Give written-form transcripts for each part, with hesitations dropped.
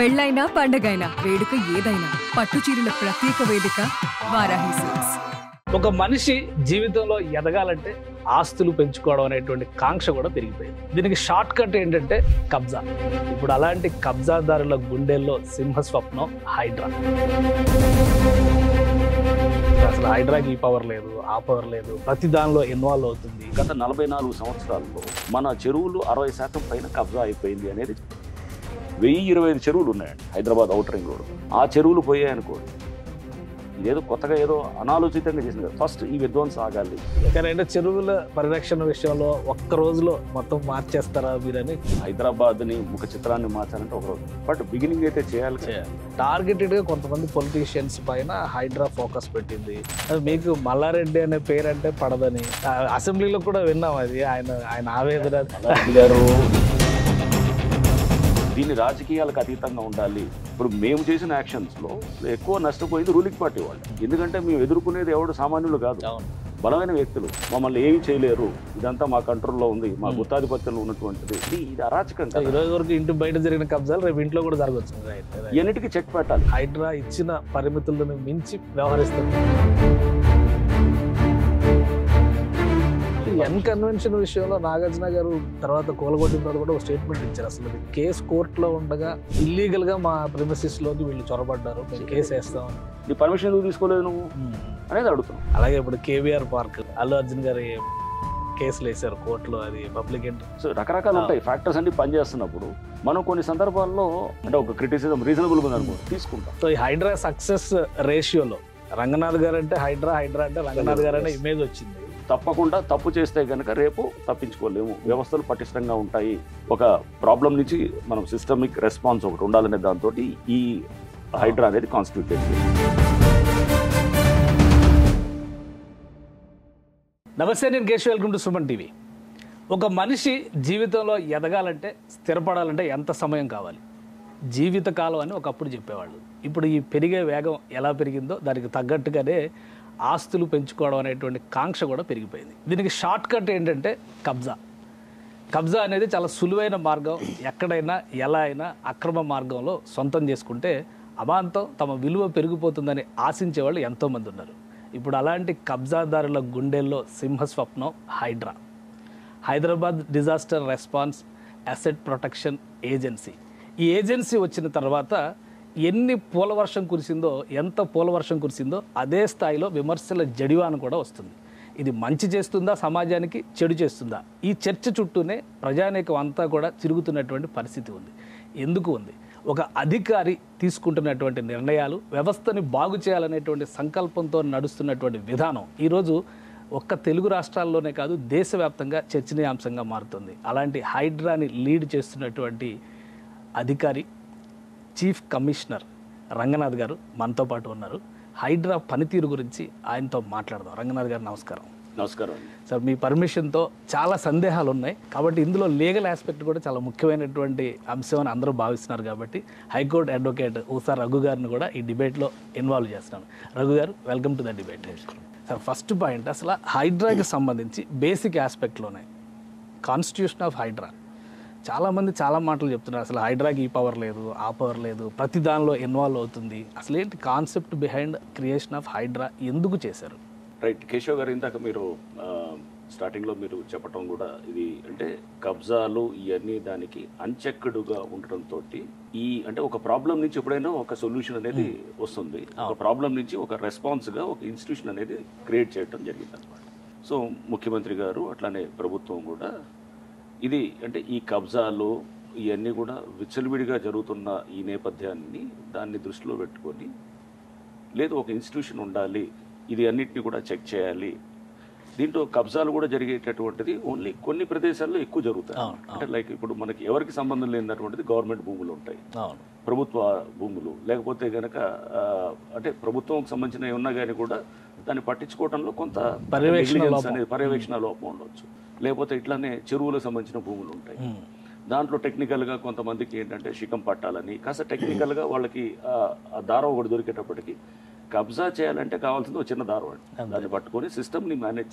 పెళ్ళైనా పండగైనా వేడుక ఏదైనా పట్టు చీరల ప్రత్యేక వేదిక వారాహి సిల్క్స్. ఒక మనిషి జీవితంలో ఎదగాలంటే ఆస్తులు పెంచుకోవడం అనేటువంటి కాంక్ష కూడా పెరిగిపోయింది. దీనికి షార్ట్ కట్ ఏంటంటే కబ్జా. ఇప్పుడు అలాంటి కబ్జాదారుల గుండెల్లో సింహస్వప్నం హైడ్రా. అసలు హైడ్రాకి ఈ పవర్ లేదు, ఆ పవర్ లేదు, ప్రతి దానిలో ఇన్వాల్వ్ అవుతుంది. గత 44 సంవత్సరాల్లో మన చెరువులు 60% పైన కబ్జా అయిపోయింది అనేది. 1025 చెరువులు ఉన్నాయండి హైదరాబాద్ ఔటర్ రింగ్ రోడ్. ఆ చెరువులు పోయాయనుకోండి, ఇదేదో కొత్తగా ఏదో అనాలోచితంగా చేసింది. ఫస్ట్ ఈ విధ్వంసం ఆగాలి. కానీ చెరువుల పరిరక్షణ విషయంలో ఒక్క రోజులో మొత్తం మార్చేస్తారా మీరని? హైదరాబాద్ని ముఖ చిత్రాన్ని మార్చాలంటే ఒక రోజు, బట్ బిగినింగ్ అయితే చేయాలి. టార్గెటెడ్ గా కొంతమంది పొలిటీషియన్స్ పైన హైడ్రా ఫోకస్ పెట్టింది. మీకు మల్లారెడ్డి అనే పేరు అంటే పడదని అసెంబ్లీలో కూడా విన్నాం. అది ఆయన ఆవేదన. గారు దీన్ని రాజకీయాలకు అతీతంగా ఉండాలి. ఇప్పుడు మేము చేసిన యాక్షన్స్లో ఎక్కువ నష్టపోయింది రూలింగ్ పార్టీ వాళ్ళు. ఎందుకంటే మేము ఎదుర్కొనేది ఎవడు సామాన్యులు కాదు, బలమైన వ్యక్తులు. మమ్మల్ని ఏమీ చేయలేరు, ఇదంతా మా కంట్రోల్లో ఉంది, మా గుత్తాధిపత్యంలో ఉన్నటువంటిది. ఇది అరాచకం. ఈ రోజు వరకు ఇంటి బయట జరిగిన కబ్జాలు రేపు ఇంట్లో కూడా జరగవచ్చు. ఎన్నిటికీ చెక్ పెట్టాలి. హైడ్రా ఇచ్చిన పరిమితులను మించి వ్యవహరిస్తుంది. ఎన్ కన్వెన్షన్ విషయంలో నాగార్జున గారు తర్వాత కూలగొట్టిన తర్వాత కూడా ఒక స్టేట్మెంట్ ఇచ్చారు. అసలు కేసు కోర్టులో ఉండగా ఇల్లీగల్ గా మా ప్రిమిసెస్ లోకి వీళ్ళు చొరబడ్డారు, మేము కేసు వేస్తామని. నీ పర్మిషన్ ఎందుకు తీసుకోలేదు నువ్వు అనేది అడుగుతున్నాం. అలాగే ఇప్పుడు కేవీఆర్ పార్క్ అల్లు అర్జున్ గారి కేసులు వేశారు కోర్టులో, అది పబ్లిక్ సో రకరకాలు ఉంటాయి. ఫ్యాక్టర్స్ అన్ని పనిచేస్తున్నప్పుడు మనం కొన్ని సందర్భాల్లో అంటే ఒక క్రిటిసిజం రీజనబుల్ గా అనుకో తీసుకుంటాం. సో ఈ హైడ్రా సక్సెస్ రేషియోలో రంగనాథ్ గారు అంటే హైడ్రా అంటే రంగనాథ్ గారు అనే ఇమేజ్ వచ్చింది. తప్పకుండా తప్పు చేస్తే కనుక రేపు తప్పించుకోలేము. వ్యవస్థలు పటిష్టంగా ఉంటాయి. ఒక ప్రాబ్లం నుంచి మనం సిస్టమిక్ రెస్పాన్స్ ఒకటి ఉండాలనే దాంతో ఈ హైడ్రా అనేది కాన్స్టిట్యూట్ చేసింది. నమస్తే, నేను Keshav. Welcome to Suman TV. ఒక మనిషి జీవితంలో ఎదగాలంటే స్థిరపడాలంటే ఎంత సమయం కావాలి? జీవితకాలం అని ఒకప్పుడు చెప్పేవాళ్ళు. ఇప్పుడు ఈ పెరిగే వేగం ఎలా పెరిగిందో దానికి తగ్గట్టుగానే ఆస్తులు పెంచుకోవడం అనేటువంటి కాంక్ష కూడా పెరిగిపోయింది. దీనికి షార్ట్ కట్ ఏంటంటే కబ్జా అనేది చాలా సులువైన మార్గం. ఎక్కడైనా ఎలా అయినా అక్రమ మార్గంలో సొంతం చేసుకుంటే అమాంతం తమ విలువ పెరిగిపోతుందని ఆశించేవాళ్ళు ఎంతోమంది ఉన్నారు. ఇప్పుడు అలాంటి కబ్జాదారుల గుండెల్లో సింహస్వప్నం Hydraa. Hyderabad disaster response asset protection agency. ఈ ఏజెన్సీ వచ్చిన తర్వాత ఎన్ని పూలవర్షం కురిసిందో, ఎంత పూలవర్షం కురిసిందో అదే స్థాయిలో విమర్శల జడివాన కూడా వస్తుంది. ఇది మంచి చేస్తుందా సమాజానికి, చెడు చేస్తుందా? ఈ చర్చ చుట్టూనే ప్రజానీకం అంతా కూడా తిరుగుతున్నటువంటి పరిస్థితి ఉంది. ఎందుకు ఉంది? ఒక అధికారి తీసుకుంటున్నటువంటి నిర్ణయాలు, వ్యవస్థని బాగు చేయాలనేటువంటి సంకల్పంతో నడుస్తున్నటువంటి విధానం ఈరోజు ఒక్క తెలుగు రాష్ట్రాల్లోనే కాదు దేశవ్యాప్తంగా చర్చనీయాంశంగా మారుతుంది. అలాంటి హైడ్రాని లీడ్ చేస్తున్నటువంటి అధికారి చీఫ్ కమిషనర్ రంగనాథ్ గారు మనతో పాటు ఉన్నారు. హైడ్రా పనితీరు గురించి ఆయనతో మాట్లాడదాం. రంగనాథ్ గారు నమస్కారం. నమస్కారం సార్, మీ పర్మిషన్తో చాలా సందేహాలు ఉన్నాయి కాబట్టి ఇందులో లీగల్ ఆస్పెక్ట్ కూడా చాలా ముఖ్యమైనటువంటి అంశం అని అందరూ భావిస్తున్నారు కాబట్టి హైకోర్టు అడ్వకేట్ ఊసా రఘు గారిని కూడా ఈ డిబేట్లో ఇన్వాల్వ్ చేస్తున్నాను. రఘు గారు, welcome to the debate. Sir, first point, అసలు హైడ్రాకి సంబంధించి బేసిక్ ఆస్పెక్ట్లోనే కాన్స్టిట్యూషన్ ఆఫ్ హైడ్రా చాలామంది చాలా మాటలు చెప్తున్నారు. అసలు హైడ్రాకి ఈ పవర్ లేదు, ఆ పవర్ లేదు, ప్రతి దానిలో ఇన్వాల్వ్ అవుతుంది. అసలు ఏంటి concept behind creation of Hydraa, ఎందుకు చేశారు? రైట్ కేశవ్ గారు, ఇందాక మీరు స్టార్టింగ్లో మీరు చెప్పడం కూడా ఇది అంటే కబ్జాలు ఇవన్నీ దానికి అన్చెక్డ్గా ఉండటంతో ఈ అంటే ఒక ప్రాబ్లం నుంచి ఎప్పుడైనా ఒక సొల్యూషన్ అనేది వస్తుంది. ఒక ప్రాబ్లం నుంచి ఒక రెస్పాన్స్గా ఒక ఇన్స్టిట్యూషన్ అనేది క్రియేట్ చేయడం జరిగింది అనమాట. సో ముఖ్యమంత్రి గారు అట్లానే ప్రభుత్వం కూడా ఇది అంటే ఈ కబ్జాలు ఇవన్నీ కూడా విచ్చలవిడిగా జరుగుతున్న ఈ నేపథ్యాన్ని దాన్ని దృష్టిలో పెట్టుకొని లేదు ఒక ఇన్స్టిట్యూషన్ ఉండాలి, ఇది అన్నిటిని కూడా చెక్ చేయాలి. దీంట్లో కబ్జాలు కూడా జరిగేటటువంటిది ఓన్లీ కొన్ని ప్రదేశాల్లో ఎక్కువ జరుగుతాయి. అంటే లైక్ ఇప్పుడు మనకి ఎవరికి సంబంధం లేనటువంటిది గవర్నమెంట్ భూములు ఉంటాయి, ప్రభుత్వ భూములు, లేకపోతే కనుక అంటే ప్రభుత్వంకి సంబంధించిన ఉన్నా కానీ కూడా దాన్ని పట్టించుకోవడంలో కొంత పర్యవేక్షణ లోపం ఉండవచ్చు. లేకపోతే ఇట్లానే చెరువులకు సంబంధించిన భూములు ఉంటాయి, దాంట్లో టెక్నికల్గా కొంతమందికి ఏంటంటే శిఖం పట్టాలని కాస్త టెక్నికల్గా వాళ్ళకి ఆ దారం ఒకటి దొరికేటప్పటికి కబ్జా చేయాలంటే కావాల్సింది ఒక చిన్న దారం అండి. దాన్ని పట్టుకొని సిస్టమ్ని మేనేజ్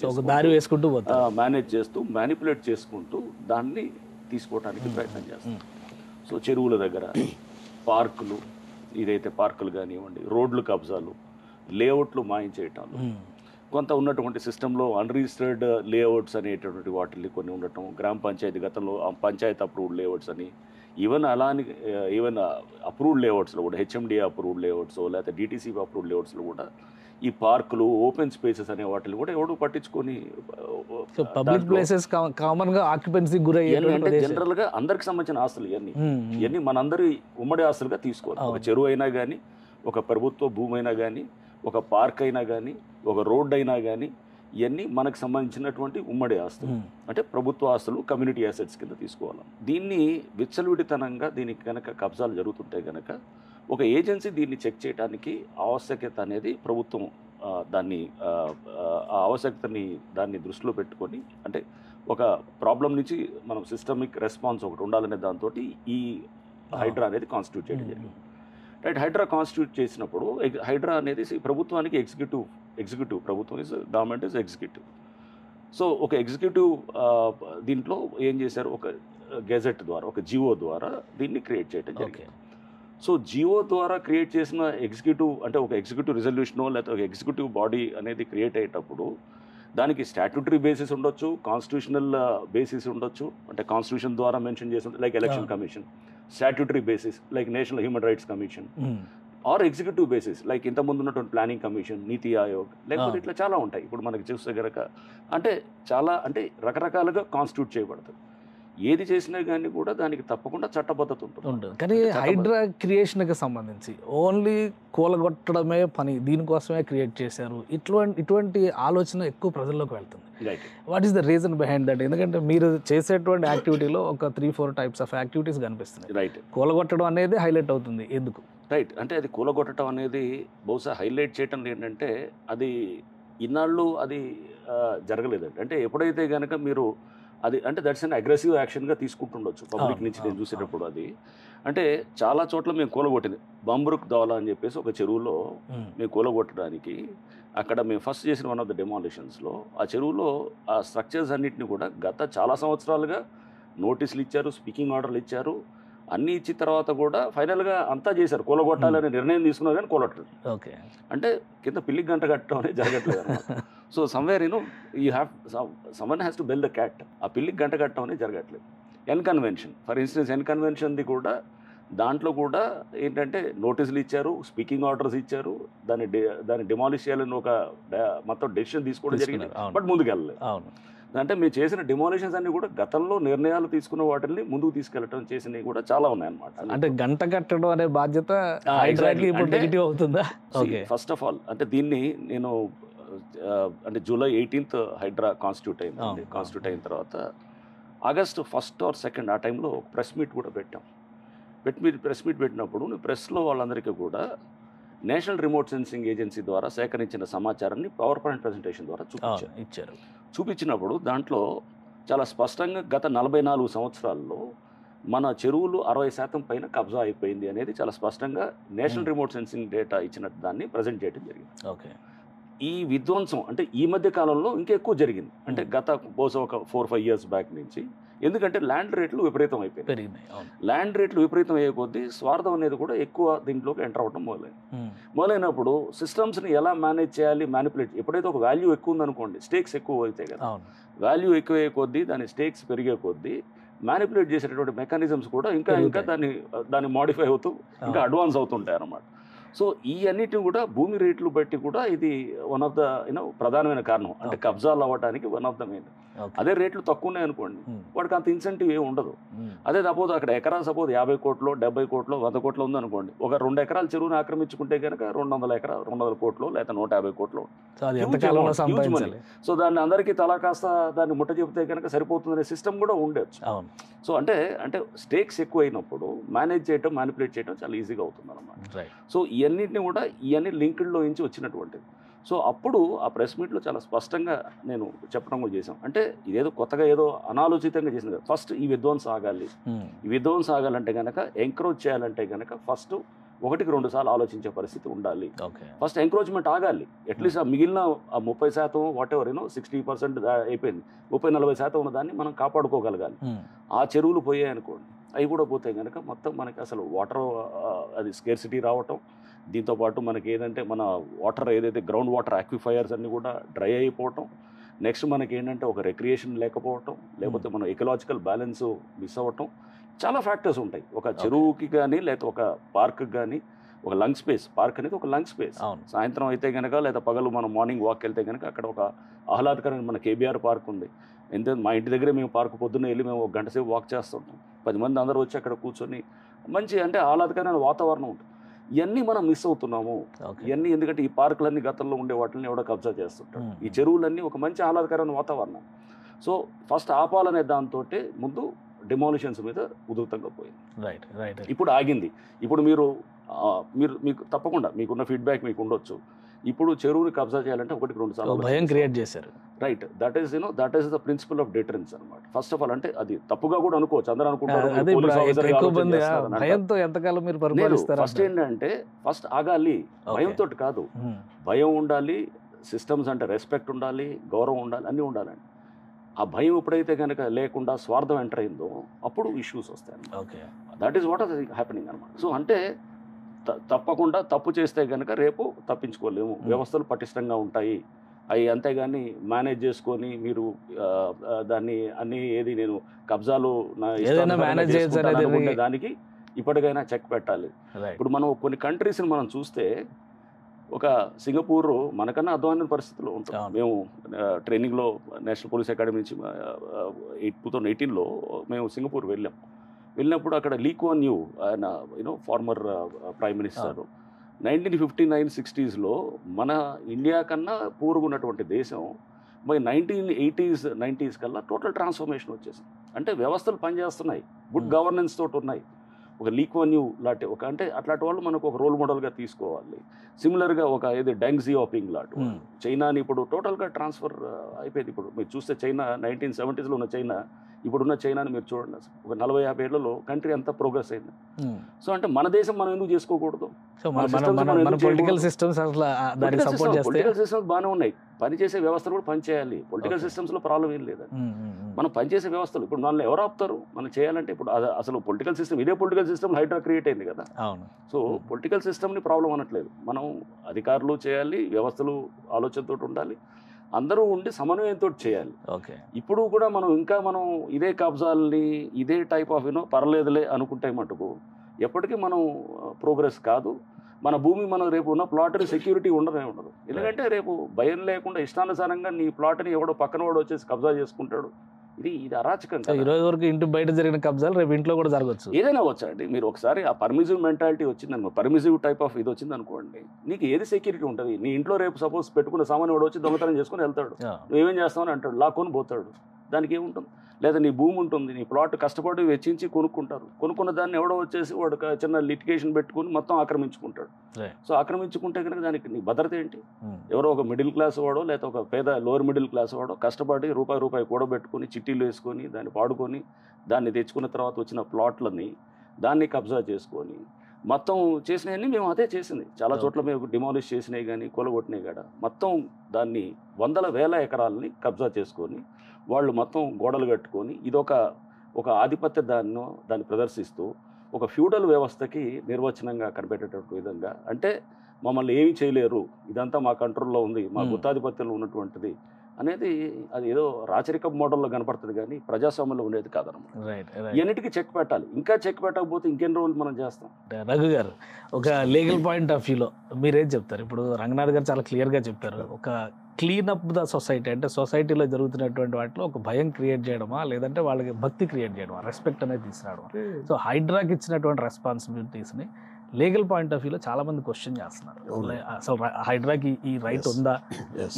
చేస్తూ మ్యానిపులేట్ చేసుకుంటూ దాన్ని తీసుకోవడానికి ప్రయత్నం చేస్తాం. సో చెరువుల దగ్గర పార్కులు, ఇదైతే పార్కులు కానివ్వండి, రోడ్లు కబ్జాలు, లేఅవుట్లు మాయించేయటాలు, కొంత ఉన్నటువంటి సిస్టంలో అన్రిజిస్టర్డ్ లేఅవుట్స్ అనేటటువంటి వాటిని కొన్ని ఉండటం, గ్రామ పంచాయతీ గతంలో పంచాయతీ అప్రూవ్డ్ లేఅవుట్స్ అని, ఈవెన్ అలాని ఈవెన్ అప్రూవ్డ్ లేఅవుట్స్లో కూడా హెచ్ఎండి అప్రూవ్డ్ లేఅవుట్స్ లేకపోతే డిటీసీ అప్రూవ్డ్ లేఅవుట్స్లో కూడా ఈ పార్కులు, ఓపెన్ స్పేసెస్ అనే వాటిని కూడా ఎవడు పట్టించుకొని పబ్లిక్ ప్లేసెస్ కామన్ గా ఆక్యుపెన్సీ అంటే జనరల్ గా అందరికి సంబంధించిన ఆస్తులు ఇవన్నీ మనందరి ఉమ్మడి ఆస్తులుగా తీసుకోవాలి. ఒక చెరువు అయినా కానీ, ఒక ప్రభుత్వ భూమి అయినా కానీ, ఒక పార్క్ అయినా కానీ, ఒక రోడ్డు అయినా కానీ, ఇవన్నీ మనకు సంబంధించినటువంటి ఉమ్మడి ఆస్తులు, అంటే ప్రభుత్వ ఆస్తులు, కమ్యూనిటీ అసెట్స్ కింద తీసుకోవాలి. దీన్ని విచ్చలవిడితనంగా దీనికి కనుక కబ్జాలు జరుగుతుంటే కనుక ఒక ఏజెన్సీ దీన్ని చెక్ చేయడానికి ఆవశ్యకత అనేది ప్రభుత్వం దాన్ని ఆ ఆవశ్యకతని దాన్ని దృష్టిలో పెట్టుకొని, అంటే ఒక ప్రాబ్లం నుంచి మనం సిస్టమిక్ రెస్పాన్స్ ఒకటి ఉండాలనే దాంతో ఈ హైడ్రా అనేది కాన్స్టిట్యూట్ చేయడం జరిగింది. రైట్, హైడ్రా కాన్స్టిట్యూట్ చేసినప్పుడు హైడ్రా అనేది ప్రభుత్వానికి ఎగ్జిక్యూటివ్ ప్రభుత్వం గవర్నమెంట్ ఇస్ ఎగ్జిక్యూటివ్. సో ఒక ఎగ్జిక్యూటివ్ దీంట్లో ఏం చేశారు, ఒక గెజెట్ ద్వారా, ఒక జియో ద్వారా దీన్ని క్రియేట్ చేయడం జరిగింది. సో జియో ద్వారా క్రియేట్ చేసిన ఎగ్జిక్యూటివ్, అంటే ఒక ఎగ్జిక్యూటివ్ రిజల్యూషనో లేకపోతే ఒక ఎగ్జిక్యూటివ్ బాడీ అనేది క్రియేట్ అయ్యేటప్పుడు దానికి స్టాట్యూటరీ బేసిస్ ఉండొచ్చు, కాన్స్టిట్యూషనల్ బేసిస్ ఉండొచ్చు, అంటే కాన్స్టిట్యూషన్ ద్వారా మెన్షన్ చేసి like election commission, statutory basis like national human rights commission, or executive basis like ఇంతకుముందు ఉన్నటువంటి ప్లానింగ్ కమిషన్, నీతి ఆయోగ్, లేకపోతే ఇట్లా చాలా ఉంటాయి. ఇప్పుడు మనకి చూస్తే కనుక అంటే చాలా అంటే రకరకాలుగా కాన్స్టిట్యూట్ చేయబడుతుంది. ఏది చేసినా కానీ కూడా దానికి తప్పకుండా చట్టబద్ధత ఉంటుంది. కానీ హైడ్రా క్రియేషన్కి సంబంధించి ఓన్లీ కూలగొట్టడమే పని, దీనికోసమే క్రియేట్ చేశారు, ఇటువంటి ఆలోచన ఎక్కువ ప్రజల్లోకి వెళ్తుంది. What is the reason behind that? ఎందుకంటే మీరు చేసేటువంటి యాక్టివిటీలో ఒక 3-4 టైప్స్ ఆఫ్ యాక్టివిటీస్ కనిపిస్తున్నాయి. రైట్, కూలగొట్టడం అనేది హైలైట్ అవుతుంది. ఎందుకు? రైట్, అంటే అది కూలగొట్టడం అనేది బహుశా హైలైట్ చేయటం ఏంటంటే అది ఇన్నాళ్ళు అది జరగలేదండి. అంటే ఎప్పుడైతే కనుక మీరు అది అంటే దట్స్ అన్ అగ్రెసివ్ యాక్షన్గా తీసుకుంటుండొచ్చు పబ్లిక్ నుంచి. నేను చూసేటప్పుడు అది అంటే చాలా చోట్ల మేము కూలగొట్టింది. బంబ్రుక్ దౌలా అని చెప్పేసి ఒక చెరువులో మేము కూలగొట్టడానికి అక్కడ మేము ఫస్ట్ చేసిన వన్ ఆఫ్ ద డెమాలిషన్స్లో ఆ చెరువులో ఆ స్ట్రక్చర్స్ అన్నింటినీ కూడా గత చాలా సంవత్సరాలుగా నోటీసులు ఇచ్చారు, స్పీకింగ్ ఆర్డర్లు ఇచ్చారు, అన్నీ ఇచ్చిన తర్వాత కూడా ఫైనల్గా అంతా చేశారు, కూలగొట్టాలనే నిర్ణయం తీసుకున్నారు కానీ కూలగొట్టలేదు. ఓకే, అంటే కింద పిల్లికి గంట కట్టడం అనేది జరగట్లేదు అనమాట. So somewhere someone has to bell the cat. ఆ పిల్లికి గంట కట్టడం అనేది జరగట్లేదు. కన్వెన్షన్ ఫర్ ఇన్స్టెన్స్ కన్వెన్షన్ది కూడా దాంట్లో కూడా ఏంటంటే నోటీసులు ఇచ్చారు, స్పీకింగ్ ఆర్డర్స్ ఇచ్చారు, దాన్ని డిమాలిష్ చేయాలని ఒక మొత్తం డెసిషన్ తీసుకోవడం జరిగింది, బట్ ముందుకు వెళ్ళలేదు. అంటే మేము చేసిన డిమాలిషన్స్ అన్ని కూడా గతంలో నిర్ణయాలు తీసుకున్న వాటిని ముందుకు తీసుకెళ్ళటం చేసినవి కూడా చాలా ఉన్నాయన్నమాట. అంటే గంట కట్టడం అనే బాధ్యత నెగటివ్ అవుతుందా? ఫస్ట్ ఆఫ్ ఆల్ అంటే దీన్ని నేను అంటే July 18th హైడ్రా కాన్స్టిట్యూట్ అయింది. కాన్స్టిట్యూట్ అయిన తర్వాత August 1st or 2nd ఆ టైంలో ప్రెస్ మీట్ కూడా పెట్టాం. ప్రెస్ మీట్ పెట్టినప్పుడు ప్రెస్లో వాళ్ళందరికీ కూడా నేషనల్ రిమోట్ సెన్సింగ్ ఏజెన్సీ ద్వారా సేకరించిన సమాచారాన్ని పవర్ పాయింట్ ప్రెజెంటేషన్ ద్వారా ఇచ్చారు. చూపించినప్పుడు దాంట్లో చాలా స్పష్టంగా గత 44 సంవత్సరాల్లో మన చెరువులు 60% పైన కబ్జా అయిపోయింది అనేది చాలా స్పష్టంగా నేషనల్ రిమోట్ సెన్సింగ్ డేటా ఇచ్చినట్టు దాన్ని ప్రజెంట్ చేయడం జరిగింది. ఓకే, ఈ విధ్వంసం అంటే ఈ మధ్య కాలంలో ఇంకా ఎక్కువ జరిగింది, అంటే గత బహుశా ఒక 4-5 years బ్యాక్ నుంచి. ఎందుకంటే ల్యాండ్ రేట్లు విపరీతం అయిపోయింది. ల్యాండ్ రేట్లు విపరీతం అయ్యే కొద్దీ స్వార్థం అనేది కూడా ఎక్కువ దీంట్లోకి ఎంటర్ అవ్వడం మొదలైనప్పుడు సిస్టమ్స్ని ఎలా మేనేజ్ చేయాలి, మ్యానిపులేట్, ఎప్పుడైతే ఒక వాల్యూ ఎక్కువ ఉందనుకోండి, స్టేక్స్ ఎక్కువ అవుతాయి కదా, వాల్యూ ఎక్కువ అయ్యే కొద్దీ దాని స్టేక్స్ పెరిగే కొద్దీ మ్యానిపులేట్ చేసేటటువంటి మెకానిజమ్స్ కూడా ఇంకా దాన్ని మాడిఫై అవుతూ ఇంకా అడ్వాన్స్ అవుతుంటాయి అన్నమాట. సో ఈ అన్నిటిని కూడా భూమి రేట్లు బట్టి కూడా ఇది వన్ ఆఫ్ ద ప్రధానమైన కారణం, అంటే కబ్జాలు అవ్వడానికి వన్ ఆఫ్ ద మెయిన్. అదే రేట్లు తక్కువ ఉన్నాయి అనుకోండి, వాడికి అంత ఇన్సెంటివ్ ఏమి ఉండదు. అదే సపోజ్ అక్కడ ఎకరా 50 కోట్లు 70 కోట్లు 100 కోట్లు ఉందనుకోండి, ఒక 2 ఎకరాల చెరువును ఆక్రమించుకుంటే కనుక 200 కోట్లు లేదా 150 కోట్లు. సో దాన్ని అందరికీ తలా కాస్త దాన్ని ముట్ట చెబితే కనుక సరిపోతుందనే సిస్టమ్ కూడా ఉండొచ్చు. సో అంటే స్టేక్స్ ఎక్కువ అయినప్పుడు మేనేజ్ చేయడం, మ్యానిపులేట్ చేయడం చాలా ఈజీగా అవుతుంది అన్నమాట. సో ఇవన్నింటినీ కూడా ఇవన్నీ లింక్డ్లో నుంచి వచ్చినటువంటిది. సో అప్పుడు ఆ ప్రెస్ మీట్లో చాలా స్పష్టంగా నేను చెప్పడం కూడా చేశాం. అంటే ఇదేదో కొత్తగా ఏదో అనాలోచితంగా చేసింది కదా, ఫస్ట్ ఈ విధ్వంసం ఆగాలి. ఈ విధ్వంసం ఆగాలంటే కనుక ఎంకరేజ్ చేయాలంటే కనుక ఫస్ట్ 1-2 సార్లు ఆలోచించే పరిస్థితి ఉండాలి. ఫస్ట్ ఎంక్రోచ్మెంట్ ఆగాలి. అట్లీస్ట్ ఆ మిగిలిన 30% వాట్ ఎవర్ 60% అయిపోయింది, 30-40% ఉన్న దాన్ని మనం కాపాడుకోగలగాలి. ఆ చెరువులు పోయాయి అనుకోండి, అవి కూడా పోతే కనుక మొత్తం మనకి అసలు వాటర్ అది స్కేర్సిటీ రావటం, దీంతోపాటు మనకి ఏదంటే మన వాటర్ ఏదైతే గ్రౌండ్ వాటర్ ఆక్విఫైయర్స్ అన్నీ కూడా డ్రై అయిపోవటం, నెక్స్ట్ మనకి ఏంటంటే ఒక రిక్రియేషన్ లేకపోవటం, లేకపోతే మన ఎకలాజికల్ బ్యాలెన్స్ మిస్ అవ్వటం, చాలా ఫ్యాక్టర్స్ ఉంటాయి. ఒక చెరువుకి కానీ లేకపోతే ఒక పార్క్కి కానీ ఒక లంగ్ స్పేస్, పార్క్ అనేది ఒక లంగ్ స్పేస్. సాయంత్రం అయితే కనుక లేదా పగలు మనం మార్నింగ్ వాక్ వెళ్తే కనుక అక్కడ ఒక ఆహ్లాదకరమైన మన కేబీఆర్ పార్క్ ఉంది. మా ఇంటి దగ్గరే మేము పార్క్ పొద్దున్న వెళ్ళి మేము 1 గంట సేపు వాక్ చేస్తుంటాం. 10 మంది అందరూ వచ్చి అక్కడ కూర్చొని మంచి అంటే ఆహ్లాదకరమైన వాతావరణం ఉంటుంది. ఇవన్నీ మనం మిస్ అవుతున్నాము. ఇవన్నీ ఎందుకంటే ఈ పార్కులన్నీ గతంలో ఉండే వాటిని ఎవడో కబ్జా చేస్తుంటాడు. ఈ చెరువులన్నీ ఒక మంచి ఆహ్లాదకరమైన వాతావరణం. సో ఫస్ట్ ఆపాలనే దాంతో ముందు డిమాలిషన్స్ మీద ఉధృతంగా పోయింది. ఇప్పుడు ఆగింది. ఇప్పుడు మీకు తప్పకుండా మీకున్న ఫీడ్బ్యాక్ మీకు ఉండొచ్చు. ఇప్పుడు చెరువుని కబ్జా చేయాలంటే 1-2 సార్లు భయం క్రియేట్ చేశారు. Right. That is the principle of deterrence అనమాట. ఫస్ట్ ఆఫ్ ఆల్ అంటే అది తప్పుగా కూడా అనుకోవచ్చు. అందరూ అనుకుంటారు ఫస్ట్ ఏంటంటే ఫస్ట్ ఆగాలి. భయంతో కాదు, భయం ఉండాలి, సిస్టమ్స్ అంటే రెస్పెక్ట్ ఉండాలి, గౌరవం ఉండాలి, అన్నీ ఉండాలండి. ఆ భయం ఎప్పుడైతే కనుక లేకుండా స్వార్థం ఎంటర్ అయిందో అప్పుడు ఇష్యూస్ వస్తాయి. That is what is happening అనమాట. సో అంటే తప్పకుండా తప్పు చేస్తే కనుక రేపు తప్పించుకోలేము. వ్యవస్థలు పటిష్టంగా ఉంటాయి. అవి అంతేగాని మేనేజ్ చేసుకొని మీరు దాన్ని అన్ని ఏది నేను కబ్జాలు అనుకుంటే దానికి ఇప్పటికైనా చెక్ పెట్టాలి. ఇప్పుడు మనం కొన్ని కంట్రీస్ని మనం చూస్తే ఒక సింగపూర్ మనకన్నా అధ్వాన పరిస్థితుల్లో ఉంటుంది. మేము ట్రైనింగ్లో నేషనల్ పోలీస్ అకాడమీ నుంచి 2018లో మేము సింగపూర్ వెళ్ళినప్పుడు అక్కడ లీ కువాన్ యూ ఆయన ఫార్మర్ ప్రైమ్ మినిస్టర్ 1959-60sలో మన ఇండియా కన్నా పూర్వగున్నటువంటి దేశం మరి 1980s 90s కల్లా టోటల్ ట్రాన్స్ఫర్మేషన్ వచ్చేసింది. అంటే వ్యవస్థలు పనిచేస్తున్నాయి, గుడ్ గవర్నెన్స్ తోటి ఉన్నాయి. ఒక లీ కువాన్ యూ లాంటి అంటే అట్లాంటి వాళ్ళు మనకు ఒక రోల్ మోడల్గా తీసుకోవాలి. సిమిలర్గా ఒక ఏది డెంగ్ జియాపింగ్ లాంటి చైనాని ఇప్పుడు టోటల్గా ట్రాన్స్ఫర్ అయిపోయింది. ఇప్పుడు మీరు చూస్తే చైనా 1970sలో ఉన్న చైనా ఇప్పుడున్న చైనాని మీరు చూడండి. ఒక 40-50 ఏళ్లలో కంట్రీ అంతా ప్రోగ్రెస్ అయింది. సో అంటే మన దేశం మనం ఎందుకు చేసుకోకూడదు? పొలిటికల్ సిస్టమ్స్ బాగానే ఉన్నాయి, పనిచేసే వ్యవస్థలు కూడా పనిచేయాలి. పొలిటికల్ సిస్టమ్స్లో ప్రాబ్లం ఏం లేదండి. మనం పనిచేసే వ్యవస్థలు ఇప్పుడు మనల్ని ఎవరు ఆపుతారు? మనం చేయాలంటే ఇప్పుడు అసలు పొలిటికల్ సిస్టమ్ ఇదే పొలిటికల్ సిస్టమ్ హైడ్రా క్రియేట్ అయింది కదా. సో పొలిటికల్ సిస్టమ్ని ప్రాబ్లం అనట్లేదు. మనం అధికారులు చేయాలి, వ్యవస్థలు ఆలోచనతో ఉండాలి, అందరూ ఉండి సమన్వయంతో చేయాలి. ఇప్పుడు కూడా మనం ఇదే కబ్జాలని ఇదే టైప్ ఆఫ్ పర్లేదులే అనుకుంటే మటుకు ఎప్పటికీ మనం ప్రోగ్రెస్ కాదు. మన భూమి మనం రేపు ఉన్న ప్లాట్ని సెక్యూరిటీ ఉండదు. ఎందుకంటే రేపు భయం లేకుండా ఇష్టానుసారంగా నీ ప్లాట్ని ఎవడో పక్కన వాడు వచ్చేసి కబ్జా చేసుకుంటాడు. ఇది అరాచకం. ఈ రోజు వరకు ఇంటి బయట జరిగిన కబ్జాలు రేపు ఇంట్లో కూడా జరగవచ్చు. ఏదైనా వచ్చండి. మీరు ఒకసారి ఆ పర్మిసివ్ మెంటాలిటీ వచ్చిందనుకో, పర్మిసివ్ టైప్ ఆఫ్ ఇది వచ్చింది అనుకోండి, నీకు ఏది సెక్యూరిటీ ఉంటుంది? నీ ఇంట్లో రేపు సపోజ్ పెట్టుకున్న సామాన్ వాడు వచ్చి దొంగతనం చేసుకుని వెళ్తాడు, నువ్వేం చేస్తావని అంటాడు, లాక్కొని పోతాడు. దానికి ఏముంటుంది? లేదా నీ భూమి ఉంటుంది, నీ ప్లాట్ కష్టపడి వెచ్చించి కొనుక్కుంటారు. కొనుక్కున్న దాన్ని ఎవడో వచ్చేసి వాడు చిన్న లిటిగేషన్ పెట్టుకుని మొత్తం ఆక్రమించుకుంటాడు. సో ఆక్రమించుకుంటే కనుక దానికి నీ భద్రత ఏంటి? ఎవరో ఒక మిడిల్ క్లాస్ వాడో లేదా ఒక పేద లోవర్ మిడిల్ క్లాస్ వాడో కష్టపడి రూపాయి కూడబెట్టుకుని చిట్టీలు వేసుకొని దాన్ని పాడుకొని దాన్ని తెచ్చుకున్న తర్వాత వచ్చిన ప్లాట్లని దాన్ని కబ్జా చేసుకొని మొత్తం చేసినవన్నీ మేము అదే చేసింది. చాలా చోట్ల మేము డిమాలిష్ చేసినవి కానీ కూలగొట్టినవి కూడా మొత్తం దాన్ని 100,000 ఎకరాలని కబ్జా చేసుకొని వాళ్ళు మొత్తం గోడలు కట్టుకొని ఒక ఆధిపత్య దాన్ని ప్రదర్శిస్తూ ఒక ఫ్యూడల్ వ్యవస్థకి నిర్వచనంగా కనిపెట్టేటటువంటి విధంగా, అంటే మమ్మల్ని ఏమీ చేయలేరు, ఇదంతా మా కంట్రోల్లో ఉంది, మా గుత్తాధిపత్యంలో ఉన్నటువంటిది అనేది అది ఏదో రాచరిక మోడల్లో కనపడుతుంది కానీ ప్రజాస్వామ్యంలో ఉండేది కాదన్నమాట. ఇవన్నిటికీ చెక్ పెట్టాలి. ఇంకా చెక్ పెట్టకపోతే ఇంకెన్ని రోజులు మనం చేస్తాం? రఘు గారు, ఒక లీగల్ పాయింట్ ఆఫ్ వ్యూలో మీరేం చెప్తారు? ఇప్పుడు రంగనాథ్ గారు చాలా క్లియర్గా చెప్పారు. ఒక క్లీనప్ ద సొసైటీ అంటే సొసైటీలో జరుగుతున్నటువంటి వాటిలో ఒక భయం క్రియేట్ చేయడమా, లేదంటే వాళ్ళకి భక్తి క్రియేట్ చేయడమా, రెస్పెక్ట్ అనేది తీసుకురావడం. సో హైడ్రాకి ఇచ్చినటువంటి రెస్పాన్సిబిలిటీస్ని లీగల్ పాయింట్ ఆఫ్ వ్యూలో చాలా మంది క్వశ్చన్ చేస్తున్నారు. అసలు హైడ్రాకి ఈ రైట్ ఉందా,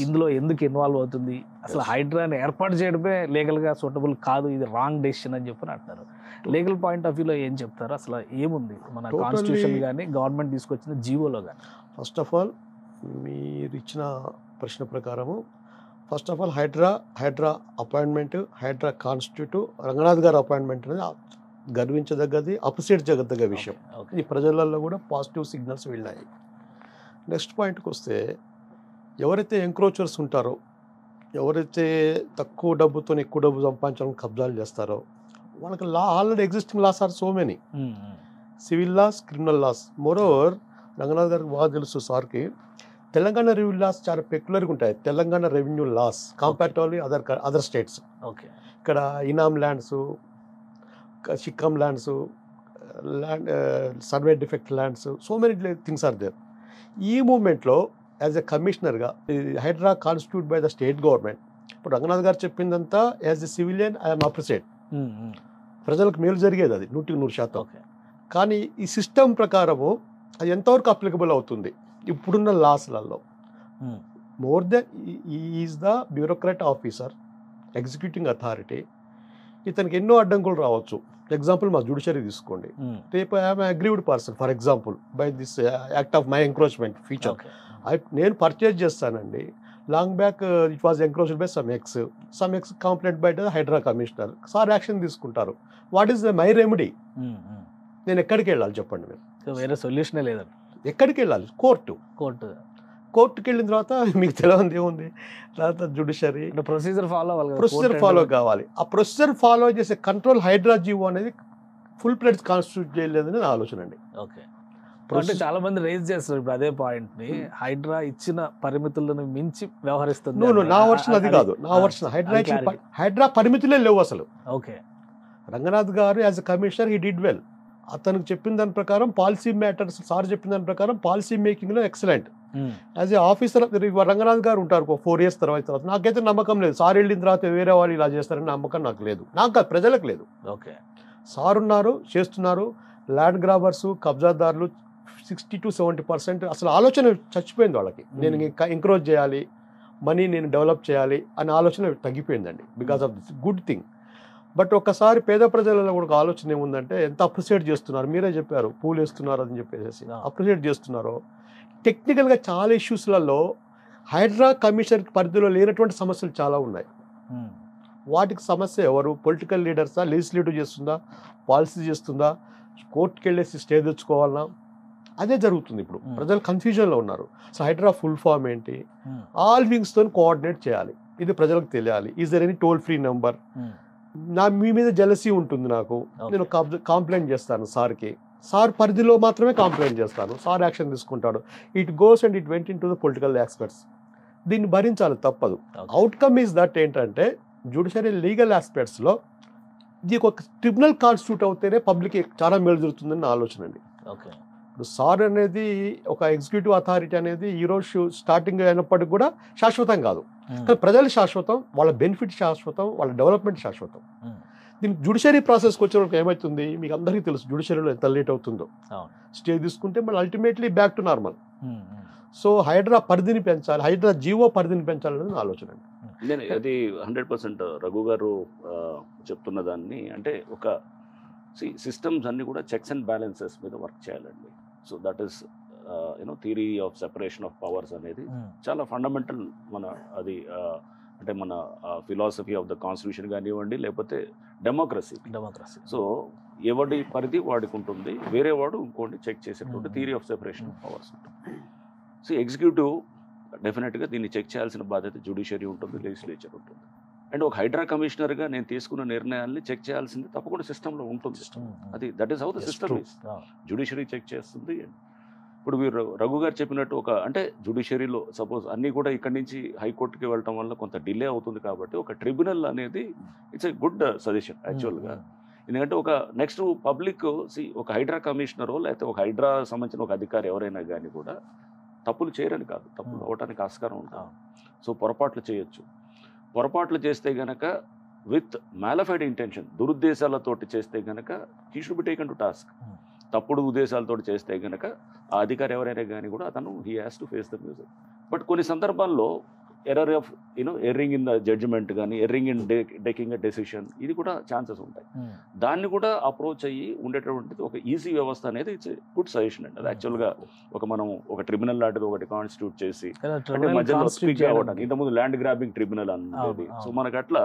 ఇందులో ఎందుకు ఇన్వాల్వ్ అవుతుంది, అసలు హైడ్రాని ఏర్పాటు చేయడమే లీగల్గా సూటబుల్ కాదు, ఇది రాంగ్ డెసిషన్ అని చెప్పి అంటున్నారు. లీగల్ పాయింట్ ఆఫ్ వ్యూలో ఏం చెప్తారు? అసలు ఏముంది మన కాన్స్టిట్యూషన్ కానీ గవర్నమెంట్ తీసుకొచ్చిన జీవోలో కానీ? ఫస్ట్ ఆఫ్ ఆల్ మీరు ఇచ్చిన ప్రశ్న ప్రకారము first of all Hydraa appointment, Hydraa constitute Ranganath గారు అపాయింట్మెంట్ అనేది గర్వించదగ్గది, అప్రిషియేట్ చేయదగ్గ విషయం. ఈ ప్రజలలో కూడా పాజిటివ్ సిగ్నల్స్ వెళ్ళాయి. నెక్స్ట్ పాయింట్కి వస్తే, ఎవరైతే ఎంక్రోచర్స్ ఉంటారో, ఎవరైతే తక్కువ డబ్బుతో ఎక్కువ డబ్బు సంపాదించాలని కబ్జాలు చేస్తారో వాళ్ళకి already existing laws are so many, civil laws, criminal laws. Moreover Ranganath గారికి బాగా తెలుసు సార్కి, తెలంగాణ రెవెన్యూ లాస్ చాలా పెక్యులర్గా ఉంటాయి. Telangana revenue laws comparatively other states. Okay. ఇక్కడ ఇనామ్ ల్యాండ్స్, సిక్కమ్ lands, land survey defect lands, so many things are there. ఈ మూమెంట్లో యాజ్ ఎ కమిషనర్గా Hydraa constitute by the state government. ఇప్పుడు రంగనాథ్ గారు చెప్పిందంతా as a civilian I am appreciate. ప్రజలకు మేలు జరిగేది అది 100%. కానీ ఈ సిస్టమ్ ప్రకారము అది ఎంతవరకు అప్లికబుల్ అవుతుంది ఇప్పుడున్న లాస్లలో? More than is the bureaucrat officer, executing authority. ఇతనికి ఎన్నో అడ్డంకులు రావచ్చు. ఎగ్జాంపుల్ మా జ్యుడిషియరీ తీసుకోండి. రేపు I am aggrieved person for example by this act of my encroachment feature. నేను పర్చేజ్ చేస్తానండి, long back it was encroached by some ex complaint by the Hydraa commissioner. Sir action తీసుకుంటారు. What is my remedy? నేను ఎక్కడికి వెళ్ళాలి చెప్పండి మీరు? వేరే సొల్యూషనే లేదండి. ఎక్కడికి వెళ్ళాలి? కోర్టుకి వెళ్ళిన తర్వాత మీకు తెలియదు ఏముంది, తర్వాత జ్యుడిషియరీ ప్రొసీజర్ ఫాలో కావాలి. ఆ ప్రొసీజర్ ఫాలో చేసే కంట్రోల్ హైడ్రా జీవో అనేది ఫుల్ ప్లేట్ కాన్స్టిట్యూట్ చేయలేదని నా ఆలోచన అండి. ఓకే. అంటే చాలా మంది రేజ్ చేస్తారు ఇప్పుడు అదే పాయింట్ ని, హైడ్రా ఇచ్చిన పరిమితులను మించి వ్యవహరిస్తుంది. నా వర్షన్ అది కాదు. నా వర్షన్ హైడ్రా పరిమితులే లేవు అసలు. ఓకే. రంగనాథ్ గారు as a commissioner he did well. అతనికి చెప్పిన దాని ప్రకారం పాలసీ మ్యాటర్స్, సార్ చెప్పిన దాని ప్రకారం పాలసీ మేకింగ్లో excellent. As a officer Ranganath garu ఉంటారు 4 years తర్వాత. నాకైతే నమ్మకం లేదు సార్ వెళ్ళిన తర్వాత వేరే వాళ్ళు ఇలా చేస్తారని నమ్మకం నాకు లేదు, నాకు కాదు, ప్రజలకు లేదు. ఓకే. సార్ ఉన్నారు, చేస్తున్నారు. ల్యాండ్ గ్రాబర్స్, కబ్జాదారులు 60 to 70% అసలు ఆలోచన చచ్చిపోయింది వాళ్ళకి. నేను ఇంకా ఎంకరేజ్ చేయాలి, మనీ నేను డెవలప్ చేయాలి అనే ఆలోచన తగ్గిపోయిందండి because of this good thing. But ఒక్కసారి పేద ప్రజలలో కూడా ఒక ఆలోచన ఏముందంటే, ఎంత అప్రిషియేట్ చేస్తున్నారు, మీరే చెప్పారు పూలు వేస్తున్నారు అని చెప్పేసి అప్రిషియేట్ చేస్తున్నారు. టెక్నికల్గా చాలా ఇష్యూస్లలో హైడ్రా కమిషన్ పరిధిలో లేనటువంటి సమస్యలు చాలా ఉన్నాయి. వాటికి సమస్య ఎవరు? పొలిటికల్ లీడర్సా? లెజిస్లేటివ్ చేస్తుందా? పాలసీ చేస్తుందా? కోర్టుకి వెళ్ళేసి స్టే తెచ్చుకోవాలన్నా? అదే జరుగుతుంది ఇప్పుడు. ప్రజలు కన్ఫ్యూజన్లో ఉన్నారు. సో హైడ్రా ఫుల్ ఫామ్ ఏంటి? ఆల్ వింగ్స్తో కోఆర్డినేట్ చేయాలి, ఇది ప్రజలకు తెలియాలి. Is there any toll free number? మీ మీద జెలసీ ఉంటుంది నాకు, నేను కంప్లైంట్ చేస్తాను సార్కి, సార్ పరిధిలో మాత్రమే కంప్లైంట్ చేస్తాను, సార్ యాక్షన్ తీసుకుంటాడు. It goes and it went in to the political aspects. దీన్ని భరించాలి, తప్పదు. అవుట్కమ్ ఈజ్ దట్ ఏంటంటే, జ్యుడిషియరీ లీగల్ ఆస్పెక్ట్స్లో ఇది ఒక ట్రిబ్యునల్ కాన్స్టిట్యూట్ అవుతేనే పబ్లిక్ చాలా మేలు జరుగుతుందని నా ఆలోచన అండి. ఓకే. ఇప్పుడు సార్ అనేది ఒక ఎగ్జిక్యూటివ్ అథారిటీ అనేది ఈరోజు స్టార్టింగ్ అయినప్పటికి కూడా శాశ్వతం కాదు. కానీ ప్రజలు శాశ్వతం, వాళ్ళ బెనిఫిట్ శాశ్వతం, వాళ్ళ డెవలప్మెంట్ శాశ్వతం. దీనికి జ్యుడిషియరీ ప్రాసెస్కి వచ్చేవరకు ఏమవుతుంది మీకు అందరికీ తెలుసు, జ్యుడిషియరీలో ఎంత లేట్ అవుతుందో. స్టే తీసుకుంటే మళ్ళీ ultimately back to normal. So Hydraa పరిధిని పెంచాలి, హైడ్రా జీవో పరిధిని పెంచాలనేది నా ఆలోచన అండి. నేను అది 100% రఘు గారు చెప్తున్న దాన్ని, అంటే ఒక సిస్టమ్స్ అన్ని కూడా చెక్స్ అండ్ బ్యాలెన్సెస్ మీద వర్క్ చేయాలండి. So that is theory of separation of powers అనేది చాలా ఫండమెంటల్ మన అది అంటే మన ఫిలాసఫీ ఆఫ్ ద కాన్స్టిట్యూషన్ కానివ్వండి, లేకపోతే డెమోక్రసీ. సో ఎవడి పరిధి వాడికి ఉంటుంది, వేరే వాడు ఇంకోటి చెక్ చేసేటువంటి theory of separation of powers ఉంటుంది. సో ఎగ్జిక్యూటివ్ డెఫినెట్గా దీన్ని చెక్ చేయాల్సిన బాధ్యత జ్యుడిషియరీ ఉంటుంది, లెజిస్లేచర్ ఉంటుంది. అండ్ ఒక హైడ్రా కమిషనర్గా నేను తీసుకున్న నిర్ణయాల్ని చెక్ చేయాల్సింది తప్పకుండా సిస్టంలో ఉంటుంది. అది that is how the system is. Judiciary check చేస్తుంది. ఇప్పుడు మీరు రఘు గారు చెప్పినట్టు ఒక అంటే జ్యుడిషియరీలో సపోజ్ అన్నీ కూడా ఇక్కడి నుంచి హైకోర్టుకి వెళ్ళటం వల్ల కొంత డిలే అవుతుంది కాబట్టి ఒక ట్రిబ్యునల్ అనేది ఇట్స్ ఏ గుడ్ సజెషన్ యాక్చువల్గా. ఎందుకంటే ఒక నెక్స్ట్ పబ్లిక్ ఒక హైడ్రా కమిషనరో లేకపోతే ఒక హైడ్రా సంబంధించిన ఒక అధికారి ఎవరైనా కానీ కూడా తప్పులు చేయరని కాదు, తప్పులు అవడానికి ఆస్కారం ఉంటుంది. సో పొరపాట్లు చేయొచ్చు. పొరపాట్లు చేస్తే గనక విత్ మ్యాలిఫైడ్ ఇంటెన్షన్, దురుద్దేశాలతోటి చేస్తే గనక he should be taken to task. తప్పుడు ఉద్దేశాలతో చేస్తే గనక ఆ అధికారి ఎవరైనా కానీ కూడా అతను he has to face the music. But కొన్ని సందర్భాల్లో error of erring in the judgement కానీ erring in taking a decision, ఇది కూడా ఛాన్సెస్ ఉంటాయి. దాన్ని కూడా అప్రోచ్ అయ్యి ఉండేటటువంటిది ఒక ఈజీ వ్యవస్థ అనేది ఇట్స్ గుడ్ సజెషన్ అండి. అది యాక్చువల్గా మనం ఒక ట్రిబ్యునల్ లాంటిది ఒకటి కాన్స్టిట్యూట్ చేసి అంటే మధ్యలో స్పీక్ అవ్వడానికి, ఇంతకుముందు ల్యాండ్ గ్రాబింగ్ ట్రిబ్యునల్ అనేది. సో మనకు అట్లా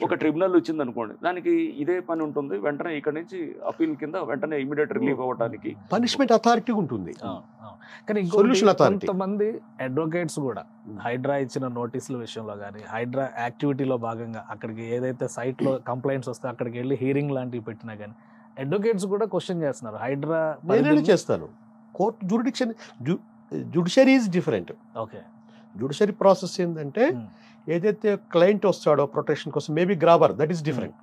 ఒక ట్రిబ్యునల్ వచ్చింది అనుకోండి, దానికి ఇదే పని ఉంటుంది. వెంటనే ఇక్కడ నుంచి అపీల్ కింద వెంటనే ఇమీడియట్ రిలీవ్ అవ్వడానికి పనిష్మెంట్ అథారిటీ ఉంటుంది. కానీ Solution authority. కొంతమంది అడ్వకేట్స్ కూడా హైడ్రా ఇచ్చిన నోటీసుల విషయంలో కానీ హైడ్రా యాక్టివిటీలో భాగంగా అక్కడికి ఏదైతే సైట్లో కంప్లైంట్స్ వస్తే అక్కడికి వెళ్ళి హీరింగ్ లాంటివి పెట్టినా కానీ అడ్వకేట్స్ కూడా క్వశ్చన్ చేస్తున్నారు హైడ్రా నేనే చేస్తాను. Court jurisdiction judiciary is different. Okay judiciary process ఏంటంటే ఏదైతే క్లయింట్ వస్తాడో ప్రొటెక్షన్ కోసం maybe grabber, that is different.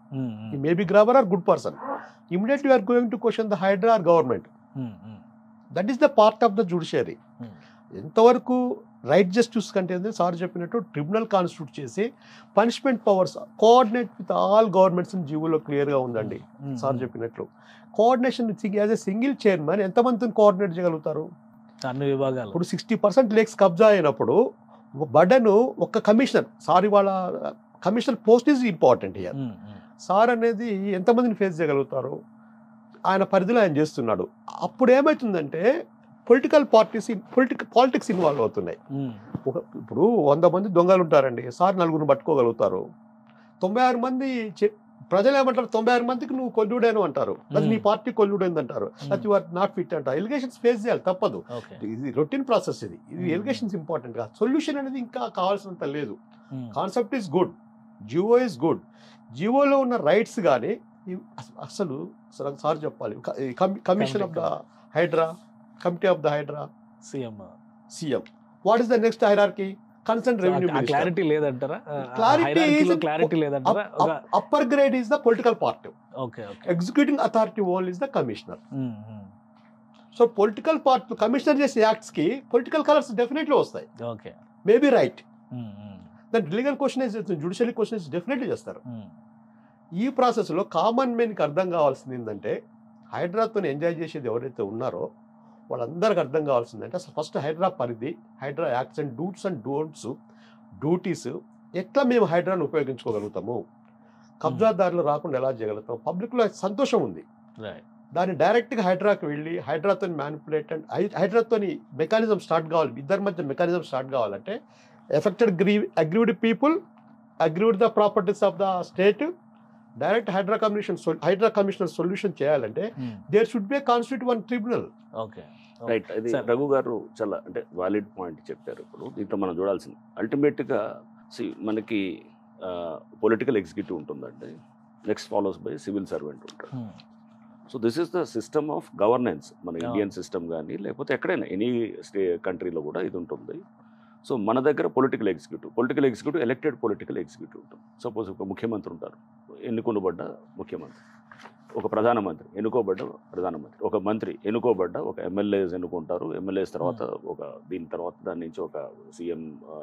ఈ maybe grabber or good person, immediately are going to question the Hydraa or government. That is the part of the judiciary. ఎంతవరకు right justice కంటే sir చెప్పినట్టు tribunal constitute చేసి punishment powers coordinate with all governments జీవోలో క్లియర్గా ఉందండి. Sir చెప్పినట్లు coordination as a single chairman ఎంతమందిని coordinate చేయగలుగుతారు? అన్ని విభాగాలు. ఇప్పుడు 60% లేక్స్ కబ్జా అయినప్పుడు బర్డెన్ ఒక్క కమిషనర్, సార్ వాళ్ళ commissioner post is important here. Sir అనేది ఎంతమందిని ఫేస్ చేయగలుగుతారు? ఆయన పరిధిలో ఆయన చేస్తున్నాడు. అప్పుడు ఏమవుతుందంటే పొలిటికల్ పార్టీస్ పాలిటిక్స్ ఇన్వాల్వ్ అవుతున్నాయి. ఇప్పుడు 100 మంది దొంగలు ఉంటారండి, సార్ 4 పట్టుకోగలుగుతారు. 96 మంది ప్రజలు ఏమంటారు? 96 మందికి నువ్వు కొల్లుడేను అంటారు, అది నీ పార్టీ కొల్లుడైంది అంటారు, అది యు ఆర్ నాట్ ఫిట్ అంటారు. ఎలిగేషన్స్ ఫేస్ చేయాలి, తప్పదు. ఇది రొటీన్ ప్రాసెస్. ఇది ఎలిగేషన్స్ ఇంపార్టెంట్ గా. సొల్యూషన్ అనేది ఇంకా కావాల్సినంత లేదు. Concept is good, GO is good. జియోలో ఉన్న రైట్స్ కానీ అసలు సార్ చెప్పాలి. Commission of the Hydraa, committee of the Hydraa, CM. What is the next hierarchy? Concern revenue minister. Clarity లేదంటారా? క్లారిటీ లేదంటారా? Upper grade is the political party. Okay okay. Executing authority only is the commissioner. So political party commissioner చేసే acts కి political colours definitely వస్తాయి. Okay, maybe right. That legal question judiciary question definitely చేస్తారు. ఈ ప్రాసెస్లో common మెన్కి అర్థం కావాల్సింది ఏంటంటే హైడ్రాతో enjoy చేసేది ఎవరైతే ఉన్నారో వాళ్ళందరికీ అర్థం కావాల్సిందంటే అసలు ఫస్ట్ హైడ్రా పరిధి, Hydraa acts and do's and don'ts, duties, ఎట్లా మేము హైడ్రాను ఉపయోగించుకోగలుగుతాము, కబ్జాదారులు రాకుండా ఎలా చేయగలుగుతాం. పబ్లిక్లో సంతోషం ఉంది, దాన్ని డైరెక్ట్గా హైడ్రాకి వెళ్ళి హైడ్రాతో మ్యానిపులేట్ అండ్ హైడ్రాతో మెకానిజం స్టార్ట్ కావాలి. ఇద్దరి మధ్య మెకానిజం స్టార్ట్ కావాలంటే affected aggrieved people, aggrieved the properties of the state, direct Hydraa commissioner solution చేయాలంటే there should be constitute one tribunal. Okay, right. అది రఘు గారు చాలా అంటే వాలిడ్ పాయింట్ చెప్పారు. ఇప్పుడు దీంట్లో మనం చూడాల్సింది అల్టిమేట్గా మనకి పొలిటికల్ ఎగ్జిక్యూటివ్ ఉంటుందండి, next follows by civil servant ఉంటాడు. So this is the system of governance. మన ఇండియన్ సిస్టమ్ కానీ లేకపోతే ఎక్కడైనా ఎనీ కంట్రీలో కూడా ఇది ఉంటుంది. సో మన దగ్గర political executive elected political executive ఉంటుంది. సపోజ్ ఒక ముఖ్యమంత్రి ఉంటారు, ఎన్నుకోబడ్డ ముఖ్యమంత్రి, ఒక ప్రధానమంత్రి ఎన్నుకోబడ్డ ప్రధానమంత్రి, ఒక మంత్రి ఎన్నుకోబడ్డ ఒక ఎమ్మెల్యేస్ ఎన్నుకుంటారు. ఎమ్మెల్యేస్ తర్వాత దీని తర్వాత దాని నుంచి ఒక సీఎం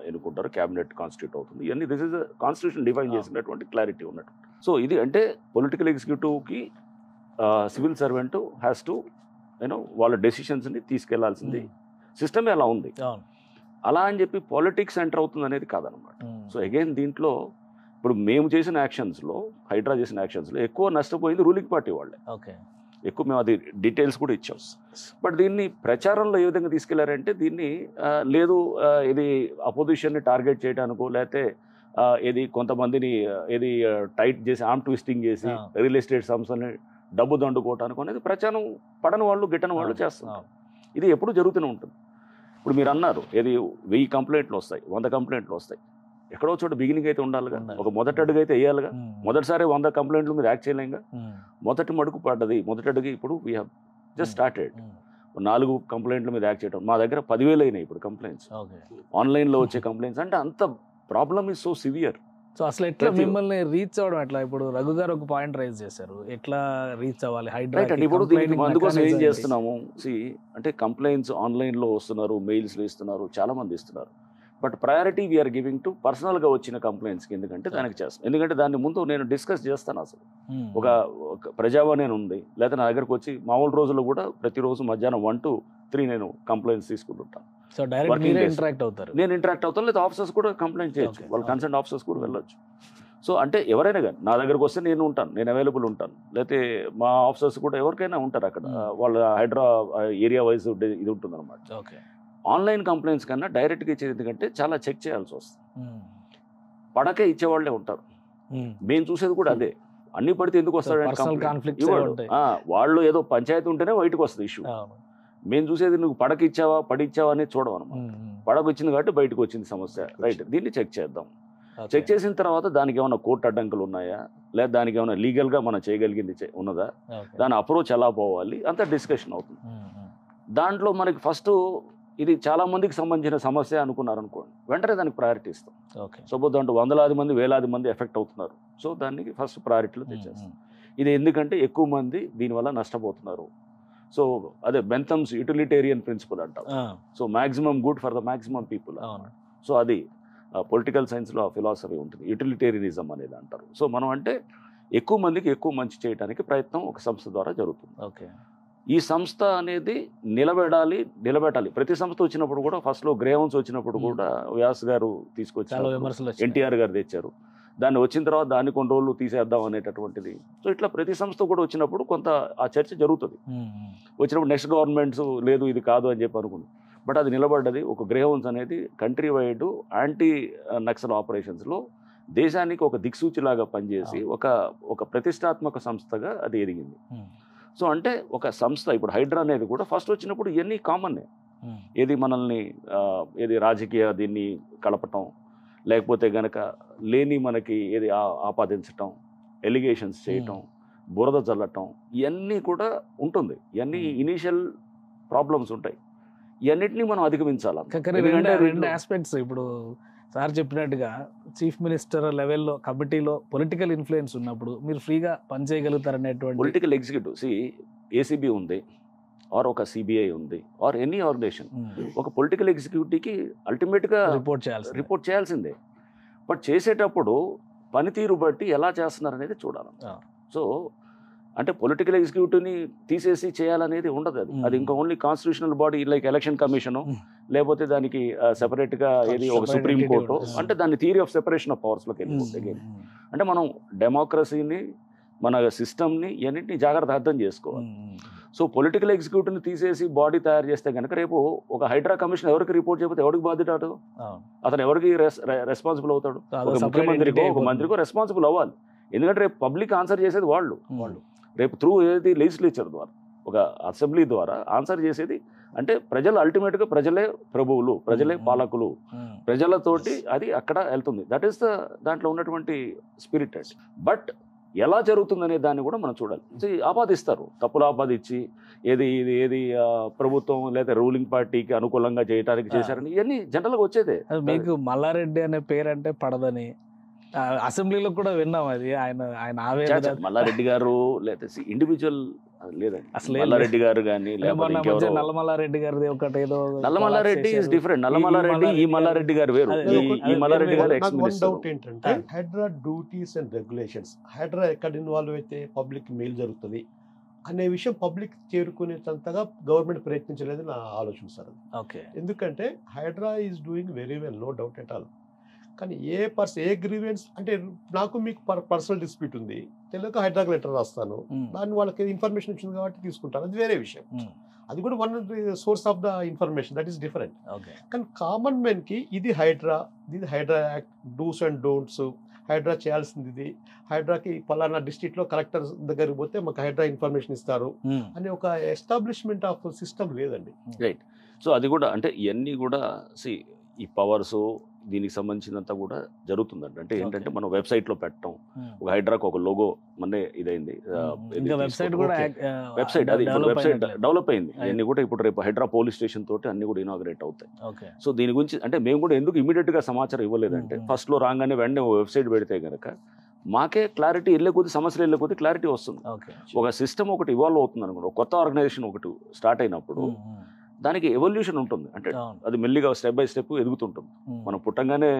ఎన్నుకుంటారు, క్యాబినెట్ కాన్స్టిట్యూట్ అవుతుంది. ఇవన్నీ దిస్ ఇస్ కాన్స్టిట్యూషన్ డిఫైన్ చేసినటువంటి క్లారిటీ ఉన్నట్టు. సో ఇది అంటే పొలిటికల్ ఎగ్జిక్యూటివ్కి సివిల్ సర్వెంట్ హ్యాస్ టు వాళ్ళ డెసిషన్స్ని తీసుకెళ్లాల్సింది సిస్టమే అలా ఉంది. అలా అని చెప్పి పాలిటిక్స్ ఎంటర్ అవుతుంది అనేది కాదనమాట. సో అగైన్ దీంట్లో ఇప్పుడు మేము చేసిన యాక్షన్స్లో, హైడ్రా చేసిన యాక్షన్స్లో ఎక్కువ నష్టపోయింది రూలింగ్ పార్టీ వాళ్ళే. ఓకే, ఎక్కువ మేము అది డీటెయిల్స్ కూడా ఇచ్చాం. బట్ దీన్ని ప్రచారంలో ఏ విధంగా తీసుకెళ్లారంటే దీన్ని లేదు ఇది అపోజిషన్ని టార్గెట్ చేయడానికో, లేకపోతే ఇది కొంతమందిని ఏది టైట్ చేసి ఆర్మ్ ట్విస్టింగ్ చేసి రియల్ ఎస్టేట్ సంస్థని డబ్బు దండుకోవటానికి అనేది ప్రచారం పడని వాళ్ళు గిట్టని వాళ్ళు చేస్తున్నారు. ఇది ఎప్పుడు జరుగుతూనే ఉంటుంది. ఇప్పుడు మీరు అన్నారు ఏది 1000 కంప్లైంట్లు వస్తాయి, 100 కంప్లైంట్లు వస్తాయి. ఎక్కడో చోట బిగినింగ్ అయితే ఉండాలిగా, ఒక మొదటి అడుగు అయితే వేయాలిగా. మొదటిసారి 100 కంప్లైంట్లు మీద యాక్ట్ చేయలేంగా. మొదటి మడుగు పడ్డది, మొదటి అడుగు ఇప్పుడు వీ హ్యావ్ జస్ట్ స్టార్టెడ్. 4 కంప్లైంట్ల మీద యాక్ట్ చేయడం, మా దగ్గర 10,000 అయినాయి ఇప్పుడు కంప్లైంట్స్, ఆన్లైన్లో వచ్చే కంప్లైంట్స్. అంటే అంత problem is so severe. So అసలు ఎట్లా మిమ్మల్ని రీచ్ అవ్వడం ఎట్లా? ఇప్పుడు రఘు గారు ఒక పాయింట్ రైజ్ చేశారు, ఎట్లా రీచ్ అవ్వాలి హైడ్రా. ఇప్పుడు దీనికి అందుకోసం ఏం చేస్తున్నాము అంటే కంప్లైంట్స్ ఆన్లైన్లో వస్తున్నారు, మెయిల్స్లో ఇస్తున్నారు, చాలా మంది ఇస్తున్నారు. But priority we are giving to పర్సనల్గా వచ్చిన కంప్లైంట్స్కి. ఎందుకంటే దానికి చేస్తాను, ఎందుకంటే దాన్ని ముందు నేను డిస్కస్ చేస్తాను. అసలు ఒక ప్రజావాణి ఉంది, లేదా నా దగ్గరకు వచ్చి మామూలు రోజుల్లో కూడా ప్రతిరోజు మధ్యాహ్నం 1 to 3 నేను కంప్లైంట్స్ తీసుకుంటుంటాను. సో డైరెక్ట్ మీరే ఇంటరాక్ట్ అవుతారు? నేను ఇంటరాక్ట్ అవుతాను, లేదా ఆఫీసర్స్ కూడా కంప్లైంట్ చేయొచ్చు, వాళ్ళ కన్సర్న్ ఆఫీసర్స్ కూడా వెళ్ళొచ్చు. సో అంటే ఎవరైనా కానీ నా దగ్గరకు వస్తే నేను ఉంటాను, నేను అవైలబుల్ ఉంటాను. లేకపోతే మా ఆఫీసర్స్ కూడా ఎవరికైనా ఉంటారు అక్కడ, వాళ్ళ హైడ్రా ఏరియా వైజ్ ఇది ఉంటుంది అనమాట. ఓకే, ఆన్లైన్ కంప్లైంట్స్ కన్నా డైరెక్ట్గా ఇచ్చేది, ఎందుకంటే చాలా చెక్ చేయాల్సి వస్తుంది. పడకే ఇచ్చేవాళ్ళే ఉంటారు. మేము చూసేది కూడా అదే. అన్ని పడితే ఎందుకు వస్తాడు, వాళ్ళు ఏదో పంచాయతీ ఉంటేనే బయటకు వస్తుంది ఇష్యూ. మేము చూసేది నువ్వు పడకిచ్చావా పడిచ్చావా అనేది చూడవు అనమాట. పడకు వచ్చింది కాబట్టి బయటకు వచ్చింది సమస్య, రైట్, దీన్ని చెక్ చేద్దాం. చెక్ చేసిన తర్వాత దానికి ఏమైనా కోర్టు అడ్డంకులు ఉన్నాయా, లేదా దానికి ఏమైనా లీగల్గా మనం చేయగలిగింది ఉన్నదా, దాని అప్రోచ్ ఎలా పోవాలి, అంత డిస్కషన్ అవుతుంది. దాంట్లో మనకి ఫస్ట్ ఇది చాలా మందికి సంబంధించిన సమస్య అనుకున్నారనుకోండి, వెంటనే దానికి ప్రయారిటీ ఇస్తాం. సపోజ్ దాంట్లో వందలాది మంది వేలాది మంది ఎఫెక్ట్ అవుతున్నారు, సో దానికి ఫస్ట్ ప్రయారిటీలో తెచ్చేస్తాం. ఇది ఎందుకంటే ఎక్కువ మంది దీనివల్ల నష్టపోతున్నారు. సో అదే బెంథమ్స్ యూటిలిటేరియన్ ప్రిన్సిపల్ అంటాం. So maximum good for the maximum people. So అది పొలిటికల్ సైన్స్లో ఫిలాసఫీ ఉంటుంది, యూటిలిటేరియనిజం అనేది అంటారు. సో మనం అంటే ఎక్కువ మందికి ఎక్కువ మంచి చేయడానికి ప్రయత్నం ఒక సంస్థ ద్వారా జరుగుతుంది. ఈ సంస్థ అనేది నిలబెట్టాలి. ప్రతి సంస్థ వచ్చినప్పుడు కూడా ఫస్ట్లో గ్రేహౌన్స్ వచ్చినప్పుడు కూడా వ్యాస్ గారు తీసుకొచ్చారు, ఎన్టీఆర్ గారు తెచ్చారు. దాన్ని వచ్చిన తర్వాత దాన్ని కొన్ని రోజులు తీసేద్దాం అనేటటువంటిది. సో ఇట్లా ప్రతి సంస్థ కూడా వచ్చినప్పుడు కొంత ఆ చర్చ జరుగుతుంది. వచ్చినప్పుడు నెక్స్ట్ గవర్నమెంట్స్ లేదు ఇది కాదు అని చెప్పి అనుకుంది, బట్ అది నిలబడ్డది. ఒక గ్రేహౌన్స్ అనేది కంట్రీ వైడ్ యాంటీ నక్సల్ ఆపరేషన్స్లో దేశానికి ఒక దిక్సూచిలాగా పనిచేసి ఒక ప్రతిష్టాత్మక సంస్థగా అది ఎదిగింది. సో అంటే ఒక సంస్థ ఇప్పుడు హైడ్రా అనేది కూడా ఫస్ట్ వచ్చినప్పుడు ఇవన్నీ కామన్నే. ఏది మనల్ని ఏది రాజకీయ దీన్ని కలపటం, లేకపోతే గనక లేని మనకి ఏది ఆపాదించటం, ఎలిగేషన్స్ చేయటం, బురద చల్లటం, ఇవన్నీ కూడా ఉంటుంది. ఇవన్నీ ఇనీషియల్ ప్రాబ్లమ్స్ ఉంటాయి. ఇవన్నిటినీ మనం అధిగమించాలి. రెండు ఆస్పెక్ట్స్ ఇప్పుడు సార్ చెప్పినట్టుగా చీఫ్ మినిస్టర్ లెవెల్లో కమిటీలో పొలిటికల్ ఇన్ఫ్లుయెన్స్ ఉన్నప్పుడు మీరు ఫ్రీగా పనిచేయగలుగుతారనేటువంటి పొలిటికల్ ఎగ్జిక్యూటివ్ ఏసీబీ ఉంది, ఆర్ ఒక సిబిఐ ఉంది, ఆర్ ఎనీ ఆర్గనైజేషన్, ఒక పొలిటికల్ ఎగ్జిక్యూటివ్కి అల్టిమేట్గా రిపోర్ట్ చేయాల్సిందే. బట్ చేసేటప్పుడు పనితీరు బట్టి ఎలా చేస్తున్నారు అనేది చూడాలి. సో అంటే పొలిటికల్ ఎగ్జిక్యూటివ్ని తీసేసి చేయాలనేది ఉండదు. అది ఇంకా only constitutional body like election commission, లేకపోతే దానికి సెపరేట్గా ఏది ఒక సుప్రీం కోర్టు, అంటే దాని థియరీ ఆఫ్ సెపరేషన్ ఆఫ్ పవర్స్లోకి వెళ్ళిపోతుంది. అంటే మనం డెమోక్రసీని, మన సిస్టమ్ని ఇవన్నింటినీ జాగ్రత్త అర్థం చేసుకోవాలి. సో పొలిటికల్ ఎగ్జిక్యూటివ్ని తీసేసి బాడీ తయారు చేస్తే కనుక రేపు ఒక హైడ్రా కమిషన్ ఎవరికి రిపోర్ట్ చేయకపోతే ఎవరికి బాధ్యత, అతను ఎవరికి రెస్పాన్సిబుల్ అవుతాడు? ఒక ముఖ్యమంత్రికో ఒక మంత్రికో రెస్పాన్సిబుల్ అవ్వాలి. ఎందుకంటే రేపు పబ్లిక్ ఆన్సర్ చేసేది వాళ్ళు రేపు త్రూ ఏది లెజిస్లేచర్ ద్వారా, ఒక అసెంబ్లీ ద్వారా ఆన్సర్ చేసేది. అంటే ప్రజలు అల్టిమేట్గా ప్రజలే ప్రభువులు, ప్రజలే పాలకులు, ప్రజలతోటి అది అక్కడ వెళ్తుంది. దట్ ఈస్ దాంట్లో ఉన్నటువంటి స్పిరిట్. బట్ ఎలా జరుగుతుందనే దాన్ని కూడా మనం చూడాలి. ఆపాదిస్తారు, తప్పులు ఆపాదించి ఏది ప్రభుత్వం లేదా రూలింగ్ పార్టీకి అనుకూలంగా చేయడానికి చేశారని ఇవన్నీ జనరల్గా వచ్చేదే. మీకు మల్లారెడ్డి అనే పేరు అంటే పడదని అసెంబ్లీలో కూడా విన్నాం. అది ఆయన ఆవేదన. మల్లారెడ్డి గారు లేదా ఇండివిజువల్ లేదండి, అసలు మల్లారెడ్డి గారు కానీ నల్లమల్లారెడ్డి గారిది ఒకటి ఏదో. Nalla Malla Reddy is different. నల్లమల్లారెడ్డి ఈ మల్లారెడ్డి గారు వేరు. ఈ మల్లారెడ్డి గారు వన్ డౌట్ ఏంటంటే Hydraa duties and regulations, Hydraa ఎక్కడ ఇన్వాల్వ్ అయితే పబ్లిక్ మేలు జరుగుతుంది అనే విషయం పబ్లిక్ చేరుకునేంతగా గవర్నమెంట్ ప్రయత్నించలేదు నా ఆలోచన సార్. ఎందుకంటే Hydraa is doing very well, no doubt at all. కానీ ఏ గ్రీవెన్స్ అంటే నాకు మీకు పర్సనల్ డిస్ప్యూట్ ఉంది, తెలుగు హైడ్రాకి లెటర్ రాస్తాను, దాన్ని వాళ్ళకి ఇన్ఫర్మేషన్ వచ్చింది కాబట్టి తీసుకుంటాను, అది వేరే విషయం. అది కూడా one source of the information, that is different. కానీ కామన్ మెన్కి ఇది Hydraa act dos and don'ts, Hydraa చేయాల్సింది ఇది, హైడ్రాకి పలానా డిస్ట్రిక్ట్లో కలెక్టర్ దగ్గరికి పోతే మాకు హైడ్రా ఇన్ఫర్మేషన్ ఇస్తారు అనే ఒక ఎస్టాబ్లిష్మెంట్ ఆఫ్ సిస్టమ్ లేదండి. రైట్. సో అది కూడా అంటే ఇవన్నీ కూడా ఈ పవర్స్ దీనికి సంబంధించినంత కూడా జరుగుతుందండి. అంటే ఏంటంటే మనం వెబ్సైట్లో పెట్టడం, ఒక హైడ్రాకి ఒక లోగో మన ఇదైంది, వెబ్సైట్ అది వెబ్సైట్ డెవలప్ అయింది. అన్ని కూడా ఇప్పుడు రేపు హైడ్రా పోలీస్ స్టేషన్ తోటి అన్ని కూడా ఇనాగ్రేట్ అవుతాయి. సో దీని గురించి అంటే మేము కూడా ఎందుకు ఇమీడియట్గా సమాచారం ఇవ్వలేదంటే ఫస్ట్లో రాగానే వెంటనే వెబ్సైట్ పెడితే కనుక మాకే క్లారిటీ వెళ్ళే కొద్ది, సమస్యలు వెళ్ళే కొద్ది క్లారిటీ వస్తుంది. ఒక సిస్టమ్ ఒకటి ఇవాల్వ్ అవుతుంది అనుకోండి, ఒక కొత్త ఆర్గనైజేషన్ ఒకటి స్టార్ట్ అయినప్పుడు దానికి ఎవల్యూషన్ ఉంటుంది. అంటే అది మెల్లిగా స్టెప్ బై స్టెప్ ఎదుగుతుంటుంది. మనం పుట్టంగానే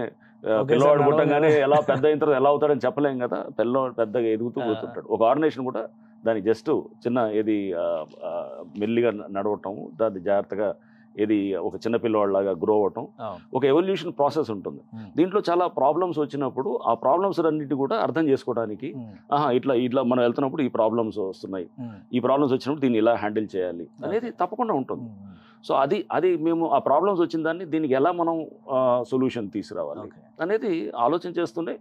పిల్లవాడు పుట్టంగానే ఎలా పెద్ద అయిన తర్వాత ఎలా అవుతాడని చెప్పలేం కదా, పిల్లవాడు పెద్దగా ఎదుగుతూ పోతుంటాడు. ఒక ఆర్గనైజేషన్ కూడా దానికి జస్ట్ చిన్న ఏది మెల్లిగా నడవటం, దాన్ని జాగ్రత్తగా ఏది ఒక చిన్న పిల్లవాళ్ళలాగా గ్రో అవ్వటం, ఒక ఎవల్యూషన్ ప్రాసెస్ ఉంటుంది. దీంట్లో చాలా ప్రాబ్లమ్స్ వచ్చినప్పుడు ఆ ప్రాబ్లమ్స్ అన్నిటి కూడా అర్థం చేసుకోవడానికి ఇట్లా మనం వెళ్తున్నప్పుడు ఈ ప్రాబ్లమ్స్ వస్తున్నాయి, ఈ ప్రాబ్లమ్స్ వచ్చినప్పుడు దీన్ని ఇలా హ్యాండిల్ చేయాలి అనేది తప్పకుండా ఉంటుంది. సో అది మేము ఆ ప్రాబ్లమ్స్ వచ్చిన దాన్ని దీనికి ఎలా మనం సొల్యూషన్ తీసుకురావాలి అనేది ఆలోచన చేస్తుండే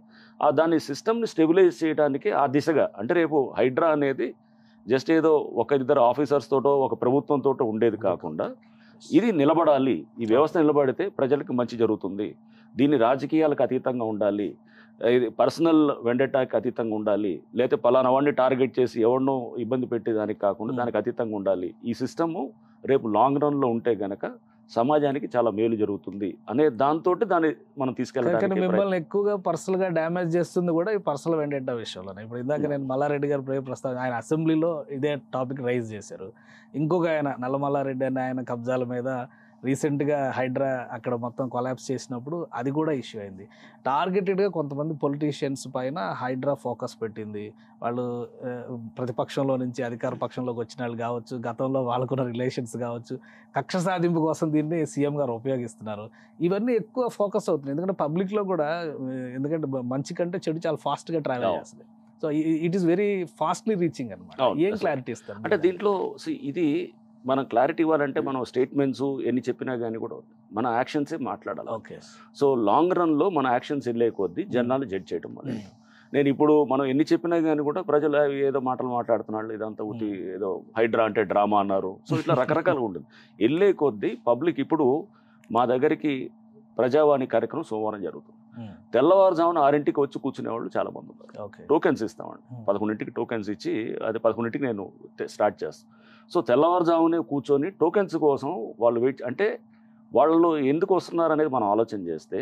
దాని సిస్టమ్ని స్టెబిలైజ్ చేయడానికి ఆ దిశగా. అంటే రేపు హైడ్రా అనేది జస్ట్ ఏదో ఒక ఇద్దరు ఆఫీసర్స్ తోటో ఒక ప్రభుత్వంతో ఉండేది కాకుండా ఇది నిలబడాలి, ఈ వ్యవస్థ నిలబడితే ప్రజలకు మంచి జరుగుతుంది, దీన్ని రాజకీయాలకు అతీతంగా ఉండాలి, ఇది పర్సనల్ వెండెటాకి అతీతంగా ఉండాలి, లేకపోతే పలానా వాడిని టార్గెట్ చేసి ఎవరినో ఇబ్బంది పెట్టేదానికి కాకుండా దానికి అతీతంగా ఉండాలి, ఈ సిస్టము రేపు లాంగ్ రన్లో ఉంటే గనక సమాజానికి చాలా మేలు జరుగుతుంది అనే దాంతో దాన్ని మనం తీసుకెళ్ళడానికి మిమ్మల్ని ఎక్కువగా పర్సనల్ గా డ్యామేజ్ చేస్తుంది కూడా ఈ పర్సనల్ వెండెట్టా విషయంలో. ఇప్పుడు ఇందాక నేను మల్లారెడ్డి గారు ప్రస్తావన, ఆయన అసెంబ్లీలో ఇదే టాపిక్ రైజ్ చేశారు. ఇంకొక ఆయన నల్లమల్లారెడ్డి అని ఆయన కబ్జాల మీద రీసెంట్గా హైడ్రా అక్కడ మొత్తం కొలాప్స్ చేసినప్పుడు అది కూడా ఇష్యూ అయింది. టార్గెటెడ్గా కొంతమంది పొలిటీషియన్స్ పైన హైడ్రా ఫోకస్ పెట్టింది. వాళ్ళు ప్రతిపక్షంలో నుంచి అధికార పక్షంలోకి వచ్చిన వాళ్ళు కావచ్చు, గతంలో వాళ్ళకున్న రిలేషన్స్ కావచ్చు, కక్ష సాధింపు కోసం దీన్ని సీఎం గారు ఉపయోగిస్తున్నారు. ఇవన్నీ ఎక్కువ ఫోకస్ అవుతుంది, ఎందుకంటే పబ్లిక్లో కూడా, ఎందుకంటే మంచి కంటే చెడు చాలా ఫాస్ట్గా ట్రావెల్ చేస్తుంది. So it is very fastly reaching అనమాట. ఏం క్లారిటీ ఇస్తారు అంటే దీంట్లో? ఇది మనం క్లారిటీ ఇవ్వాలంటే మనం స్టేట్మెంట్స్ ఎన్ని చెప్పినా కానీ కూడా మన యాక్షన్సే మాట్లాడాలి. ఓకే. సో లాంగ్ రన్లో మన యాక్షన్స్ వెళ్ళే కొద్దీ జనాలు జడ్జ్ చేయడం వల్ల నేను ఇప్పుడు మనం ఎన్ని చెప్పినా కానీ కూడా ప్రజలు ఏదో మాటలు మాట్లాడుతున్నాడు, ఇదంతా ఒకటి ఏదో హైడ్రా అంటే డ్రామా అన్నారు. సో ఇట్లా రకరకాలుగా ఉంటుంది. వెళ్ళే కొద్దీ పబ్లిక్ ఇప్పుడు మా దగ్గరికి ప్రజావాణి కార్యక్రమం సోమవారం జరుగుతుంది. తెల్లవారుజామున 6ంటికి వచ్చి కూర్చునే వాళ్ళు చాలా మంది ఉన్నారు. టోకెన్స్ ఇస్తామండి, 11ంటికి టోకెన్స్ ఇచ్చి అది 11ంటికి నేను స్టార్ట్ చేస్తాను. సో తెల్లవారుజామునే కూర్చొని టోకెన్స్ కోసం వాళ్ళు వెయిట్, అంటే వాళ్ళు ఎందుకు వస్తున్నారు అనేది మనం ఆలోచన చేస్తే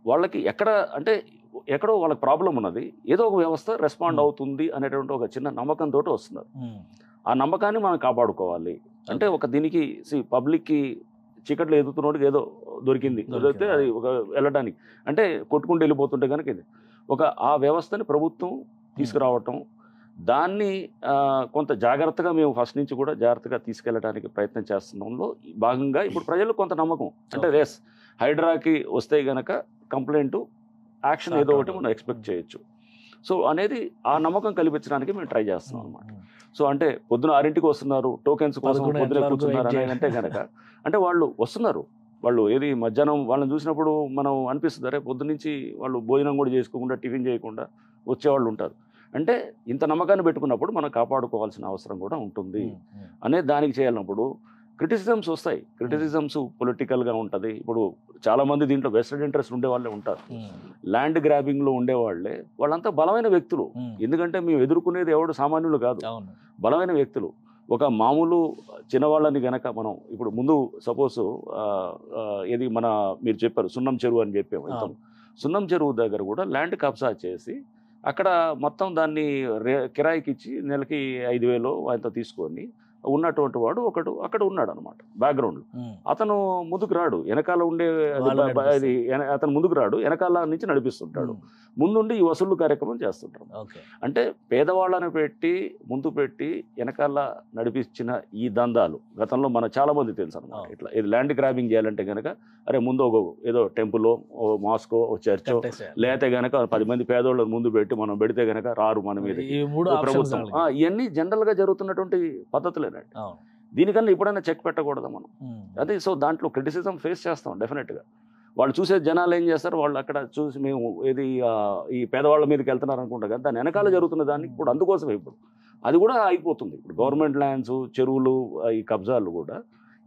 వాళ్ళకి ఎక్కడో వాళ్ళకి ప్రాబ్లం ఉన్నది, ఏదో ఒక వ్యవస్థ రెస్పాండ్ అవుతుంది అనేటువంటి ఒక చిన్న నమ్మకంతో వస్తున్నారు. ఆ నమ్మకాన్ని మనం కాపాడుకోవాలి. అంటే ఒక దీనికి పబ్లిక్కి చీకట్లో ఎదుగుతున్నోడికి ఏదో దొరికింది, దొరికితే అది ఒక వెళ్ళడానికి అంటే కొట్టుకుంటూ వెళ్ళిపోతుంటే కనుక ఇది ఒక ఆ వ్యవస్థని ప్రభుత్వం తీసుకురావటం, దాన్ని కొంత జాగ్రత్తగా మేము ఫస్ట్ నుంచి కూడా జాగ్రత్తగా తీసుకెళ్ళడానికి ప్రయత్నం చేస్తున్నాంలో భాగంగా ఇప్పుడు ప్రజలకు కొంత నమ్మకం, అంటే రేస్ హైడ్రాకి వస్తే గనక కంప్లైంట్ యాక్షన్ ఏదో ఒకటి మనం ఎక్స్పెక్ట్ చేయొచ్చు. సో అనేది ఆ నమ్మకం కల్పించడానికి మేము ట్రై చేస్తున్నాం అనమాట. సో అంటే పొద్దున 6ంటికి వస్తున్నారు, టోకెన్స్ కోసం పొద్దున కూర్చున్నారు అనేది అంటే కనుక అంటే వాళ్ళు వస్తున్నారు, వాళ్ళు ఏది మధ్యాహ్నం వాళ్ళని చూసినప్పుడు మనం అనిపిస్తుంది అరే పొద్దు నుంచి వాళ్ళు భోజనం కూడా చేసుకోకుండా టిఫిన్ చేయకుండా వచ్చేవాళ్ళు ఉంటారు. అంటే ఇంత నమ్మకాన్ని పెట్టుకున్నప్పుడు మనం కాపాడుకోవాల్సిన అవసరం కూడా ఉంటుంది అనే దానికి చేయాలన్నప్పుడు క్రిటిసిజమ్స్ వస్తాయి. క్రిటిసిజమ్స్ పొలిటికల్గా ఉంటుంది. ఇప్పుడు చాలామంది దీంట్లో వెస్టెడ్ ఇంట్రెస్ట్ ఉండే వాళ్ళే ఉంటారు, ల్యాండ్ గ్రాబింగ్లో ఉండేవాళ్ళే, వాళ్ళంతా బలమైన వ్యక్తులు. ఎందుకంటే మేము ఎదుర్కొనేది ఎవడు సామాన్యులు కాదు, బలమైన వ్యక్తులు. ఒక మామూలు చిన్నవాళ్ళని గనక మనం ఇప్పుడు ముందు సపోజ్ ఏది మీరు చెప్పారు సున్నం చెరువు అని చెప్పాము, సున్నం చెరువు దగ్గర కూడా ల్యాండ్ కబ్జా చేసి అక్కడ మొత్తం దాన్ని కిరాయికి ఇచ్చి నెలకి 5,000 ఆయనతో తీసుకొని ఉన్నటువంటి వాడు ఒకడు అక్కడ ఉన్నాడు అనమాట బ్యాక్గ్రౌండ్. అతను ముందుకు రాడు, వెనకాల ఉండే అతను ముందుకు రాడు, వెనకాల నుంచి నడిపిస్తుంటాడు, ముందుండి ఈ వసూలు కార్యక్రమం చేస్తుంటాడు. అంటే పేదవాళ్ళని ముందు పెట్టి వెనకాల నడిపించిన ఈ దందాలు గతంలో మన చాలా మంది తెలుసు అనమాట. ఇట్లా ఇది ల్యాండ్ గ్రాబింగ్ చేయాలంటే కనుక అరే ముందు ఏదో టెంపుల్, ఓ మాస్కో, ఓ చర్చో, లేకపోతే గనక 10 మంది పేదోళ్ళని ముందు పెట్టి మనం పెడితే గనక రారు మన మీద ప్రభుత్వం. ఇవన్నీ జనరల్ గా జరుగుతున్నటువంటి పద్ధతులేనండి. దీనికన్నా ఎప్పుడైనా చెక్ పెట్టకూడదు మనం. అదే సో దాంట్లో క్రిటిసిజం ఫేస్ చేస్తాం డెఫినెట్గా. వాళ్ళు చూసే జనాలు ఏం చేస్తారు, వాళ్ళు అక్కడ చూసి మేము ఏది ఈ పేదవాళ్ళ మీదకి వెళ్తున్నారు అనుకుంటా కదా, దాని వెనకాల జరుగుతున్న దానికి ఇప్పుడు అందుకోసమే ఇప్పుడు అది కూడా అయిపోతుంది. ఇప్పుడు గవర్నమెంట్ ల్యాండ్స్, చెరువులు, ఈ కబ్జాలు కూడా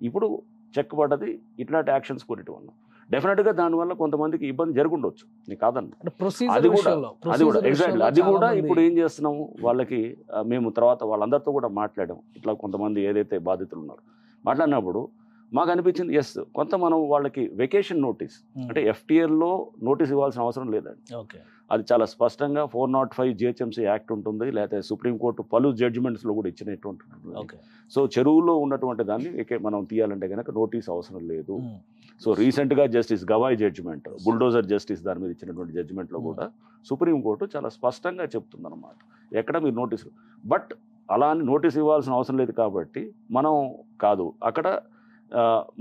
ఇప్పుడు చెక్ పడ్డది. ఇట్లాంటి యాక్షన్స్ కొనేటి వల్ల డెఫినెట్గా దానివల్ల కొంతమందికి ఇబ్బంది జరుగుండొచ్చు, నీకు కాదన్న. అది కూడా ఎగ్జాక్ట్లీ అది కూడా ఇప్పుడు ఏం చేస్తున్నాము, వాళ్ళకి మేము తర్వాత వాళ్ళందరితో కూడా మాట్లాడాము. ఇట్లా కొంతమంది ఏదైతే బాధితులు ఉన్నారో మాట్లాడినప్పుడు మాకు అనిపించింది ఎస్ కొంత మనం వాళ్ళకి వెకేషన్ నోటీస్, అంటే FTLలో నోటీస్ ఇవ్వాల్సిన అవసరం లేదండి. అది చాలా స్పష్టంగా 405 GHMC యాక్ట్ ఉంటుంది, లేకపోతే సుప్రీంకోర్టు పలు జడ్జిమెంట్స్లో కూడా ఇచ్చినటువంటి ఉంటుంది. సో చెరువులో ఉన్నటువంటి దాన్ని మనం తీయాలంటే కనుక నోటీస్ అవసరం లేదు. సో రీసెంట్గా justice Gavai judgement, bulldozer justice దాని మీద ఇచ్చినటువంటి జడ్జిమెంట్లో కూడా సుప్రీంకోర్టు చాలా స్పష్టంగా చెప్తుందన్నమాట, ఎక్కడ మీరు నోటీసు. బట్ అలా అని నోటీస్ ఇవ్వాల్సిన అవసరం లేదు కాబట్టి మనం కాదు, అక్కడ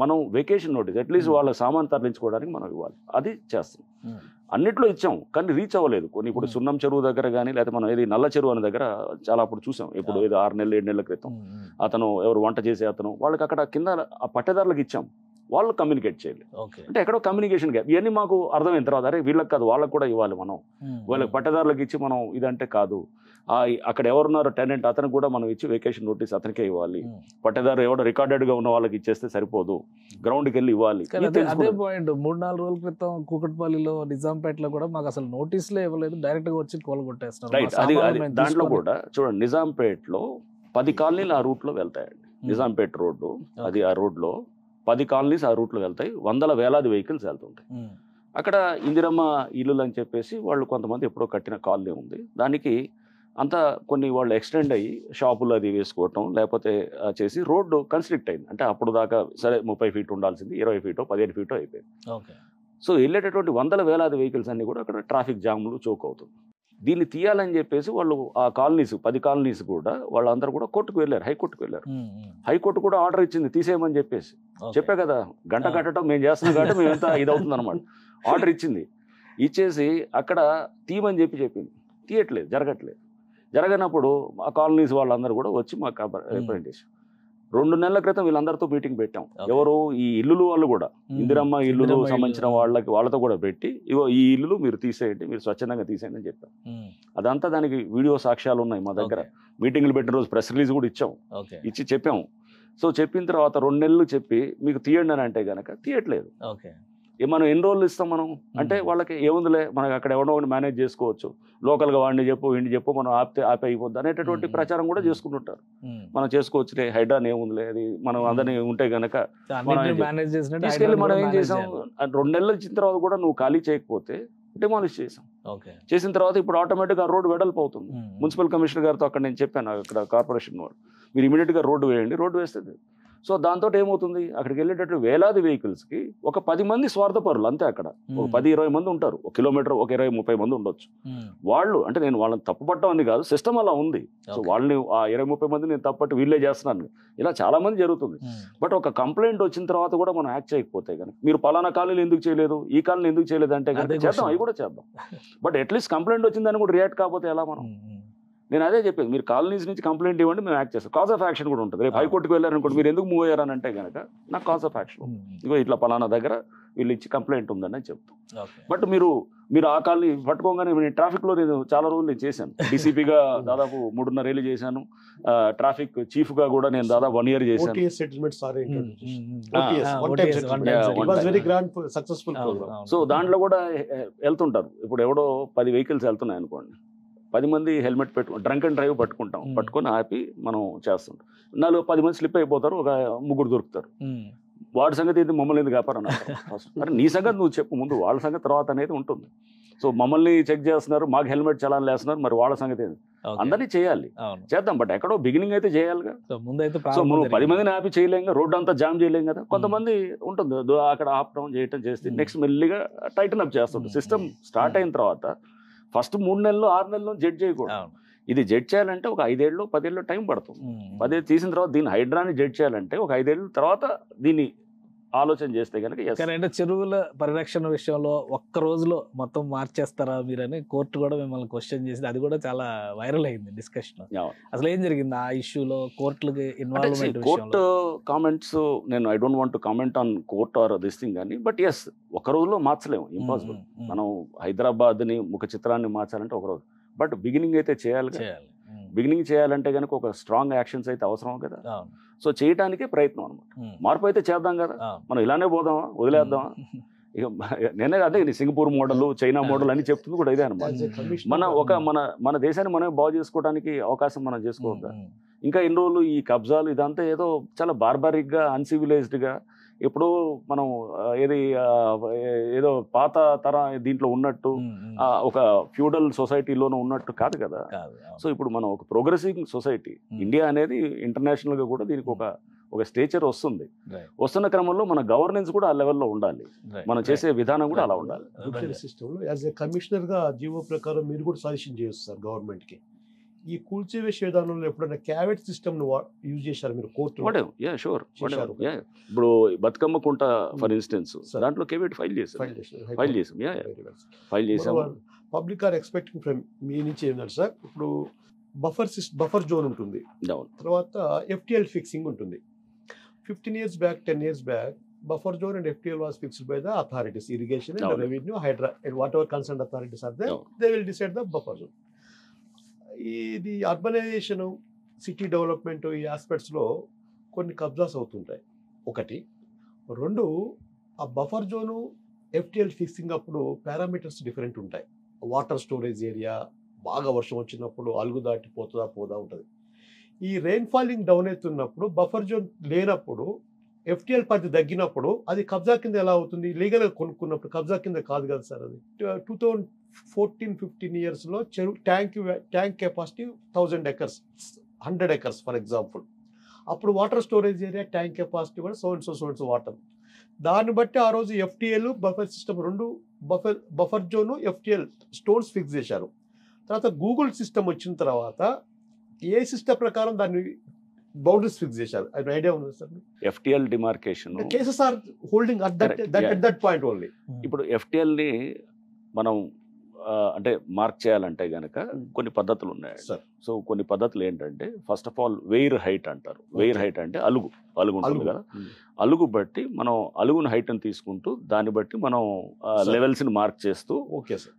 మనం వెకేషన్ నోటీస్ అట్లీస్ట్ వాళ్ళ సామాన్ తరలించుకోవడానికి మనం ఇవ్వాలి, అది చేస్తాం. అన్నిట్లో ఇచ్చాం కానీ రీచ్ అవ్వలేదు కొన్ని. ఇప్పుడు సున్నం చెరువు దగ్గర కానీ లేకపోతే మనం ఏది నల్ల చెరువు అనే దగ్గర చాలా అప్పుడు చూసాం, ఇప్పుడు ఏదో 6 నెలలు 7 నెలల క్రితం అతను ఎవరు వంట చేసే అతను వాళ్ళకి అక్కడ కింద ఆ పట్టేదారులకు ఇచ్చాం, వాళ్ళు కమ్యూనికేట్ చేయాలి. ఓకే. అంటే ఎక్కడో కమ్యూనికేషన్ గ్యాప్. ఇవన్నీ మాకు అర్థమైన తర్వాత అరే వీళ్ళకి కాదు వాళ్ళకి కూడా ఇవ్వాలి మనం, వాళ్ళకి పట్టదారులకు ఇచ్చి మనం ఇదంటే కాదు, అక్కడ ఎవరున్నారో టెనెంట్ అతనికి కూడా మనం ఇచ్చి వెకేషన్ నోటీస్ అతనికే ఇవ్వాలి, పట్టదారు ఎవడో రికార్డెడ్గా ఉన్న వాళ్ళకి ఇచ్చేస్తే సరిపోదు, గ్రౌండ్కి వెళ్ళి ఇవ్వాలి. అదే పాయింట్ 3-4 రోజుల క్రితం కూకట్పల్లిలో నిజాంపేటలో కూడా మాకు అసలు నోటీసులే ఇవ్వలేదు, డైరెక్ట్ గా వచ్చి కూలగొట్టేస్తున్నారు. రైట్. అది దాంట్లో కూడా చూడండి, నిజాంపేటలో 10 కాలనీలు ఆ రూట్లో వెళ్తాయండి. నిజాంపేట రోడ్డు అది, ఆ రోడ్లో 10 కాలనీస్ ఆ రూట్లో వెళ్తాయి, వందల వేలాది వెహికల్స్ వెళ్తుంటాయి. అక్కడ ఇందిరమ్మ ఇల్లులు అని చెప్పేసి వాళ్ళు కొంతమంది ఎప్పుడో కట్టిన కాలనీ ఉంది, దానికి అంతా కొన్ని వాళ్ళు ఎక్స్టెండ్ అయ్యి షాపులు అది వేసుకోవటం లేకపోతే చేసి రోడ్డు కన్స్ట్రిక్ట్ అయింది. అంటే అప్పుడు దాకా సరే 30 ఫీట్ ఉండాల్సింది 20 ఫీటో 15 ఫీటో అయిపోయింది. సో వెళ్ళేటటువంటి వందల వేలాది వెహికల్స్ అన్ని కూడా అక్కడ ట్రాఫిక్ జామ్లు చోక్ అవుతుంది. దీన్ని తీయాలని చెప్పేసి వాళ్ళు ఆ కాలనీస్ 10 కాలనీస్ కూడా వాళ్ళందరూ కూడా కోర్టుకు వెళ్ళారు, హైకోర్టుకు వెళ్ళారు. హైకోర్టు కూడా ఆర్డర్ ఇచ్చింది తీసేయమని చెప్పేసి. చెప్పే కదా గంట కట్టడం మేము చేస్తున్నాం కాబట్టి మేము ఎంత ఇదవుతుంది అనమాట. ఆర్డర్ ఇచ్చింది, ఇచ్చేసి అక్కడ తీయమని చెప్పింది, తీయట్లేదు, జరగనప్పుడు ఆ కాలనీస్ వాళ్ళందరూ కూడా వచ్చి మాకు రిప్రజెంటేషన్ 2 నెలల క్రితం వీళ్ళందరితో మీటింగ్ పెట్టాం. ఎవరు ఈ ఇల్లులు వాళ్ళు కూడా, ఇందిరమ్మ ఇల్లులు సంబంధించిన వాళ్ళతో కూడా పెట్టి ఇగో ఈ ఇల్లులు మీరు తీసేయండి, మీరు స్వచ్ఛందంగా తీసేయండి అని చెప్పాం. అదంతా దానికి వీడియో సాక్ష్యాలు ఉన్నాయి మా దగ్గర. మీటింగ్లు పెట్టిన రోజు ప్రెస్ రిలీజ్ కూడా ఇచ్చి చెప్పాము. సో చెప్పిన తర్వాత 2 నెలలు చెప్పి మీకు తీయండి అని అంటే కనుక తీయట్లేదు. మనం ఎన్ని రోజులు ఇస్తాం మనం అంటే వాళ్ళకి ఏముందిలే మనకి అక్కడ ఎవడో ఒకటి మేనేజ్ చేసుకోవచ్చు, లోకల్గా వాడిని చెప్పు వీడిని చెప్పు మనం ఆపే అయిపోద్ది అనేటటువంటి ప్రచారం కూడా చేసుకుంటుంటారు. మనం చేసుకోవచ్చులే, హైడ్రాన్ ఏముందిలే, అది మనం అందరినీ ఉంటే గనక తీసుకెళ్ళి మనం ఏం చేసాం, 2 నెలలు ఇచ్చిన తర్వాత కూడా నువ్వు ఖాళీ చేయకపోతే డిమాలిష్ చేసాం. చేసిన తర్వాత ఇప్పుడు ఆటోమేటిక్గా రోడ్డు వెడల్పు అవుతుంది. మున్సిపల్ కమిషనర్ గారితో అక్కడ నేను చెప్పాను, అక్కడ కార్పొరేషన్ వాడు మీరు ఇమీడియట్గా రోడ్డు వేయండి, రోడ్డు వేస్తుంది. సో దాంతో ఏమవుతుంది, అక్కడికి వెళ్ళేటట్టు వేలాది వెహికల్స్కి ఒక 10 మంది స్వార్థపరులు అంతే. అక్కడ ఒక 10-20 మంది ఉంటారు, ఒక కిలోమీటర్ ఒక 20-30 మంది ఉండొచ్చు. వాళ్ళు అంటే నేను వాళ్ళని తప్పుపట్టడం అని కాదు, సిస్టమ్ అలా ఉంది. సో వాళ్ళని ఆ 20-30 మంది నేను తప్పట్టు వీళ్ళే చేస్తున్నాను, ఇలా చాలా మంది జరుగుతుంది. బట్ ఒక కంప్లైంట్ వచ్చిన తర్వాత కూడా మనం యాక్ట్ చేయకపోతే కనుక మీరు పలానా కాలనీలు ఎందుకు చేయలేదు, ఈ కాలనీ ఎందుకు చేయలేదు అంటే కనుక చేద్దాం, అవి కూడా చేద్దాం. బట్ అట్లీస్ట్ కంప్లైంట్ వచ్చిందని కూడా రియాక్ట్ కాకపోతే ఎలా మనం? నేను అదే చెప్పేది, మీరు కాలనీస్ నుంచి కంప్లైంట్ ఇవ్వండి, మేము యాక్ట్ చేస్తాం. కాజ్ ఆఫ్ యాక్షన్ కూడా ఉంటుంది. రేపు హైకోర్టుకు వెళ్ళారనుకోండి, మీరు ఎందుకు మూవ్ అయ్యారని అంటే కనుక నాకు కాజ్ ఆఫ్ యాక్షన్ ఇగో ఇట్లా పలానా దగ్గర వీళ్ళు ఇచ్చి కంప్లైంట్ ఉందని చెప్తాం. బట్ మీరు ఆ కాలనీ పట్టుకోగానే నేను ట్రాఫిక్లో నేను చాలా రోజులు నేను చేశాను, డీసీపీగా దాదాపు 3.5 ఏళ్ళు చేశాను, ట్రాఫిక్ చీఫ్గా కూడా నేను దాదాపు 1 year చేశాను. సో దాంట్లో కూడా వెళ్తుంటారు. ఇప్పుడు ఎవడో 10 వెహికల్స్ వెళ్తున్నాయి అనుకోండి, 10 మంది హెల్మెట్ డ్రంక్ అండ్ డ్రైవ్ పట్టుకొని ఆపి మనం చేస్తుంటాం. 10 మంది స్లిప్ అయిపోతారు, ఒక 3 దొరుకుతారు. వాడి సంగతి ఏంటి, మమ్మల్ని ఎందుకు కాపారన్నారు. మరి నీ సంగతి నువ్వు చెప్పు ముందు, వాళ్ళ సంగతి తర్వాత అనేది ఉంటుంది. సో మమ్మల్ని చెక్ చేస్తున్నారు, మాకు హెల్మెట్ చలాన్ వేస్తున్నారు, మరి వాళ్ళ సంగతి ఏంటి? అందరినీ చేయాలి, చేద్దాం. బట్ ఎక్కడో బిగినింగ్ అయితే చేయాలిగా. సో మనం 10 మందిని ఆపి చేయలేం, రోడ్డు అంతా జామ్ చేయలేం కదా. కొంతమంది ఉంటుంది అక్కడ ఆప్ డౌన్ చేయటం చేస్తే నెక్స్ట్ మెల్లిగా టైటన్ అప్ చేస్తుంటుంది. సిస్టమ్ స్టార్ట్ అయిన తర్వాత ఫస్ట్ 3 నెలలు 6 నెలలు జడ్జ్ చేయకూడదు. ఇది జడ్జ్ చేయాలంటే ఒక 5 ఏళ్ళు 10 ఏళ్ళు టైం పడుతుంది. 10 ఏళ్ళు తీసిన తర్వాత దీన్ని హైడ్రాని జడ్జ్ చేయాలంటే ఒక 5 ఏళ్ళ తర్వాత దీన్ని ఆలోచన చేస్తే కనుక. అంటే చెరువుల పరిరక్షణ విషయంలో ఒక్క రోజులో మొత్తం మార్చేస్తారా మీరని కోర్టు కూడా మిమ్మల్ని క్వశ్చన్ చేసింది. అది కూడా చాలా వైరల్ అయింది డిస్కషన్. అసలు ఏం జరిగింది ఆ ఇష్యూలో, కోర్టులకి ఇన్వాల్వ్మెంట్? కోర్టు కామెంట్స్ నేను I don't want to comment on court or this thing కానీ, బట్ ఎస్ ఒక రోజులో మార్చలేము, ఇంపాసిబుల్. మనం హైదరాబాద్ని ముఖ చిత్రాన్ని మార్చాలంటే ఒక రోజు, బట్ బిగినింగ్ అయితే చేయాలి. బిగినింగ్ చేయాలంటే కనుక ఒక స్ట్రాంగ్ యాక్షన్స్ అయితే అవసరం కదా. సో చేయడానికే ప్రయత్నం అనమాట. మార్పు అయితే చేద్దాం కదా, మనం ఇలానే పోదామా, వదిలేద్దామా? ఇక నేనే అదే సింగపూర్ మోడల్, చైనా మోడల్ అని చెప్తుంది కూడా ఇదే అనమాట. మన దేశాన్ని మనం బాగు చేసుకోవడానికి అవకాశం మనం చేసుకోవద్దా? ఇంకా ఎన్ని రోజులు ఈ కబ్జాలు ఇదంతా ఏదో చాలా బార్బారిక్గా, అన్సివిలైజ్డ్గా, ఎప్పుడో మనం ఏదో పాత తర దీంట్లో ఉన్నట్టు, ఒక ఫ్యూడల్ సొసైటీలోనూ ఉన్నట్టు కాదు కదా. సో ఇప్పుడు మనం ఒక ప్రోగ్రెసివ్ సొసైటీ, ఇండియా అనేది ఇంటర్నేషనల్గా కూడా దీనికి ఒక స్టేచర్ వస్తుంది. వస్తున్న క్రమంలో మన గవర్నెన్స్ కూడా ఆ లెవెల్లో ఉండాలి, మనం చేసే విధానం కూడా అలా ఉండాలి. యాజ్ ఏ కమిషనర్గా జీవో ప్రకారం మీరు కూడా సజెషన్ చేస్తారు గవర్నమెంట్కి. ఈ కూల్చివేసే విధానంలో ఎప్పుడైనా క్యావెట్ సిస్టమ్ యూజ్ చేశారు మీరు కోర్టు? ఇప్పుడు బతుకమ్మ కుంట ఫర్ ఇన్స్టెన్స్, దాంట్లో కేవెట్ ఫైల్ చేసాము. పబ్లిక్ ఆర్ ఎక్స్పెక్టింగ్ ఫ్రమ్ మీ నుంచి ఏంటంటే సార్, ఇప్పుడు బఫర్ జోన్ ఉంటుంది, తర్వాత FTL ఫిక్సింగ్ ఉంటుంది. 15 years back 10 years back buffer zone and FTL was fixed by the authorities, irrigation and అవును. revenue, Hydra, and whatever concerned authorities are there, అవును. they will decide the buffer zone. ఇది urbanisation, city development ఈ ఆస్పెక్ట్స్లో కొన్ని కబ్జాస్ అవుతుంటాయి ఒకటి. రెండు, ఆ buffer zone FTL fixing అప్పుడు పారామీటర్స్ డిఫరెంట్ ఉంటాయి. వాటర్ స్టోరేజ్ ఏరియా బాగా వర్షం వచ్చినప్పుడు అలుగు దాటి పోదా ఉంటుంది. ఈ రెయిన్ ఫాలింగ్ డౌన్ అవుతున్నప్పుడు బఫర్ జోన్ లేనప్పుడు FTL పరిధి తగ్గినప్పుడు అది కబ్జా కింద ఎలా అవుతుంది? లీగల్గా కొనుక్కున్నప్పుడు కబ్జా కింద కాదు కదా సార్. అది 2014-15 ఇయర్స్లో చెరువు tank capacity 1000 acres, 100 acres for example. అప్పుడు water storage area tank capacity కూడా సో వాటర్. దాన్ని బట్టి ఆ రోజు FTL బఫర్ సిస్టమ్ రెండు buffer zone FTL stones fix చేశారు. తర్వాత గూగుల్ సిస్టమ్ వచ్చిన తర్వాత ఏ సిస్టమ్ ప్రకారం దాన్ని బౌండరీస్ ఫిక్స్ చేశారు. అది ఐడియా ఉంది sir? FTL demarcation cases are holding at that point only. ఇప్పుడు FTL ని మనం అంటే మార్క్ చేయాలంటే గనక కొన్ని పద్ధతులు ఉన్నాయి సార్. సో కొన్ని పద్ధతులు ఏంటంటే, ఫస్ట్ ఆఫ్ ఆల్ వెయిర్ హైట్ అంటారు. వెయిర్ హైట్ అంటే అలుగు ఉంటుంది కదా, అలుగు బట్టి మనం అలుగుని హైట్ అని తీసుకుంటూ దాన్ని బట్టి మనం లెవెల్స్ని మార్క్ చేస్తూ, ఓకే సార్,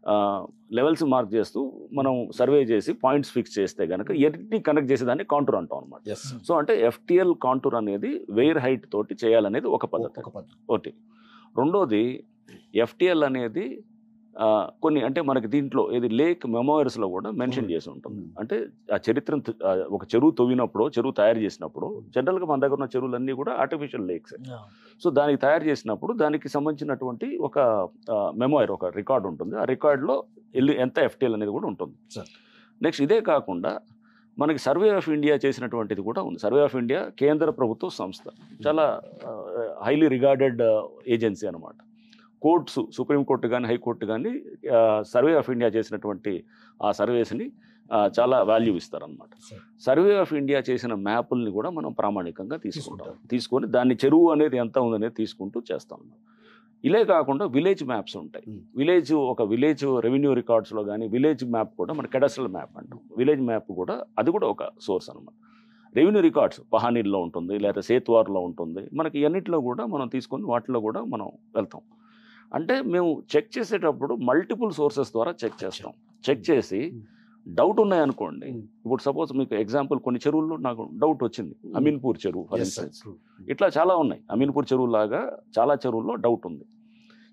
లెవెల్స్ మార్క్ చేస్తూ మనం సర్వే చేసి పాయింట్స్ ఫిక్స్ చేస్తే కనుక ఎన్ని కనెక్ట్ చేసేదాన్ని కాంటూర్ అంటాం అనమాట. సో అంటే FTL కాంటూర్ అనేది వెయిర్ హైట్ తోటి చేయాలనేది ఒక పద్ధతి. ఒకటి. రెండోది, FTL అనేది కొన్ని అంటే మనకి దీంట్లో ఏది లేక్ మెమోయర్స్లో కూడా మెన్షన్ చేసి ఉంటుంది. అంటే ఆ చరిత్రను ఒక చెరువు తవ్వినప్పుడు, చెరువు తయారు చేసినప్పుడు, జనరల్గా మన దగ్గర ఉన్న చెరువులన్నీ కూడా ఆర్టిఫిషియల్ లేక్స్. సో దానికి తయారు చేసినప్పుడు దానికి సంబంధించినటువంటి ఒక మెమోయర్, ఒక రికార్డ్ ఉంటుంది. ఆ రికార్డులో ఎంత FTL అనేది కూడా ఉంటుంది. నెక్స్ట్ ఇదే కాకుండా మనకి సర్వే ఆఫ్ ఇండియా చేసినటువంటిది కూడా ఉంది. సర్వే ఆఫ్ ఇండియా కేంద్ర ప్రభుత్వ సంస్థ, చాలా హైలీ రిగార్డెడ్ ఏజెన్సీ అనమాట. కోర్ట్స్, సుప్రీంకోర్టు కానీ హైకోర్టు కానీ సర్వే ఆఫ్ ఇండియా చేసినటువంటి ఆ సర్వేస్ని చాలా వాల్యూ ఇస్తారనమాట. సర్వే ఆఫ్ ఇండియా చేసిన మ్యాపుల్ని కూడా మనం ప్రామాణికంగా తీసుకొని దాన్ని చెరువు అనేది ఎంత ఉందనేది తీసుకుంటూ చేస్తాం. ఇలే కాకుండా విలేజ్ మ్యాప్స్ ఉంటాయి. ఒక విలేజ్ రెవెన్యూ రికార్డ్స్లో కానీ విలేజ్ మ్యాప్ కూడా మన కెడస్ట్రల్ మ్యాప్ అంటాం. విలేజ్ మ్యాప్ కూడా అది కూడా ఒక సోర్స్ అనమాట. రెవెన్యూ రికార్డ్స్ పహానీల్లో ఉంటుంది, లేదా సేత్వార్లో ఉంటుంది. మనకి అన్నింటిలో కూడా మనం తీసుకొని వాటిలో కూడా మనం వెళ్తాం. అంటే మేము చెక్ చేసేటప్పుడు మల్టిపుల్ సోర్సెస్ ద్వారా చెక్ చేస్తాం. చెక్ చేసి డౌట్ ఉన్నాయనుకోండి, ఇప్పుడు సపోజ్ మీకు ఎగ్జాంపుల్ కొన్ని చెరువుల్లో నాకు డౌట్ వచ్చింది. అమీన్పూర్ చెరువు ఫర్ ఇన్స్టెన్స్, ఇట్లా చాలా ఉన్నాయి. అమీన్పూర్ చెరువు లాగా చాలా చెరువుల్లో డౌట్ ఉంది.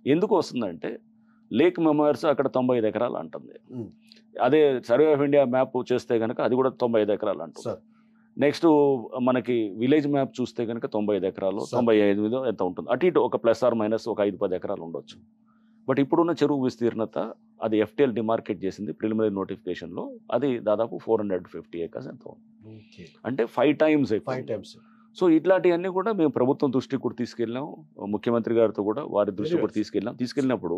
ఎందుకు వస్తుందంటే లేక్ మెమోయర్స్ అక్కడ 95 ఎకరాలు అంటుంది. అదే సర్వే ఆఫ్ ఇండియా మ్యాప్ చేస్తే కనుక అది కూడా 95 ఎకరాలు అంటుంది. నెక్స్ట్ మనకి విలేజ్ మ్యాప్ చూస్తే కనుక 95 ఎకరాలు, 95 ఎంత ఉంటుంది, అటు ఇటు ఒక ప్లస్ ఆర్ మైనస్ ఒక 5-10 ఎకరాలు ఉండొచ్చు. బట్ ఇప్పుడున్న చెరువు విస్తీర్ణత అది FTL డిమార్కెట్ చేసింది ప్రిలిమినరీ నోటిఫికేషన్లో, అది దాదాపు 450 acres ఎంత ఉంది. అంటే 5 times. సో ఇట్లాంటివన్నీ కూడా మేము ప్రభుత్వం దృష్టికి కూడా తీసుకెళ్ళాం, ముఖ్యమంత్రి గారితో కూడా వారి దృష్టికి కూడా తీసుకెళ్ళినప్పుడు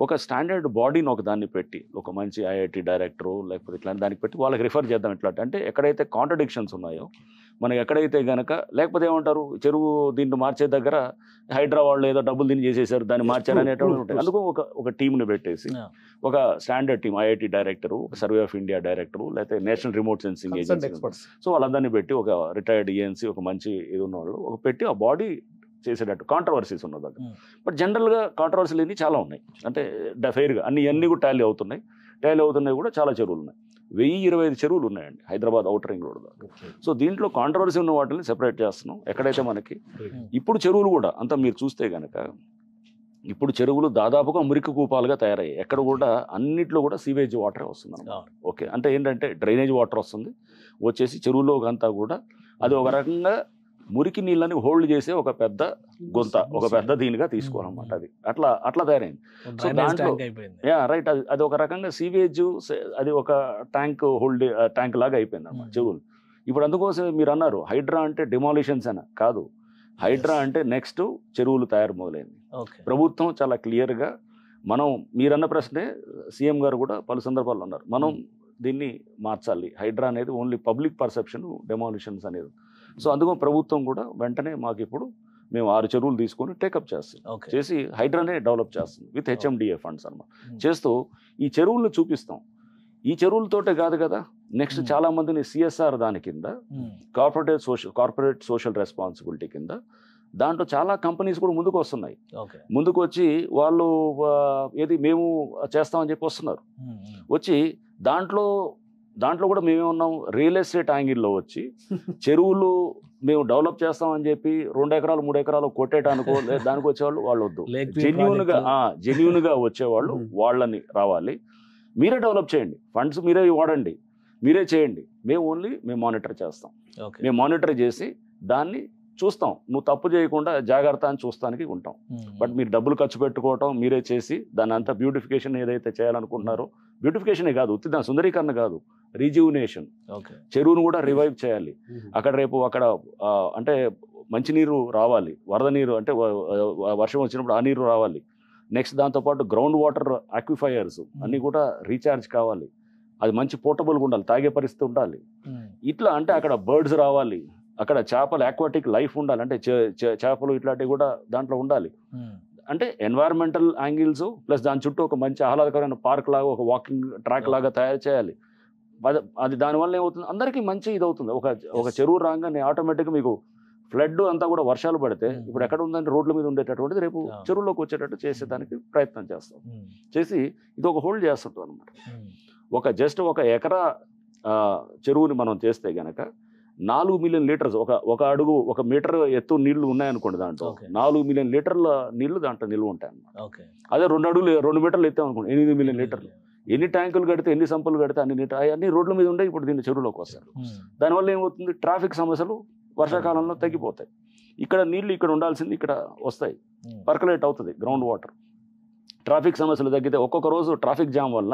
ఒక స్టాండర్డ్ బాడీని ఒక దాన్ని పెట్టి, ఒక మంచి IIT డైరెక్టరు లేకపోతే ఇట్లాంటి దానికి పెట్టి వాళ్ళకి రిఫర్ చేద్దాం. ఇట్లాంటి అంటే ఎక్కడైతే కాంట్రడిక్షన్స్ ఉన్నాయో, మనకి ఎక్కడైతే గనక లేకపోతే ఏమంటారు, చెరువు దీన్ని మార్చే దగ్గర హైడ్రా వాళ్ళు ఏదో డబ్బులు దీన్ని చేసేసారు, దాన్ని మార్చారు అనేటువంటి ఉంటాయి. అందుకు ఒక టీంని పెట్టేసి, ఒక స్టాండర్డ్ టీం, IIT డైరెక్టరు, ఒక సర్వే ఆఫ్ ఇండియా డైరెక్టరు, లేకపోతే national remote sensing agency, so వాళ్ళందరినీ పెట్టి ఒక రిటైర్డ్ ENC, ఒక మంచి ఇది ఉన్నవాళ్ళు ఒక పెట్టి ఆ బాడీ చేసేటట్టు కాంట్రవర్సీస్ ఉన్న దగ్గర. బట్ జనరల్గా కాంట్రవర్సీలు ఇన్ని చాలా ఉన్నాయి. అంటే ఫెయిర్గా అన్నీ కూడా టాలీ అవుతున్నాయి కూడా చాలా చెరువులు ఉన్నాయి. 1025 చెరువులు ఉన్నాయండి హైదరాబాద్ ఔటర్ రింగ్ రోడ్ దాకా. సో దీంట్లో కాంట్రవర్సీ ఉన్న వాటిని సెపరేట్ చేస్తున్నాం. ఎక్కడైతే మనకి ఇప్పుడు చెరువులు కూడా అంతా మీరు చూస్తే కనుక, ఇప్పుడు చెరువులు దాదాపుగా మురికి కూపాలుగా తయారయ్యాయి. ఎక్కడ కూడా అన్నిట్లో కూడా సీవేజ్ వాటరే వస్తుంది అన్నమాట. ఓకే, అంటే ఏంటంటే డ్రైనేజ్ వాటర్ వస్తుంది వచ్చేసి చెరువులో అంతా కూడా అది ఒక రకంగా మురికి నీళ్ళని హోల్డ్ చేసే ఒక పెద్ద గొంత, ఒక పెద్ద దీనిగా తీసుకోవాలన్నమాట. అది అట్లా తయారైంది. సో దాంట్లో రైట్, అది ఒక రకంగా సీవేజ్, అది ఒక ట్యాంక్ లాగా అయిపోయింది అన్నమాట చెరువులు. ఇప్పుడు అందుకోసం మీరు అన్నారు హైడ్రా అంటే డిమాలిషన్స్ అని కాదు, హైడ్రా అంటే నెక్స్ట్ చెరువులు తయారు మొదలైంది. ప్రభుత్వం చాలా క్లియర్గా, మనం మీరన్న ప్రశ్నే సీఎం గారు కూడా పలు సందర్భాల్లో అన్నారు, మనం దీన్ని మార్చాలి. హైడ్రా అనేది ఓన్లీ పబ్లిక్ పర్సెప్షన్, డెమాలిషన్స్ అనేది. సో అందుకో ప్రభుత్వం కూడా వెంటనే మాకు ఇప్పుడు మేము 6 చెరువులు తీసుకొని టేకప్ చేస్తాం, చేసి హైడ్రానే డెవలప్ చేస్తాం విత్ HMDA ఫండ్స్ అన్నమాట. చేస్తూ ఈ చెరువులను చూపిస్తాం. ఈ చెరువులతోటే కాదు కదా, నెక్స్ట్ చాలా మందిని CSR దాని కింద, కార్పొరేట్ సోషల్ రెస్పాన్సిబిలిటీ కింద దాంట్లో చాలా కంపెనీస్ కూడా ముందుకు వస్తున్నాయి. ఓకే. ముందుకు వచ్చి వాళ్ళు ఏది మేము చేస్తామని చెప్పి వస్తున్నారు. వచ్చి దాంట్లో కూడా మేమేమన్నాం, రియల్ ఎస్టేట్ యాంగిల్లో వచ్చి చెరువులు మేము డెవలప్ చేస్తామని చెప్పి 2 ఎకరాలు 3 ఎకరాలు కొట్టేటానికో దానికి వచ్చేవాళ్ళు వాళ్ళు వద్దు. జెన్యూన్గా వచ్చేవాళ్ళు వాళ్ళని రావాలి. మీరే డెవలప్ చేయండి, ఫండ్స్ మీరే వాడండి, మీరే చేయండి, మేము మానిటర్ చేస్తాం. మేము మానిటర్ చేసి దాన్ని చూస్తాం, నువ్వు తప్పు చేయకుండా జాగ్రత్త అని చూస్తానికి ఉంటాం. బట్ మీరు డబ్బులు ఖర్చు పెట్టుకోవటం మీరే చేసి దాన్ని అంతా బ్యూటిఫికేషన్ ఏదైతే చేయాలనుకుంటున్నారో, బ్యూటిఫికేషనే కాదు, దాని సుందరీకరణ కాదు, రిజ్యూనేషన్, చెరువును కూడా రివైవ్ చేయాలి. అక్కడ అంటే మంచినీరు రావాలి, వరద నీరు అంటే వర్షం వచ్చినప్పుడు ఆ నీరు రావాలి. నెక్స్ట్ దాంతోపాటు గ్రౌండ్ వాటర్ ఆక్విఫైయర్స్ అన్నీ కూడా రీఛార్జ్ కావాలి, అది మంచి పోర్టబుల్గా ఉండాలి, తాగే పరిస్థితి ఉండాలి. ఇట్లా అంటే అక్కడ బర్డ్స్ రావాలి, అక్కడ చేపలు ఆక్వాటిక్ లైఫ్ ఉండాలి, అంటే చేపలు ఇట్లాంటివి కూడా దాంట్లో ఉండాలి. అంటే ఎన్వైరన్మెంటల్ యాంగిల్స్ ప్లస్ దాని చుట్టూ ఒక మంచి ఆహ్లాదకరమైన పార్క్ లాగా, ఒక వాకింగ్ ట్రాక్ లాగా తయారు చేయాలి. అది దానివల్ల ఏమవుతుంది, అందరికీ మంచి ఇది అవుతుంది. ఒక చెరువు రాగానే ఆటోమేటిక్గా మీకు ఫ్లడ్ అంతా కూడా వర్షాలు పడితే ఇప్పుడు ఎక్కడ ఉందంటే రోడ్ల మీద ఉండేటటువంటిది రేపు చెరువులోకి వచ్చేటట్టు చేసేదానికి ప్రయత్నం చేస్తాం. చేసి ఇది ఒక హోల్డ్ చేస్తుంటాం అనమాట. ఒక ఎకరా చెరువుని మనం చేస్తే గనక 4 మిలియన్ లీటర్స్, ఒక అడుగు 1 మీటర్ ఎత్తు నీళ్లు ఉన్నాయనుకోండి, దాంట్లో 4 మిలియన్ లీటర్ల నీళ్లు దాంట్లో నిల్వ ఉంటాయి అన్నమాట. అదే 2 మీటర్లు ఎత్తాం అనుకోండి, 8 మిలియన్ లీటర్లు. ఎన్ని ట్యాంకులు కడితే, ఎన్ని సంపులు కడితే అన్ని నీటర్ అవన్నీ రోడ్ల మీద ఉండే ఇప్పుడు దీన్ని చెరువులోకి వస్తారు. దానివల్ల ఏమవుతుంది, ట్రాఫిక్ సమస్యలు వర్షాకాలంలో తగ్గిపోతాయి. ఇక్కడ నీళ్లు ఇక్కడ ఉండాల్సింది ఇక్కడ వస్తాయి, పర్కలేట్ అవుతుంది గ్రౌండ్ వాటర్. ట్రాఫిక్ సమస్యలు తగ్గితే ఒక్కొక్క రోజు ట్రాఫిక్ జామ్ వల్ల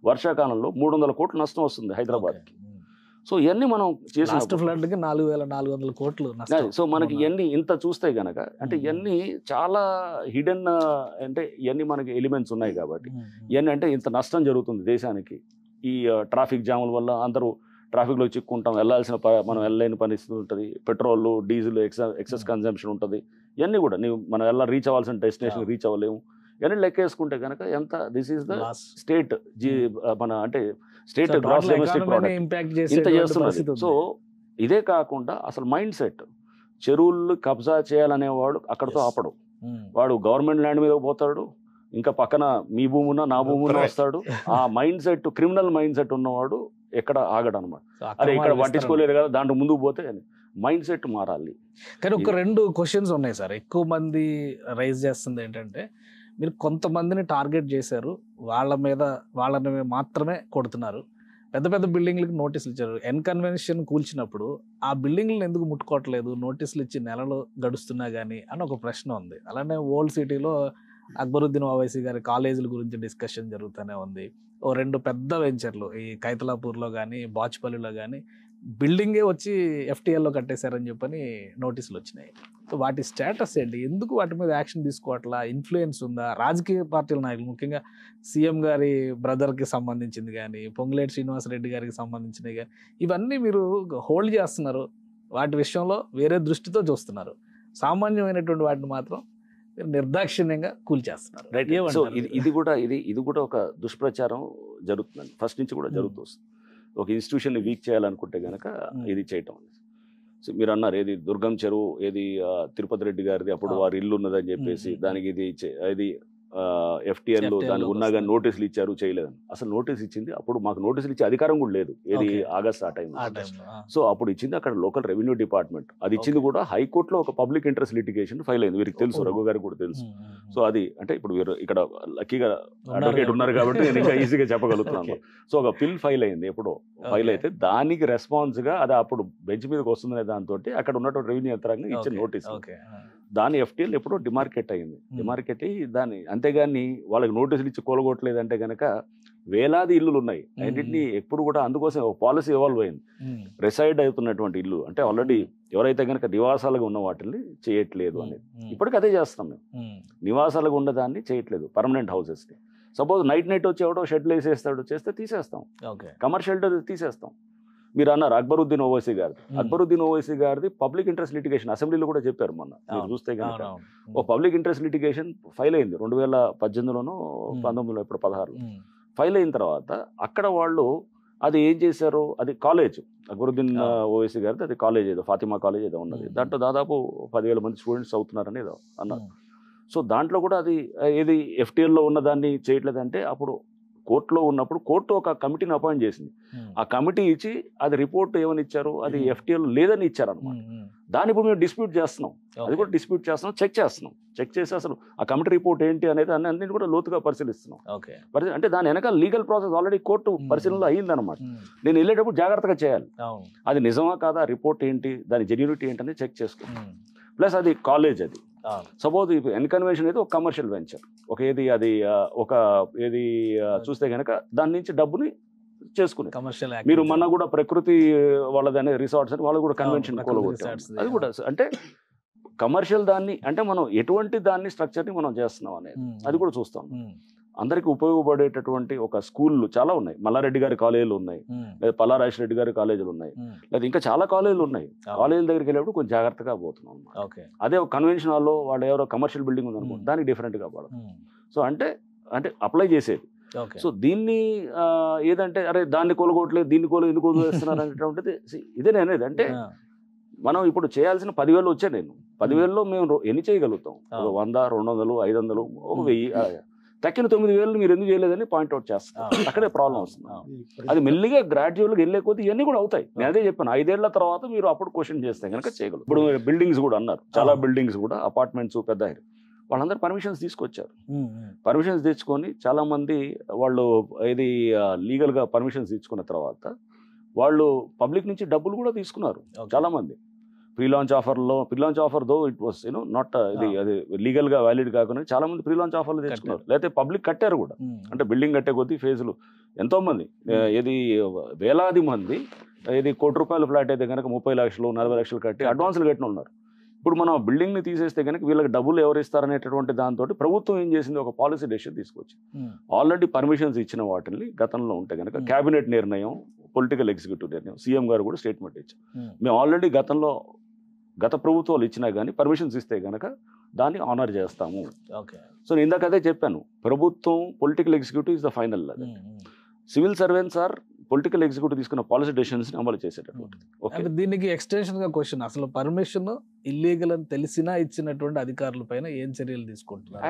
వర్షాకాలంలో 300 కోట్ల నష్టం వస్తుంది హైదరాబాద్కి. సో ఇవన్నీ మనం చేసిన ఫ్లడ్కి 4,400 కోట్లు. సో మనకి ఇవన్నీ ఇంత చూస్తే గనక అంటే ఇవన్నీ చాలా హిడెన్, అంటే ఇవన్నీ మనకి ఎలిమెంట్స్ ఉన్నాయి కాబట్టి ఇవన్నీ అంటే ఇంత నష్టం జరుగుతుంది దేశానికి. ఈ ట్రాఫిక్ జాముల వల్ల అందరూ ట్రాఫిక్లో చిక్కుంటాం, మనం వెళ్ళలేని పరిస్థితి ఉంటుంది, పెట్రోల్ డీజిల్ ఎక్సెస్ కన్జంప్షన్ ఉంటుంది. ఇవన్నీ కూడా మనం రీచ్ అవ్వాల్సిన డెస్టినేషన్ రీచ్ అవ్వలేము. ఇవన్నీ లెక్కేసుకుంటే కనుక ఎంత దిస్ ఈస్ ద స్టేట్ మన అంటే స్టేట్ గ్రాస్ డొమెస్టిక్ ప్రోడక్ట్ ఇంత చేస్తున్నది. సో ఇదే కాకుండా అసలు మైండ్ సెట్, చెరువులు కబ్జా చేయాలనేవాడు అక్కడతో ఆపడు. వాడు గవర్నమెంట్ ల్యాండ్ మీద పోతాడు, ఇంకా పక్కన మీ భూమున నా భూమున వస్తాడు. ఆ mind set, criminal mind set ఉన్నవాడు ఎక్కడ ఆగడు అనమాట. అరే ఇక్కడ పట్టించుకోలేదు కదా, దాంట్లో ముందుకు పోతే మైండ్ సెట్ మారాలి. కానీ ఒక 2 క్వశ్చన్స్ ఉన్నాయి సార్, ఎక్కువ మంది రైజ్ చేస్తుంది ఏంటంటే, మీరు కొంతమందిని టార్గెట్ చేశారు, వాళ్ళని మాత్రమే కొడుతున్నారు, పెద్ద పెద్ద బిల్డింగ్లకు నోటీసులు ఇచ్చారు. కన్వెన్షన్ కూల్చినప్పుడు ఆ బిల్డింగ్లను ఎందుకు ముట్టుకోవట్లేదు, నోటీసులు ఇచ్చి నెలలు గడుస్తున్నా కానీ అని ఒక ప్రశ్న ఉంది. అలానే ఓల్డ్ సిటీలో అక్బరుద్దీన్ ఓవైసీ గారి కాలేజీల గురించి డిస్కషన్ జరుగుతూనే ఉంది. 2 పెద్ద వెంచర్లు ఈ కైతలాపూర్లో కానీ బాచ్పల్లిలో కానీ బిల్డింగే వచ్చి FTL లో కట్టేశారని చెప్పని నోటీసులు వచ్చినాయి. సో వాటి స్టేటస్ ఏంటి, ఎందుకు వాటి మీద యాక్షన్ తీసుకోవట్లా, ఇన్ఫ్లుయెన్స్ ఉందా? రాజకీయ పార్టీల నాయకులు, ముఖ్యంగా సీఎం గారి బ్రదర్కి సంబంధించింది కానీ, పొంగులేటి శ్రీనివాసరెడ్డి గారికి సంబంధించినవి కానీ, ఇవన్నీ మీరు హోల్డ్ చేస్తున్నారు, వాటి విషయంలో వేరే దృష్టితో చూస్తున్నారు, సామాన్యమైనటువంటి వాటిని మాత్రం నిర్దాక్షిణ్యంగా కూల్చేస్తున్నారు. సో ఇది కూడా ఒక దుష్ప్రచారం జరుగుతుందండి, ఫస్ట్ నుంచి కూడా జరుగుతూ వస్తుంది. ఒక ఇన్స్టిట్యూషన్ని వీక్ చేయాలనుకుంటే కనుక ఇది చేయటం. సో మీరు అన్నారు ఏది దుర్గం చెరువు, ఏది తిరుపతి రెడ్డి గారిది, అప్పుడు వారి ఇల్లు ఉన్నదని చెప్పేసి దానికి ఇది FTL దానికి ఉన్నా కానీ నోటీసులు ఇచ్చారు, చేయలేదని. అసలు నోటీస్ ఇచ్చింది అప్పుడు మాకు నోటీసులు ఇచ్చే అధికారం కూడా లేదు, ఏది ఆగస్ట్ ఆ టైం. సో అప్పుడు ఇచ్చింది అక్కడ లోకల్ రెవెన్యూ డిపార్ట్మెంట్, అది ఇచ్చింది కూడా హైకోర్టులో ఒక పబ్లిక్ ఇంట్రెస్ట్ లిటిగేషన్ ఫైల్ అయింది. వీరికి తెలుసు, రఘు గారికి కూడా తెలుసు. సో అది అంటే ఇప్పుడు వీరు ఇక్కడ లక్కీగా అడ్వకేట్ ఉన్నారు కాబట్టి నేను ఇంకా ఈజీగా చెప్పగలుగుతున్నాను. సో ఒక పిల్ ఫైల్ అయింది, ఎప్పుడో ఫైల్ అయితే దానికి రెస్పాన్స్గా అది అప్పుడు బెంచ్ మీదకి వస్తుందనే దాంతో అక్కడ ఉన్నటువంటి రెవెన్యూ యంత్రాంగం ఇచ్చిన నోటీస్. దాని FTL ఎప్పుడో డిమార్కెట్ అయ్యింది, డిమార్కెట్ అయ్యి దాన్ని అంతేగాని వాళ్ళకి నోటీసులు ఇచ్చి కూలగొట్టలేదంటే కనుక వేలాది ఇల్లులు ఉన్నాయి. అన్నింటినీ ఎప్పుడు కూడా అందుకోసం ఒక పాలసీ ఇవాల్వ్ అయింది. రిసైడ్ అవుతున్నటువంటి ఇల్లు అంటే ఆల్రెడీ ఎవరైతే కనుక నివాసాలుగా ఉన్న వాటిని చేయట్లేదు అనేది. ఇప్పటికీ అదే చేస్తాం మేము, నివాసాలుగా ఉన్నదాన్ని చేయట్లేదు, పర్మనెంట్ హౌసెస్ని. సపోజ్ నైట్ వచ్చి ఎవడో షెడ్లు వేసేస్తాడు, చేస్తే తీసేస్తాం, కమర్షియల్ తీసేస్తాం. మీరు అన్నారు అక్బరుద్దీన్ ఓవైసీ గారిది పబ్లిక్ ఇంట్రెస్ట్ లిటిగేషన్ అసెంబ్లీలో కూడా చెప్పారు మొన్న. మీరు చూస్తే కనుక ఓ పబ్లిక్ ఇంట్రెస్ట్ లిటిగేషన్ ఫైల్ అయింది 2018లోనో 19లో ఇప్పుడు 16లో ఫైల్ అయిన తర్వాత అక్కడ వాళ్ళు అది ఏం చేశారు, అది కాలేజ్ అక్బరుద్దీన్ ఓవైసీ గారిది, అది కాలేజ్ ఏదో ఫాతిమా కాలేజ్ ఏదో ఉన్నది, దాంట్లో దాదాపు 10,000 మంది స్టూడెంట్స్ అవుతున్నారని ఏదో అన్నారు. సో దాంట్లో కూడా అది ఏది ఎఫ్టీఎల్లో ఉన్న దాన్ని చేయట్లేదంటే అప్పుడు కోర్టులో ఉన్నప్పుడు కోర్టు ఒక కమిటీని అపాయింట్ చేసింది. ఆ కమిటీ ఇచ్చి అది రిపోర్ట్ ఏమని ఇచ్చారు, అది ఎఫ్టీఎల్ లేదని ఇచ్చారు అనమాట. దాన్ని ఇప్పుడు మేము డిస్ప్యూట్ చేస్తున్నాం, అది కూడా డిస్ప్యూట్ చేస్తున్నాం, చెక్ చేస్తున్నాం. చెక్ చేసి అసలు ఆ కమిటీ రిపోర్ట్ ఏంటి అనేది అన్నింటినీ కూడా లోతుగా పరిశీలిస్తున్నాం. అంటే దాని వెనకాల లీగల్ ప్రాసెస్ ఆల్రెడీ కోర్టు పరిశీలనలో అయిందనమాట. నేను వెళ్ళేటప్పుడు జాగ్రత్తగా చేయాలి, అది నిజమా కాదా, రిపోర్ట్ ఏంటి, దాని జెన్యూనిటీ ఏంటి అనేది చెక్ చేసుకుంటాం. ప్లస్ అది కాలేజ్, అది సపోజ్ ఎన్కన్వెన్షన్ అయితే ఒక కమర్షియల్ వెంచర్, ఒక ఏది అది ఒక ఏది చూస్తే కనుక దాని నుంచి డబ్బుని చేసుకునే కమర్షియల్. మీరు మొన్న కూడా ప్రకృతి వాళ్ళది అనే రిసార్ట్స్ అని వాళ్ళు కూడా కన్వెన్షన్ కూలగొట్టారు. అది కూడా అంటే కమర్షియల్ దాన్ని అంటే మనం ఎటువంటి దాన్ని స్ట్రక్చర్ని మనం చేస్తున్నాం అనేది అది కూడా చూస్తాం. అందరికీ ఉపయోగపడేటటువంటి ఒక స్కూళ్ళు చాలా ఉన్నాయి. మల్లారెడ్డి గారి కాలేజీలు ఉన్నాయి, లేదా పల్లారాజ రెడ్డి గారి కాలేజీలు ఉన్నాయి, లేదా ఇంకా చాలా కాలేజీలు ఉన్నాయి. కాలేజీల దగ్గరికి వెళ్ళేప్పుడు కొంచెం జాగ్రత్తగా పోతున్నాం. అదే ఒక కన్వెన్షన్ హాల్లో వాళ్ళు ఎవరో కమర్షియల్ బిల్డింగ్ ఉందనుకోండి, దానికి డిఫరెంట్గా పడదు. సో అంటే అప్లై చేసేది. సో దీన్ని ఏదంటే అరే దాన్ని కొలగొట్టలేదు, దీన్ని ఎందుకు వదిలేస్తున్నారు అనేటువంటిది ఇదే నేను అనేది. అంటే మనం ఇప్పుడు చేయాల్సిన 10,000 వచ్చాయి, నేను 10,000లో మేము ఎన్ని చేయగలుగుతాం, 100, 200, 500, 1,000, తక్కిన 9,000 మీరు ఎందుకు చేయలేదని పాయింట్అవుట్ చేస్తాం. అక్కడే ప్రాబ్లం వస్తుంది. అది మెల్లిగా గ్రాడ్యువల్గా వెళ్ళే కొద్దీ ఇవన్నీ కూడా అవుతాయి. నేను అదే చెప్పాను, 5 ఏళ్ల తర్వాత మీరు అప్పుడు క్వశ్చన్ చేస్తే కనుక చేయగలరు. ఇప్పుడు బిల్డింగ్స్ కూడా అన్నారు, చాలా బిల్డింగ్స్ కూడా అపార్ట్మెంట్స్ పెద్ద వాళ్ళందరూ పర్మిషన్స్ తీసుకొచ్చారు. పర్మిషన్స్ తెచ్చుకొని చాలా మంది వాళ్ళు ఏది లీగల్గా పర్మిషన్స్ తీసుకున్న తర్వాత వాళ్ళు పబ్లిక్ నుంచి డబ్బులు కూడా తీసుకున్నారు చాలా మంది. Pre launch offer though it was not ఇది అది లీగల్గా వ్యాలిడ్ కాకుండా చాలా మంది ప్రీ లాంచ్ ఆఫర్లు తెచ్చుకున్నారు. లేకపోతే పబ్లిక్ కట్టారు కూడా. అంటే బిల్డింగ్ కట్టే కొద్దీ ఫేజులు ఎంతో మంది ఏది వేలాది మంది ఏది ₹1,00,00,000 ఫ్లాట్ అయితే కనుక 30 లక్షలు 40 లక్షలు కట్టి అడ్వాన్సులు కట్టిన ఉన్నారు. ఇప్పుడు మనం బిల్డింగ్ని తీసేస్తే కనుక వీళ్ళకి డబ్బులు ఎవరు ఇస్తారనేటటువంటి దాంతో ప్రభుత్వం ఏం చేసింది, ఒక పాలసీ డెసిషన్ తీసుకొచ్చి ఆల్రెడీ పర్మిషన్స్ ఇచ్చిన వాటిని గతంలో ఉంటే కనుక క్యాబినెట్ నిర్ణయం, పొలిటికల్ ఎగ్జిక్యూటివ్ నిర్ణయం, సీఎం గారు కూడా స్టేట్మెంట్ ఇచ్చారు, మేము ఆల్రెడీ గత ప్రభుత్వాలు ఇచ్చినా కానీ పర్మిషన్స్ ఇస్తే కనుక దాన్ని ఆనర్ చేస్తాము. సో నేను ఇందాక అదే చెప్పాను, ప్రభుత్వం political executive is the final. అదే civil servants are political executive తీసుకున్న పాలసీ డెసిషన్స్ అమలు చేసేటటువంటి. దీనికి ఎక్స్టెన్షన్ గా క్వశ్చన్, అసలు పర్మిషన్ ఇల్లీగల్ అని తెలిసినా ఇచ్చినటువంటి అధికారుల పైన ఏం చర్యలు తీసుకుంటున్నారు?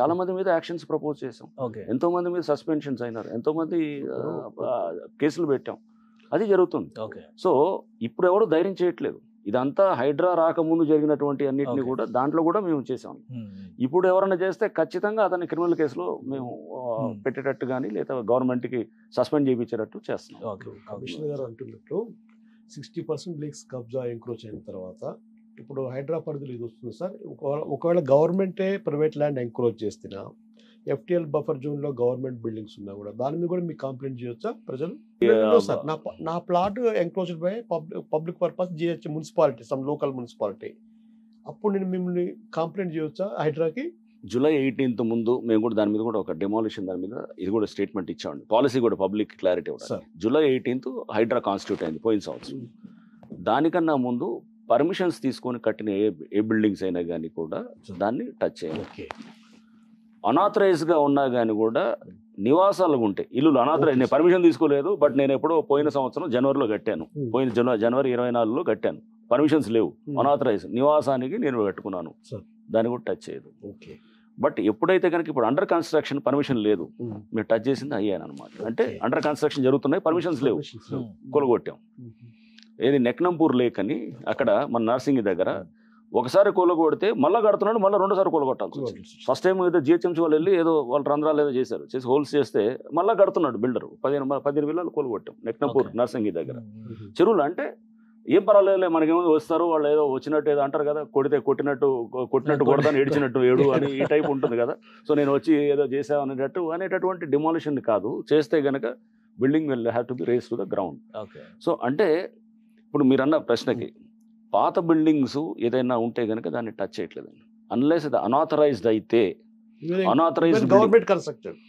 చాలా మంది మీద యాక్షన్స్ ప్రపోజ్ చేసాం, ఎంతో మంది మీద సస్పెన్షన్స్ అయినారు, ఎంతో మంది కేసులు పెట్టాం, అది జరుగుతుంది. సో ఇప్పుడు ఎవరు ధైర్యం చేయట్లేదు. ఇదంతా హైడ్రా రాకముందు జరిగినటువంటి అన్నింటినీ కూడా దాంట్లో కూడా మేము చేసాం. ఇప్పుడు ఎవరైనా చేస్తే ఖచ్చితంగా అతన్ని క్రిమినల్ కేసులో మేము పెట్టేటట్టు కానీ లేదా గవర్నమెంట్కి సస్పెండ్ చేయించేటట్టు చేస్తున్నాం. కమిషనర్ గారు అంటున్నట్టు 60% లీక్స్ కబ్జా ఎంక్రోచ్ అయిన తర్వాత ఇప్పుడు హైడ్రా పరిధిలో ఇది వస్తుంది సార్. ఒకవేళ గవర్నమెంటే ప్రైవేట్ ల్యాండ్ ఎంక్రోచ్ చేస్తున్నా, ఎఫ్టీఎల్ బఫర్ జోన్లో గవర్నమెంట్ బిల్డింగ్స్ ఉన్నా కూడా దాని మీద కూడా మీకు కంప్లైంట్ చేయొచ్చా ప్రజలు? సార్ నా plot encroached by public purpose GH municipality, some local municipality, అప్పుడు నేను మిమ్మల్ని కంప్లైంట్ చేయొచ్చా హైడ్రాకి? July 18th ముందు మేము కూడా దాని మీద కూడా ఒక డెమాలిషన్ దాని మీద ఇది కూడా స్టేట్మెంట్ ఇచ్చామండి, పాలసీ కూడా పబ్లిక్ క్లారిటీ కూడా. July 18th హైడ్రా కాన్స్టిట్యూట్ అయింది పోయిన సంవత్సరం. దానికన్నా ముందు పర్మిషన్స్ తీసుకొని కట్టిన ఏ బిల్డింగ్స్ అయినా కానీ కూడా దాన్ని టచ్ చేయాలి. అనాథరైజ్గా ఉన్నా కానీ కూడా నివాసాలు ఉంటాయి, ఇల్లులు అనాథరైజ్, నేను పర్మిషన్ తీసుకోలేదు బట్ నేను ఎప్పుడో పోయిన సంవత్సరం జనవరిలో కట్టాను, పోయిన జనవరి 24లో కట్టాను, పర్మిషన్స్ లేవు, అనాథరైజ్ నివాసానికి నేను కట్టుకున్నాను, దాన్ని కూడా టచ్ చేయదు. బట్ ఎప్పుడైతే కనుక ఇప్పుడు అండర్ కన్స్ట్రక్షన్ పర్మిషన్ లేదు, మీరు టచ్ చేసింది అయ్యాను అనమాట. అంటే అండర్ కన్స్ట్రక్షన్ జరుగుతున్నాయి, పర్మిషన్స్ లేవు, కొలగొట్టాం. ఏది నెక్నంపూర్ లేక్ అని అక్కడ మన నర్సింగ్ దగ్గర ఒకసారి కూలగొడితే మళ్ళీ కడుతున్నాడు, మళ్ళీ 2సార్లు కూలగొట్టాల్సి వచ్చింది. ఫస్ట్ టైం ఏదో జిహెచ్ఎంసీ వాళ్ళు వెళ్ళి ఏదో వాళ్ళు రంధ్రాలు ఏదో చేసి హోల్స్ చేస్తే మళ్ళీ కడుతున్నాడు బిల్డర్. 15 విల్లాలు కూలగొట్టాం నెక్నంపూర్ నర్సింగి దగ్గర చెరువులు. అంటే ఏం పర్వాలేదు, మనకేమో వస్తారు వాళ్ళు ఏదో వచ్చినట్టు ఏదో అంటారు కదా, కొట్టినట్టు కొడతాను ఏడిచినట్టు ఏడు అని ఈ టైప్ ఉంటుంది కదా. సో నేను వచ్చి ఏదో చేసావు అనేటటువంటి డిమాలిషన్ కాదు, చేస్తే కనుక building will have to be razed to the ground. So అంటే ఇప్పుడు మీరు అన్న ప్రశ్నకి పాత బిల్డింగ్స్ ఏదైనా ఉంటే కనుక దాన్ని టచ్ చేయట్లేదండి, అన్లెస్ అది అనాథరైజ్డ్ అయితే. అనాథరైజ్డ్ గవర్నమెంట్ కన్స్ట్రక్టెడ్,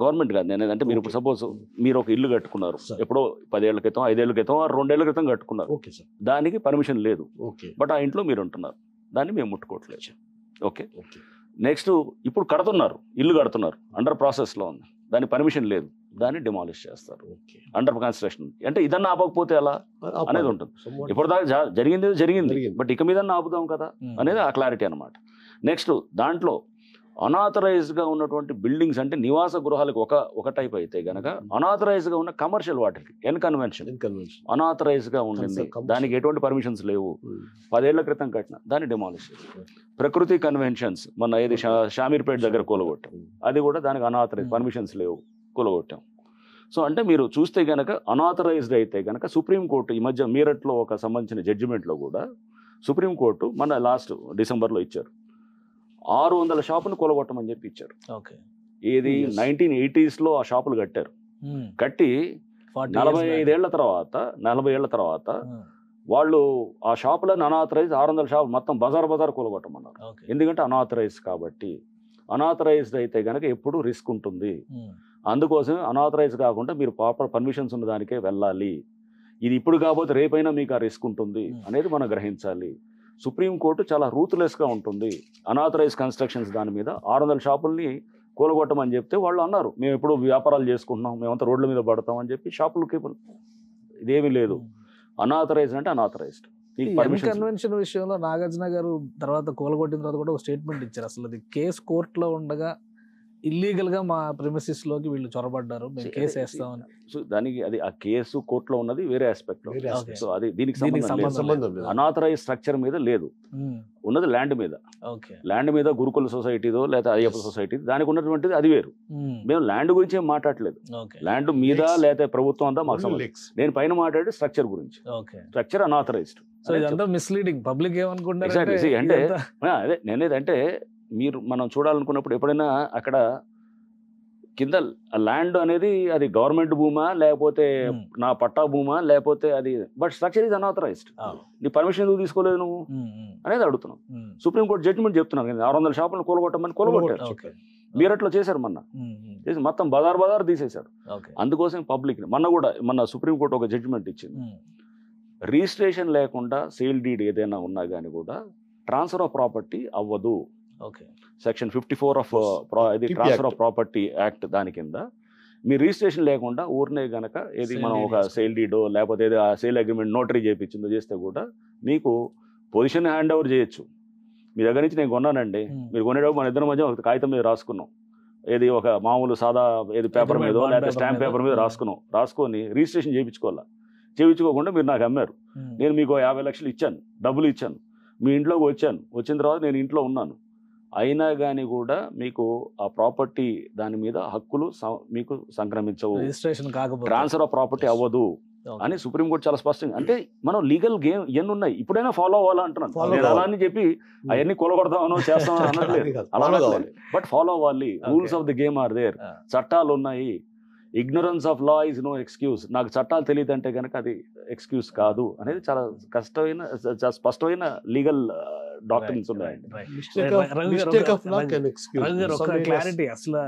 గవర్నమెంట్ కాదు నేను అంటే, మీరు ఇప్పుడు సపోజ్ మీరు ఒక ఇల్లు కట్టుకున్నారు ఎప్పుడో 10 ఏళ్ల క్రితం 5 ఏళ్ల క్రితం 2 ఏళ్ల క్రితం కట్టుకున్నారు, దానికి పర్మిషన్ లేదు, బట్ ఆ ఇంట్లో మీరు ఉంటున్నారు, దాన్ని మేము ముట్టుకోవట్లేదు. ఓకే, నెక్స్ట్ ఇప్పుడు కడుతున్నారు, ఇల్లు కడుతున్నారు, అండర్ ప్రాసెస్లో ఉంది, దానికి పర్మిషన్ లేదు, దాన్ని డిమాలిష్ చేస్తారు అండర్ కన్స్ట్రక్షన్. అంటే ఇదన్నా ఆపకపోతే ఎలా అనేది ఉంటుంది. ఇప్పుడు దాకా జరిగింది బట్ ఇక మీద ఆపుదాం కదా అనేది ఆ క్లారిటీ అనమాట. నెక్స్ట్ దాంట్లో అనాథరైజ్డ్గా ఉన్నటువంటి బిల్డింగ్స్ అంటే నివాస గృహాలకు ఒక టైప్ అయితే గనక అనాథరైజ్డ్గా ఉన్న కమర్షియల్ వాటికి ఎన్కన్వెన్షన్ అనాథరైజ్డ్గా ఉండింది, దానికి ఎటువంటి పర్మిషన్స్ లేవు, 10 ఏళ్ల క్రితం కట్టిన దాన్ని డిమాలిష్. ప్రకృతి కన్వెన్షన్స్ మొన్న ఏది షామీర్పేట దగ్గర కూలగొట్టాం, అది కూడా దానికి అనాథరైజ్ పర్మిషన్స్ లేవు, కూలగొట్టాం. సో అంటే మీరు చూస్తే గనక అనాథరైజ్డ్ అయితే గనక సుప్రీంకోర్టు ఈ మధ్య మీరట్లో ఒక సంబంధించిన జడ్జిమెంట్లో కూడా సుప్రీంకోర్టు మన లాస్ట్ డిసెంబర్లో ఇచ్చారు, 600 షాపులు కూలగొట్టమని చెప్పి ఇచ్చారు. ఏది 1980s ఆ షాపులు కట్టారు, కట్టి 40 ఏళ్ల తర్వాత వాళ్ళు ఆ షాపులను అనాథరైజ్ 600 షాపులు మొత్తం బజార్ కూలగొట్టమన్నారు. ఎందుకంటే అనాథరైజ్ కాబట్టి. అనాథరైజ్డ్ అయితే కనుక ఎప్పుడు రిస్క్ ఉంటుంది, అందుకోసమే అనాథరైజ్ కాకుండా మీరు ప్రాపర్ పర్మిషన్స్ ఉన్న దానికే వెళ్ళాలి. ఇది ఇప్పుడు కాకపోతే రేపైనా మీకు ఆ రిస్క్ ఉంటుంది అనేది మనం గ్రహించాలి. సుప్రీంకోర్టు చాలా రూత్లెస్గా ఉంటుంది. అనాథరైజ్ కన్స్ట్రక్షన్స్ దాని మీద 600 షాపుల్ని కూలగొట్టమని చెప్తే వాళ్ళు అన్నారు మేము ఎప్పుడు వ్యాపారాలు చేసుకుంటున్నాం, మేమంతా రోడ్ల మీద పడతాం అని చెప్పి షాపులకి ఇదేమీ లేదు. అనాథరైజ్డ్ అంటే అనాథరైజ్డ్. కన్వెన్షన్ విషయంలో నాగార్జున గారు తర్వాత కూలగొట్టిన తర్వాత కూడా ఒక స్టేట్మెంట్ ఇచ్చారు, అసలు అది కేసు కోర్టులో ఉండగా ఇల్లీగల్ గా మా ప్రిమిసెస్ లోకి వీళ్ళు చొరబడ్డారు, మేము కేసు వేస్తామని. సో దానికి అది ఆ కేసు కోర్టులో ఉన్నది వేరే ఆస్పెక్ట్. సో అది దీనికి సంబంధం అనాథరైజ్ స్ట్రక్చర్ మీద లేదు, ఉన్నది ల్యాండ్ మీద. ల్యాండ్ మీద గురుకుల సొసైటీదో లేదా అయ్యప్ప సొసైటీ దానికి ఉన్నటువంటిది అది వేరు. మేము ల్యాండ్ గురించి ఏం మాట్లాడలేదు, ల్యాండ్ మీద లేదా ప్రభుత్వం అంతా మాకు సంబంధం. నేను పైన మాట్లాడే స్ట్రక్చర్ గురించి, స్ట్రక్చర్ అనాథరైజ్డ్. సో ఇదంతా మిస్లీడింగ్, పబ్లిక్ ఏమనుకుంటారు అంటే అదే నేనేదంటే మీరు మనం చూడాలనుకున్నప్పుడు ఎప్పుడైనా అక్కడ కింద ల్యాండ్ అనేది అది గవర్నమెంట్ భూమా లేకపోతే నా పట్టా భూమా లేకపోతే అది, బట్ స్ట్రక్చర్ ఈజ్ అనాథరైజ్డ్. నీ పర్మిషన్ ఎందుకు తీసుకోలేదు నువ్వు అనేది అడుగుతున్నాం. సుప్రీంకోర్టు జడ్జిమెంట్ చెప్తున్నాను 600 షాపులను కూలగొట్టమని కూలగొట్టారు. మీరట్లో చేశారు, చేసి మొత్తం బజార్ తీసేశారు. అందుకోసం పబ్లిక్ మొన్న సుప్రీంకోర్టు ఒక జడ్జిమెంట్ ఇచ్చింది, రిజిస్ట్రేషన్ లేకుండా సేల్ డీడ్ ఏదైనా ఉన్నా కానీ కూడా ట్రాన్స్ఫర్ ఆఫ్ ప్రాపర్టీ అవ్వదు. Section 54 of transfer of property act దాని కింద మీ రిజిస్ట్రేషన్ లేకుండా ఊరినే గనక ఏది మనం ఒక సేల్ డీడో లేకపోతే ఏదో ఆ సేల్ అగ్రిమెంట్ నోటరీ చేయించిందో చేస్తే కూడా మీకు పొజిషన్ హ్యాండ్ ఓవర్ చేయొచ్చు. మీ దగ్గర నుంచి నేను కొన్నానండి, మీరు కొనేటప్పుడు మన ఇద్దరి మధ్య ఒక కాగితం మీద రాసుకున్నాం, ఏది ఒక మామూలు సాదా ఏది పేపర్ మీద లేకపోతే స్టాంప్ పేపర్ మీద రాసుకొని రిజిస్ట్రేషన్ చేయించుకోకుండా మీరు నాకు అమ్మారు. నేను మీకు 50 లక్షలు ఇచ్చాను, డబ్బులు ఇచ్చాను, మీ ఇంట్లోకి వచ్చిన తర్వాత నేను ఇంట్లో ఉన్నాను, అయినా కానీ కూడా మీకు ఆ ప్రాపర్టీ దాని మీద హక్కులు మీకు సంక్రమించవు, ట్రాన్స్ఫర్ ఆఫ్ ప్రాపర్టీ అవ్వదు అని సుప్రీంకోర్టు చాలా స్పష్టంగా. అంటే మనం లీగల్ గేమ్ ఇవన్నీ ఉన్నాయి, ఇప్పుడైనా ఫాలో అవ్వాలా అంటున్నాను. నేను అలా అని చెప్పి అవన్నీ కొలగొడతామనో చేస్తామని అనట్లేదు, బట్ ఫాలో అవ్వాలి. Rules of the game are there, చట్టాలు ఉన్నాయి. Ignorance of law is no excuse. నాకు చట్టాలు తెలియదు అంటే కనుక అది ఎక్స్క్యూజ్ కాదు అనేది చాలా స్పష్టమైన లీగల్ డాక్టరీన్స్ ఉన్నాయండి. క్లారిటీ, అసలు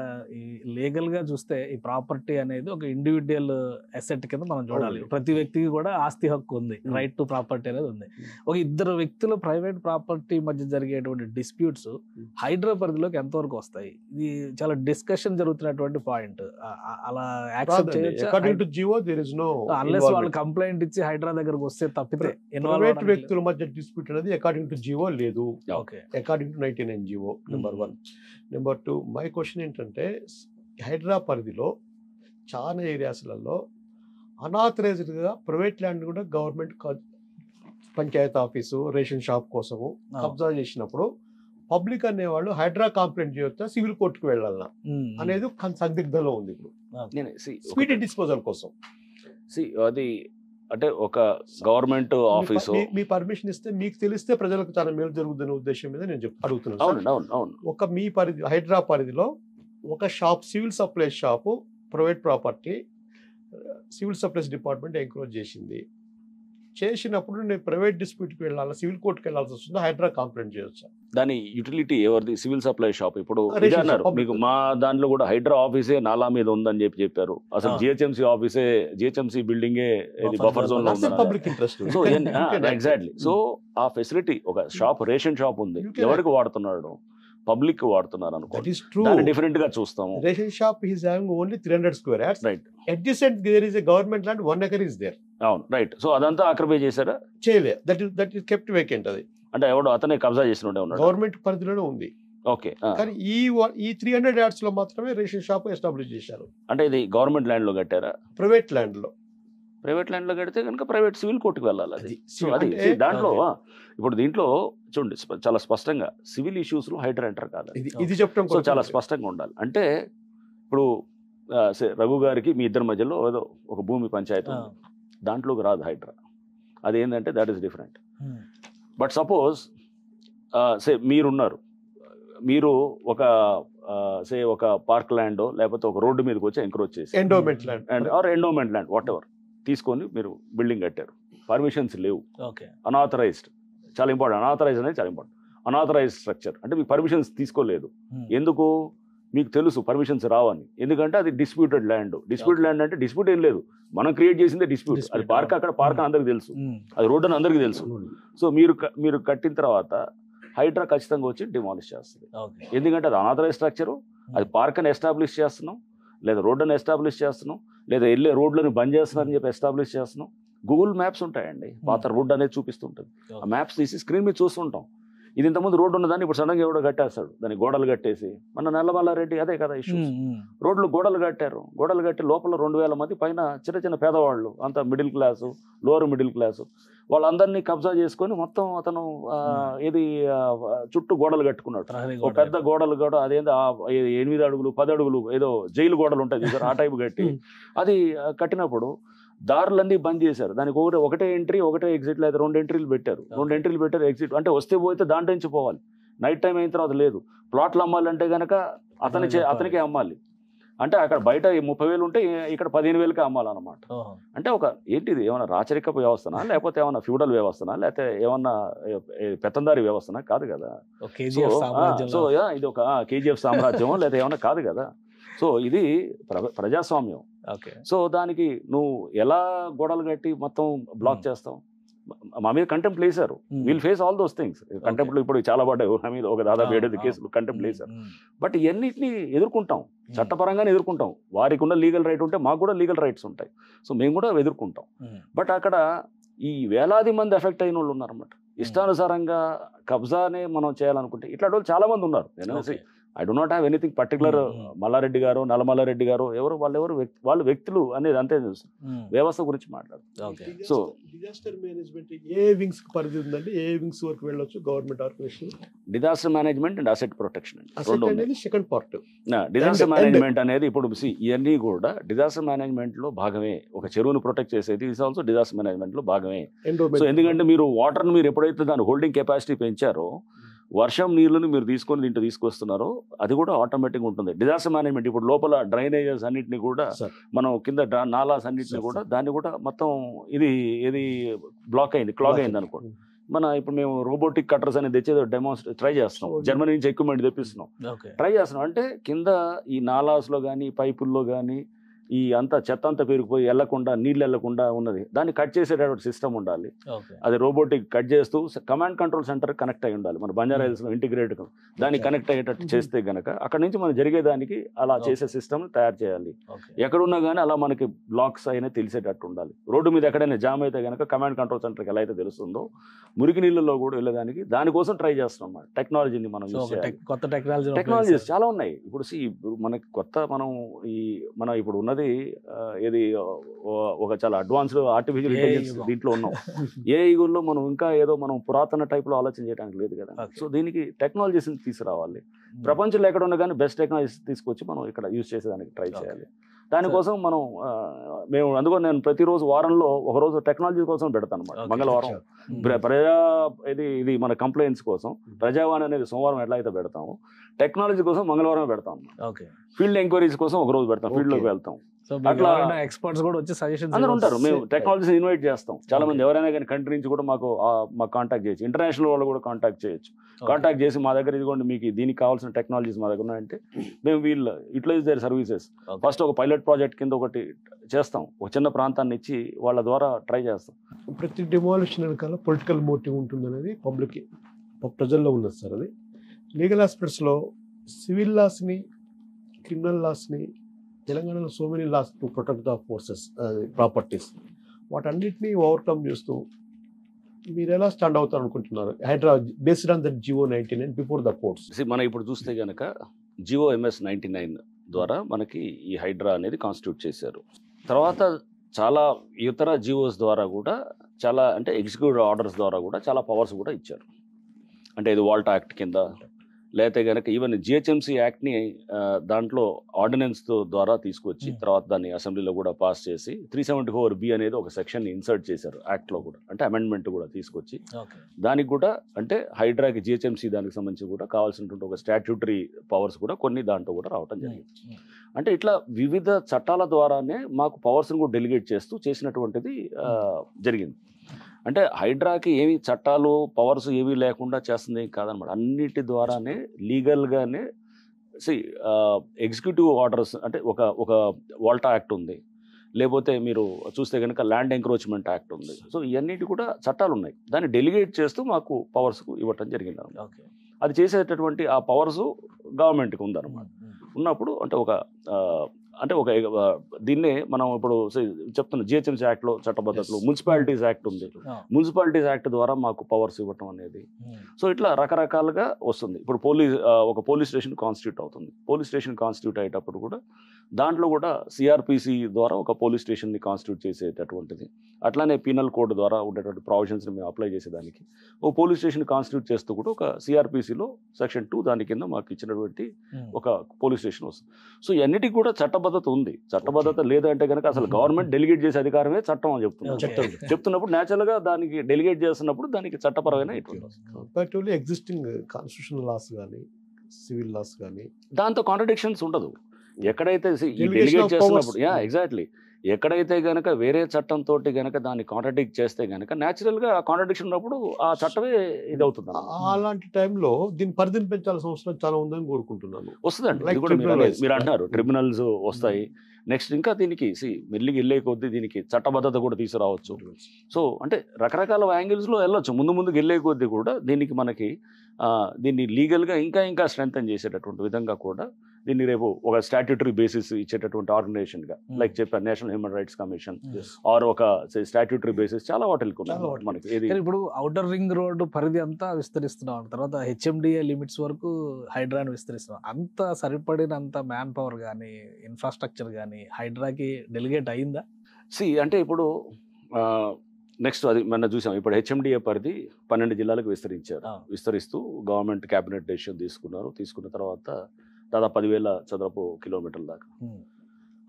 లీగల్ గా చూస్తే ఈ ప్రాపర్టీ అనేది ఒక ఇండివిజువల్ అసెట్ కింద మనం చూడాలి. ప్రతి వ్యక్తికి కూడా ఆస్తి హక్కు ఉంది, రైట్ టు ప్రాపర్టీ అనేది ఉంది. ఒక ఇద్దరు వ్యక్తుల ప్రైవేట్ ప్రాపర్టీ మధ్య జరిగేటువంటి డిస్ప్యూట్స్ హైడ్రా పరిధిలోకి ఎంతవరకు వస్తాయి? ఇది చాలా డిస్కషన్ జరుగుతున్నటువంటి పాయింట్. అలా యాక్సెప్ట్ చేయొచ్చు అన్లెస్ వాళ్ళు కంప్లైంట్ ఇచ్చి హైడ్రా దగ్గరకు వస్తే తప్పితే. ప్రైవేట్ వ్యక్తుల మధ్య డిస్ప్యూట్ అనేది అకార్డింగ్ టు జియో లేదు, according to 99 GO. Number 1. Number 2, my question ఏంటంటే హైడ్రా పరిధిలో చాలా ఏరియాస్లలో అనాథరైజ్డ్గా ప్రైవేట్ ల్యాండ్ కూడా government panchayat office ration shop కోసము కబ్జా చేసినప్పుడు పబ్లిక్ అనేవాళ్ళు హైడ్రా కంప్లైంట్ చేయొచ్చా, సివిల్ కోర్టుకు వెళ్ళాలన్నా అనేది సందిగ్ధంలో ఉంది ఇప్పుడు స్పీడీ డిస్పోజల్ కోసం. అది అంటే ఒక గవర్నమెంట్ ఆఫీస్ మీ పర్మిషన్ ఇస్తే మీకు తెలిస్తే ప్రజలకు చాలా మేలు జరుగుతున్న ఉద్దేశం మీద నేను అడుగుతున్నాను. ఒక మీ పరిధి హైడ్రా పరిధిలో ఒక shop, civil supplies shop, private property, civil supplies department encroach చేసినప్పుడు నేను ప్రైవేట్ డిస్ప్యూట్కి వెళ్ళాలి, సివిల్ కోర్టుకి వెళ్ళాల్సి వస్తుంది, హైడ్రా కంప్లైంట్ చేయొచ్చు. దాని యూటిలిటీ ఎవరిది? Civil supply shop. ఇప్పుడు అన్నారు మీకు మా దాంట్లో కూడా హైడ్రా ఆఫీసే నాలా మీద ఉందని చెప్పారు. అసలు జిహెచ్ఎంసీ బిల్డింగే బఫర్ జోన్ లో ఉంది. Public interest. So exactly. So ఆ ఫెసిలిటీ ఒక షాప్, రేషన్ షాప్ ఉంది, ఎవరికి వాడుతున్నాడు? పబ్లిక్ వాడుతున్నారు దట్ అనుకోండి, ఈస్ ట్రూ. దాన్ని డిఫరెంట్ గా చూస్తాము. Ration shop is having only 300 square yards. Right, Adjacent there is a government land, 1 acre is there. అవును రైట్. సో అదంతా ఆక్రమణ చేశారా? చేయలే, దట్ ఈస్ కెప్ట్ వేకెంట్. అది అంటే ఎవడో అతనే కబ్జా చేసిన ఉన్నాడు. గవర్నమెంట్ పరిధిలోనే ఉంది. ఓకే, కానీ ఈ 300 yards లో మాత్రమే రేషన్ షాప్ ఎస్టాబ్లిష్ చేశారు. అంటే ఇది గవర్నమెంట్ ల్యాండ్ లో కట్టారా? ప్రైవేట్ ల్యాండ్ లో. ప్రైవేట్ ల్యాండ్ లో కడితే కనుక ప్రైవేట్ సివిల్ కోర్టుకు వెళ్ళాలి. అది అది సో అది అంటే- దాంట్లో ఇప్పుడు దీంట్లో చూడండి చాలా స్పష్టంగా సివిల్ ఇష్యూస్ లో హైడ్రా ఎంటర్ కాదు. ఇది చెప్పడం సో చాలా స్పష్టంగా ఉండాలి. అంటే ఇప్పుడు రఘు గారికి మీ ఇద్దరి మధ్యలో ఏదో ఒక భూమి పంచాయతీ ఉంది, దాంట్లోకి రాదు హైడ్రా. అది ఏంటంటే that is different. But suppose మీరున్నారు, మీరు ఒక పార్క్ ల్యాండ్ లేకపోతే ఒక రోడ్డు మీదకి వచ్చి ఎంక్రోచ్ చేసి endowment land and or endowment land whatever తీసుకొని మీరు బిల్డింగ్ కట్టారు, పర్మిషన్స్ లేవు, అనాథరైజ్డ్. చాలా ఇంపార్టెంట్, అనాథరైజ్ అనేది చాలా ఇంపార్టెంట్. అనాథరైజ్డ్ స్ట్రక్చర్ అంటే మీకు పర్మిషన్స్ తీసుకోలేదు. ఎందుకు? మీకు తెలుసు పర్మిషన్స్ రావని. ఎందుకంటే అది డిస్ప్యూటెడ్ ల్యాండ్. డిస్ప్యూటెడ్ ల్యాండ్ అంటే డిస్ప్యూట్ ఏం లేదు, మనం క్రియేట్ చేసిందే డిస్ప్యూట్. అది పార్క్, అక్కడ పార్క్ అని అందరికి తెలుసు, అది రోడ్ అని అందరికి తెలుసు. సో మీరు కట్టిన తర్వాత హైడ్రా ఖచ్చితంగా వచ్చి డిమాలిష్ చేస్తుంది. ఎందుకంటే అది అనాథరైజ్ స్ట్రక్చరు, అది పార్క్ అని ఎస్టాబ్లిష్ చేస్తున్నాం, లేదా రోడ్ అని ఎస్టాబ్లిష్ చేస్తున్నాం, లేదా వెళ్ళే రోడ్లను బంద్ చేస్తున్నారని చెప్పి ఎస్టాబ్లిష్ చేస్తున్నాం. గూగుల్ మ్యాప్స్ ఉంటాయండి, పాత రోడ్ అనేది చూపిస్తుంటుంది. ఆ మ్యాప్స్ తీసి స్క్రీన్ మీద చూస్తుంటాం. ఇది ఇంతకుముందు రోడ్డు ఉన్నదాన్ని ఇప్పుడు సడన్గా ఎవడో కట్టేస్తాడు, దాన్ని గోడలు కట్టేసి. మన నల్లమల్లారెడ్డి అదే కదా ఇష్యూ. రోడ్లు గోడలు కట్టారు, గోడలు కట్టి లోపల 2000 మంది పైన చిన్న చిన్న పేదవాళ్ళు, అంతా middle class, lower middle class, వాళ్ళందరినీ కబ్జా చేసుకొని మొత్తం అతను ఇది చుట్టూ గోడలు కట్టుకున్నాడు. ఒక పెద్ద గోడలు కూడా అదేందో 8 అడుగులు 10 అడుగులు ఏదో జైలు గోడలు ఉంటాయి ఆ టైపు కట్టి అది కట్టినప్పుడు దారులన్నీ బంద్ చేశారు. దానికి ఒకటే ఎంట్రీ ఒకటే ఎగ్జిట్, లేదా 2 ఎంట్రీలు పెట్టారు. 2 ఎంట్రీలు పెట్టారు, ఎగ్జిట్ అంటే వస్తే పోతే దాంట్లో నుంచి పోవాలి. నైట్ టైం అయిన తర్వాత లేదు. ప్లాట్లు అమ్మాలంటే కనుక అతనికే అమ్మాలి. అంటే అక్కడ బయట 30,000 ఉంటే ఇక్కడ 15,000కే అమ్మాలన్నమాట. అంటే ఒక ఏంటిది, ఏమన్నా రాచరికపు వ్యవస్థనా, లేకపోతే ఏమన్నా ఫ్యూడల్ వ్యవస్థనా, లేకపోతే ఏమన్నా పెత్తందారి వ్యవస్థనా? కాదు కదా. సో ఇది ఒక కేజీఎఫ్ సామ్రాజ్యం లేదా ఏమన్నా కాదు కదా. సో ఇది ప్రజాస్వామ్యం. సో దానికి నువ్వు ఎలా గోడలు కట్టి మొత్తం బ్లాక్ చేస్తావు? మా మీద కంటెంప్ట్ వేశారు. Will face all those things. Contempt ఇప్పుడు చాలా పడ్డాయి మా మీద, ఒక దాదాపు 7 కేసులు కంటెంప్ట్ వేశారు. బట్ ఇవన్నిటిని ఎదుర్కొంటాం, చట్టపరంగానే ఎదుర్కొంటాం. వారికి ఉన్న లీగల్ రైట్ ఉంటే మాకు కూడా లీగల్ రైట్స్ ఉంటాయి. సో మేము కూడా ఎదుర్కొంటాం. బట్ అక్కడ ఈ వేలాది మంది ఎఫెక్ట్ అయిన వాళ్ళు ఉన్నారన్నమాట. ఇష్టానుసారంగా కబ్జానే మనం చేయాలనుకుంటే ఇట్లాంటి వాళ్ళు చాలా మంది ఉన్నారు. I do not have anything particular. Mallareddy గారు, నల్లమల్లారెడ్డి గారు వాళ్ళు వ్యక్తులు అనేది అంతే తెలుసు. వ్యవస్థ గురించి మాట్లాడుతారు. సో డిజాస్టర్ మేనేజ్మెంట్ ఏ వింగ్స్ పరిధి ఉందండి? ఏ వింగ్స్ వరకు వెళ్ళొచ్చు government organization? Disaster management and asset protection అనేది సెకండ్ పార్ట్. డిజాస్టర్ మేనేజ్మెంట్ అనేది ఇప్పుడు ఇవన్నీ కూడా డిజాస్టర్ మేనేజ్మెంట్ లో భాగమే. ఒక చెరువును ప్రొటెక్ట్ చేసేది ఇస్ ఆల్సో డిజాస్టర్ మేనేజ్మెంట్ లో భాగమే. సో ఎందుకంటే మీరు వాటర్ని మీరు ఎప్పుడైతే దాని హోల్డింగ్ కెపాసిటీ పెంచారో, వర్షం నీళ్ళని మీరు తీసుకొని దీంట్లో తీసుకొస్తున్నారో అది కూడా ఆటోమేటిక్గా ఉంటుంది. డిజాస్టర్ మేనేజ్మెంట్ ఇప్పుడు లోపల డ్రైనేజెస్ అన్నింటినీ కూడా మనం కింద నాలాస్ అన్నింటినీ కూడా దాన్ని కూడా మొత్తం ఇది బ్లాక్ అయింది, క్లాగ్ అయింది అనుకోండి. ఇప్పుడు మేము రోబోటిక్ కట్టర్స్ అనేది తెచ్చేది ట్రై చేస్తున్నాం. జర్మనీ నుంచి ఎక్విప్మెంట్ తెప్పిస్తున్నాం, ట్రై చేస్తున్నాం. అంటే కింద ఈ నాలాస్లో కానీ పైపుల్లో కానీ ఈ అంతా చెత్త అంతా పెరిగిపోయి వెళ్లకుండా, నీళ్ళు వెళ్లకుండా ఉన్నది, దాన్ని కట్ చేసేటటువంటి సిస్టమ్ ఉండాలి. అది రోబోటిక్ కట్ చేస్తూ కమాండ్ కంట్రోల్ సెంటర్ కనెక్ట్ అయి ఉండాలి. మన బంజారా హిల్స్ లో ఇంటిగ్రేట్ దాన్ని కనెక్ట్ అయ్యేటట్టు చేస్తే గనక అక్కడ నుంచి మనం జరిగేదానికి అలా చేసే సిస్టమ్ తయారు చేయాలి. ఎక్కడున్నా కానీ అలా మనకి బ్లాక్స్ అయినా తెలిసేటట్టు ఉండాలి. రోడ్డు మీద ఎక్కడైనా జామ్ అయితే కనుక కమాండ్ కంట్రోల్ సెంటర్కి ఎలా అయితే తెలుస్తుందో, మురికి నీళ్ళలో కూడా వెళ్ళేదానికి దానికోసం ట్రై చేస్తున్నాం. టెక్నాలజీని మనం యూజ్ చేయాలి. కొత్త టెక్నాలజీస్ చాలా ఉన్నాయి. ఇప్పుడు మనకి కొత్త మనం ఇప్పుడు ఉన్నది ఏది ఒక చాలా అడ్వాన్స్డ్ ఆర్టిఫిషియల్ ఇంటెలిజెన్స్ దీంట్లో ఉన్నాం. ఏ యుగంలో మనం ఇంకా ఏదో మనం పురాతన టైప్లో ఆలోచన చేయడానికి లేదు కదా. సో దీనికి టెక్నాలజీస్ తీసుకురావాలి. ప్రపంచంలో ఎక్కడ ఉన్నా కానీ బెస్ట్ టెక్నాలజీస్ తీసుకొచ్చి మనం ఇక్కడ యూజ్ చేసేదానికి ట్రై చేయాలి. దానికోసం మేము అందుకని నేను ప్రతిరోజు వారంలో ఒకరోజు టెక్నాలజీ కోసం పెడతాను అన్నమాట. మంగళవారం ఇది మన కంప్లైంట్స్ కోసం ప్రజావాణి అనేది సోమవారం ఎట్లా అయితే పెడతాము, టెక్నాలజీ కోసం మంగళవారం పెడతాం. ఫీల్డ్ ఎంక్వైరీస్ కోసం ఒక రోజు పెడతాం, ఫీల్డ్ లోకి వెళ్తాం. అట్లా ఎక్స్పర్ట్స్ కూడా వచ్చి సజెషన్స్ అందరూ ఉంటారు. మేము టెక్నాలజీని ఇన్వైట్ చేస్తాం. చాలా మంది ఎవరైనా కానీ కంట్రీ నుంచి కూడా మాకు కాంటాక్ట్ చేయొచ్చు. ఇంటర్నేషనల్ వాళ్ళు కూడా కాంటాక్ట్ చేయొచ్చు. కాంటాక్ట్ చేసి మా దగ్గర ఇదిగోండి మీకు దీనికి కావాల్సిన టెక్నాలజీస్ మా దగ్గర ఉన్నాయంటే మేము వీళ్ళు యూటిలైజ్ దేర్ సర్వీసెస్. ఫస్ట్ ఒక పైలట్ ప్రాజెక్ట్ కింద ఒకటి చేస్తాం, ఒక చిన్న ప్రాంతాన్ని ఇచ్చి వాళ్ళ ద్వారా ట్రై చేస్తాం. ప్రతి డిమాలిషన్ వెనకాల పొలిటికల్ మోటివ్ ఉంటుంది అనేది ప్రజల్లో ఉన్నది సార్. అది లీగల్ ఆస్పెక్ట్స్లో సివిల్ లాస్ని, క్రిమినల్ లాస్ని, తెలంగాణలో so many laws to protect the forces properties, వాటన్నిటినీ ఓవర్కమ్ చేస్తూ మీరు ఎలా స్టాండ్ అవుతారు అనుకుంటున్నారు HYDRAA based on that GO 99 before the courts? మనం ఇప్పుడు చూస్తే కనుక జియో MS 99 ద్వారా మనకి ఈ హైడ్రా అనేది కాన్స్టిట్యూట్ చేశారు. తర్వాత చాలా ఇతర జియోస్ ద్వారా కూడా చాలా అంటే ఎగ్జిక్యూటివ్ ఆర్డర్స్ ద్వారా కూడా చాలా పవర్స్ కూడా ఇచ్చారు. అంటే ఇది వాల్టా యాక్ట్ కింద, లేకపోతే కనుక ఈవెన్ GHMC యాక్ట్ని దాంట్లో ఆర్డినెన్స్ ద్వారా తీసుకొచ్చి తర్వాత దాన్ని అసెంబ్లీలో కూడా పాస్ చేసి 374B అనేది ఒక సెక్షన్ని ఇన్సర్ట్ చేశారు యాక్ట్లో కూడా, అంటే అమెండ్మెంట్ కూడా తీసుకొచ్చి దానికి కూడా అంటే హైడ్రాకి GHMC దానికి సంబంధించి కూడా కావాల్సినటువంటి ఒక స్టాట్యూటరీ పవర్స్ కూడా కొన్ని దాంట్లో కూడా రావడం జరిగింది. అంటే ఇట్లా వివిధ చట్టాల ద్వారానే మాకు పవర్స్ని కూడా డెలిగేట్ చేస్తూ చేసినటువంటిది జరిగింది. అంటే హైడ్రాకి ఏమి చట్టాలు పవర్స్ ఏమీ లేకుండా చేస్తుంది కాదనమాట, అన్నిటి ద్వారానే లీగల్గానే ఎగ్జిక్యూటివ్ ఆర్డర్స్ అంటే ఒక వాల్టా యాక్ట్ ఉంది, లేకపోతే మీరు చూస్తే కనుక ల్యాండ్ ఎంక్రోచ్మెంట్ యాక్ట్ ఉంది. సో ఇవన్నిటి కూడా చట్టాలు ఉన్నాయి, దాన్ని డెలిగేట్ చేస్తూ మాకు పవర్స్ ఇవ్వటం జరిగింది. అది చేసేటటువంటి ఆ పవర్స్ గవర్నమెంట్కి ఉందన్నమాట. ఉన్నప్పుడు అంటే ఒక దీన్నే మనం ఇప్పుడు చెప్తున్న GHMC యాక్ట్లో చట్టబద్ధతలు, మున్సిపాలిటీస్ యాక్ట్ ఉంది, మున్సిపాలిటీస్ యాక్ట్ ద్వారా మాకు పవర్స్ ఇవ్వటం అనేది. సో ఇట్లా రకరకాలుగా వస్తుంది. ఇప్పుడు ఒక పోలీస్ స్టేషన్ కాన్స్టిట్యూట్ అవుతుంది. పోలీస్ స్టేషన్ కాన్స్టిట్యూట్ అయ్యేటప్పుడు కూడా దాంట్లో కూడా CRPC ద్వారా ఒక పోలీస్ స్టేషన్ని కాన్స్టిట్యూట్ చేసేటటువంటిది, అట్లానే పీనల్ కోడ్ ద్వారా ఉండేటువంటి ప్రావిజన్స్ని మేము అప్లై చేసేదానికి ఒక పోలీస్ స్టేషన్ కాన్స్టిట్యూట్ చేస్తూ కూడా ఒక CRPCలో సెక్షన్ 2 దాని కింద మాకు ఇచ్చినటువంటి ఒక పోలీస్ స్టేషన్ వస్తుంది. సో ఇవన్నిటికీ కూడా చట్టబద్ధత ఉంది. చట్టబద్ధత లేదంటే కనుక అసలు గవర్నమెంట్ డెలిగేట్ చేసే అధికారమే చట్టం అని చెప్తున్నప్పుడు న్యాచురల్గా దానికి డెలిగేట్ చేస్తున్నప్పుడు దానికి చట్టపరమైన కంపారిటివ్లీ ఎగ్జిస్టింగ్ కాన్స్టిట్యూషనల్ లాస్ కానీ సివిల్ లాస్ కానీ దాంతో కాంట్రడిక్షన్స్ ఉండదు. ఎక్కడైతే ఈ డెలిగేట్ చేస్తున్నప్పుడు ఎగ్జాక్ట్లీ ఎక్కడైతే గనక వేరే చట్టంతో గనక దాన్ని కాంట్రడిక్ట్ చేస్తే గనక న్యాచురల్గా ఆ కాంట్రడిక్షన్ ఉన్నప్పుడు ఆ చట్టమే ఇది అవుతుంది. అలాంటి టైంలో దీని పరిధిని పెంచాల్సిన అవసరం చాలా ఉందని కోరుకుంటున్నాను. వస్తుందండి, ఇది కూడా మీరు అంటున్నారు ట్రిబ్యునల్స్ వస్తాయి. నెక్స్ట్ ఇంకా దీనికి మెల్లికి వెళ్ళే కొద్దీ దీనికి చట్టబద్ధత కూడా తీసుకురావచ్చు. సో అంటే రకరకాల యాంగిల్స్లో వెళ్ళొచ్చు. ముందుకు వెళ్ళే కొద్దీ కూడా దీనికి మనకి దీన్ని లీగల్గా ఇంకా స్ట్రెంథెన్ చేసేటటువంటి విధంగా కూడా దీన్ని రేపు ఒక స్టాట్యూటరీ బేసిస్ ఇచ్చేటటువంటి ఆర్గనైజేషన్గా లైక్ చెప్పారు national human rights commission are ఒక స్టాట్యూటరీ బేసిస్ చాలా వాటికి మనకి. ఇప్పుడు ఔటర్ రింగ్ రోడ్డు పరిధి అంతా విస్తరిస్తున్నాం, తర్వాత HMDA లిమిట్స్ వరకు హైడ్రాని విస్తరిస్తున్నాం. అంత సరిపడినంత మ్యాన్ పవర్ కానీ ఇన్ఫ్రాస్ట్రక్చర్ కానీ హైడ్రాకి డెలిగేట్ అయిందా? అంటే ఇప్పుడు నెక్స్ట్ అది మనం చూసాం. ఇప్పుడు HMDA పరిధి 12 జిల్లాలకు విస్తరిస్తూ గవర్నమెంట్ క్యాబినెట్ డెసిషన్ తీసుకున్న తర్వాత దాదాపు 10,000 చదరపు కిలోమీటర్ల దాకా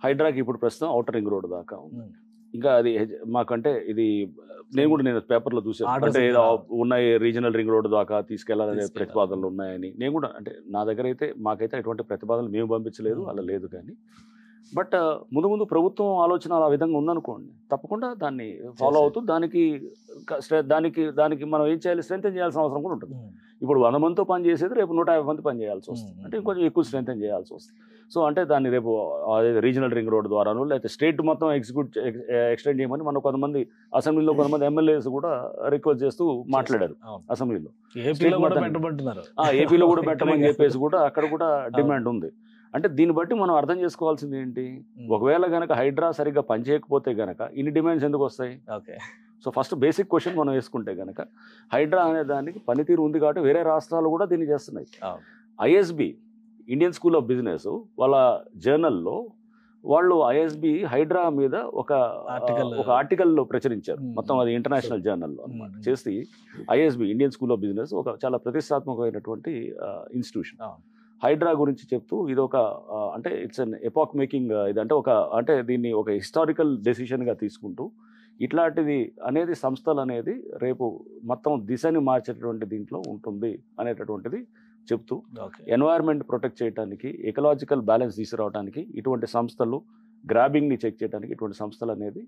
హైడ్రాకి ఇప్పుడు ప్రస్తుతం ఔటర్ రింగ్ రోడ్ దాకా ఉంది. ఇంకా అది మాకంటే ఇది నేను పేపర్లో చూసాను, అంటే ఉన్నాయి రీజనల్ రింగ్ రోడ్ దాకా తీసుకెళ్లాలనే ప్రతిపాదనలు ఉన్నాయని. నేను కూడా అంటే నా దగ్గర అయితే మాకైతే ఎటువంటి ప్రతిపాదనలు మేము పంపించలేదు, అలా లేదు. కానీ బట్ ముందు ప్రభుత్వం ఆలోచన ఆ విధంగా ఉందనుకోండి, తప్పకుండా దాన్ని ఫాలో అవుతూ దానికి మనం ఏం చేయాలి, స్ట్రెంథెన్ చేయాల్సిన అవసరం కూడా ఉంటుంది. ఇప్పుడు 100 మందితో పని చేసేది రేపు 150 మంది పని చేయాల్సి వస్తుంది, అంటే ఇంకొంచెం ఎక్కువ స్ట్రెంథెన్ చేయాల్సి వస్తుంది. సో అంటే దాన్ని రేపు రీజనల్ రింగ్ రోడ్ ద్వారాను లేకపోతే స్టేట్ మొత్తం ఎక్స్టెండ్ చేయమని మన కొంతమంది అసెంబ్లీలో కొంతమంది MLAs కూడా రిక్వెస్ట్ చేస్తూ మాట్లాడారు అసెంబ్లీలో. ఏపీలో కూడా పెట్టమని చెప్పేసి కూడా అక్కడ కూడా డిమాండ్ ఉంది. అంటే దీన్ని బట్టి మనం అర్థం చేసుకోవాల్సింది ఏంటి, ఒకవేళ గనక హైడ్రా సరిగ్గా పనిచేయకపోతే గనక ఇన్ని డిమాండ్స్ ఎందుకు వస్తాయి? సో ఫస్ట్ బేసిక్ క్వశ్చన్ మనం వేసుకుంటే గనక హైడ్రా అనే దానికి పనితీరు ఉంది కాబట్టి వేరే రాష్ట్రాలు కూడా దీన్ని చేస్తున్నాయి. ISB Indian school of business వాళ్ళ జర్నల్లో వాళ్ళు ISB హైడ్రా మీద ఒక ఆర్టికల్లో ప్రచురించారు. మొత్తం అది ఇంటర్నేషనల్ జర్నల్లో అన్నమాట. చేసి ISB Indian school of business ఒక చాలా ప్రతిష్టాత్మకమైనటువంటి ఇన్స్టిట్యూషన్ హైడ్రా గురించి చెప్తూ ఇది ఒక అంటే ఇట్స్ అన్ ఎపాక్ మేకింగ్, ఇదంటే అంటే దీన్ని ఒక హిస్టారికల్ డెసిషన్గా తీసుకుంటూ ఇట్లాంటిది అనేది సంస్థలు అనేది రేపు మొత్తం దిశని మార్చేటటువంటి దీంట్లో ఉంటుంది అనేటటువంటిది చెప్తూ ఎన్వైర్న్మెంట్ ప్రొటెక్ట్ చేయడానికి, ఎకలాజికల్ బ్యాలెన్స్ తీసుకురావడానికి ఇటువంటి సంస్థలు, గ్రాబింగ్ని చెక్ చేయడానికి ఇటువంటి సంస్థలు అనేది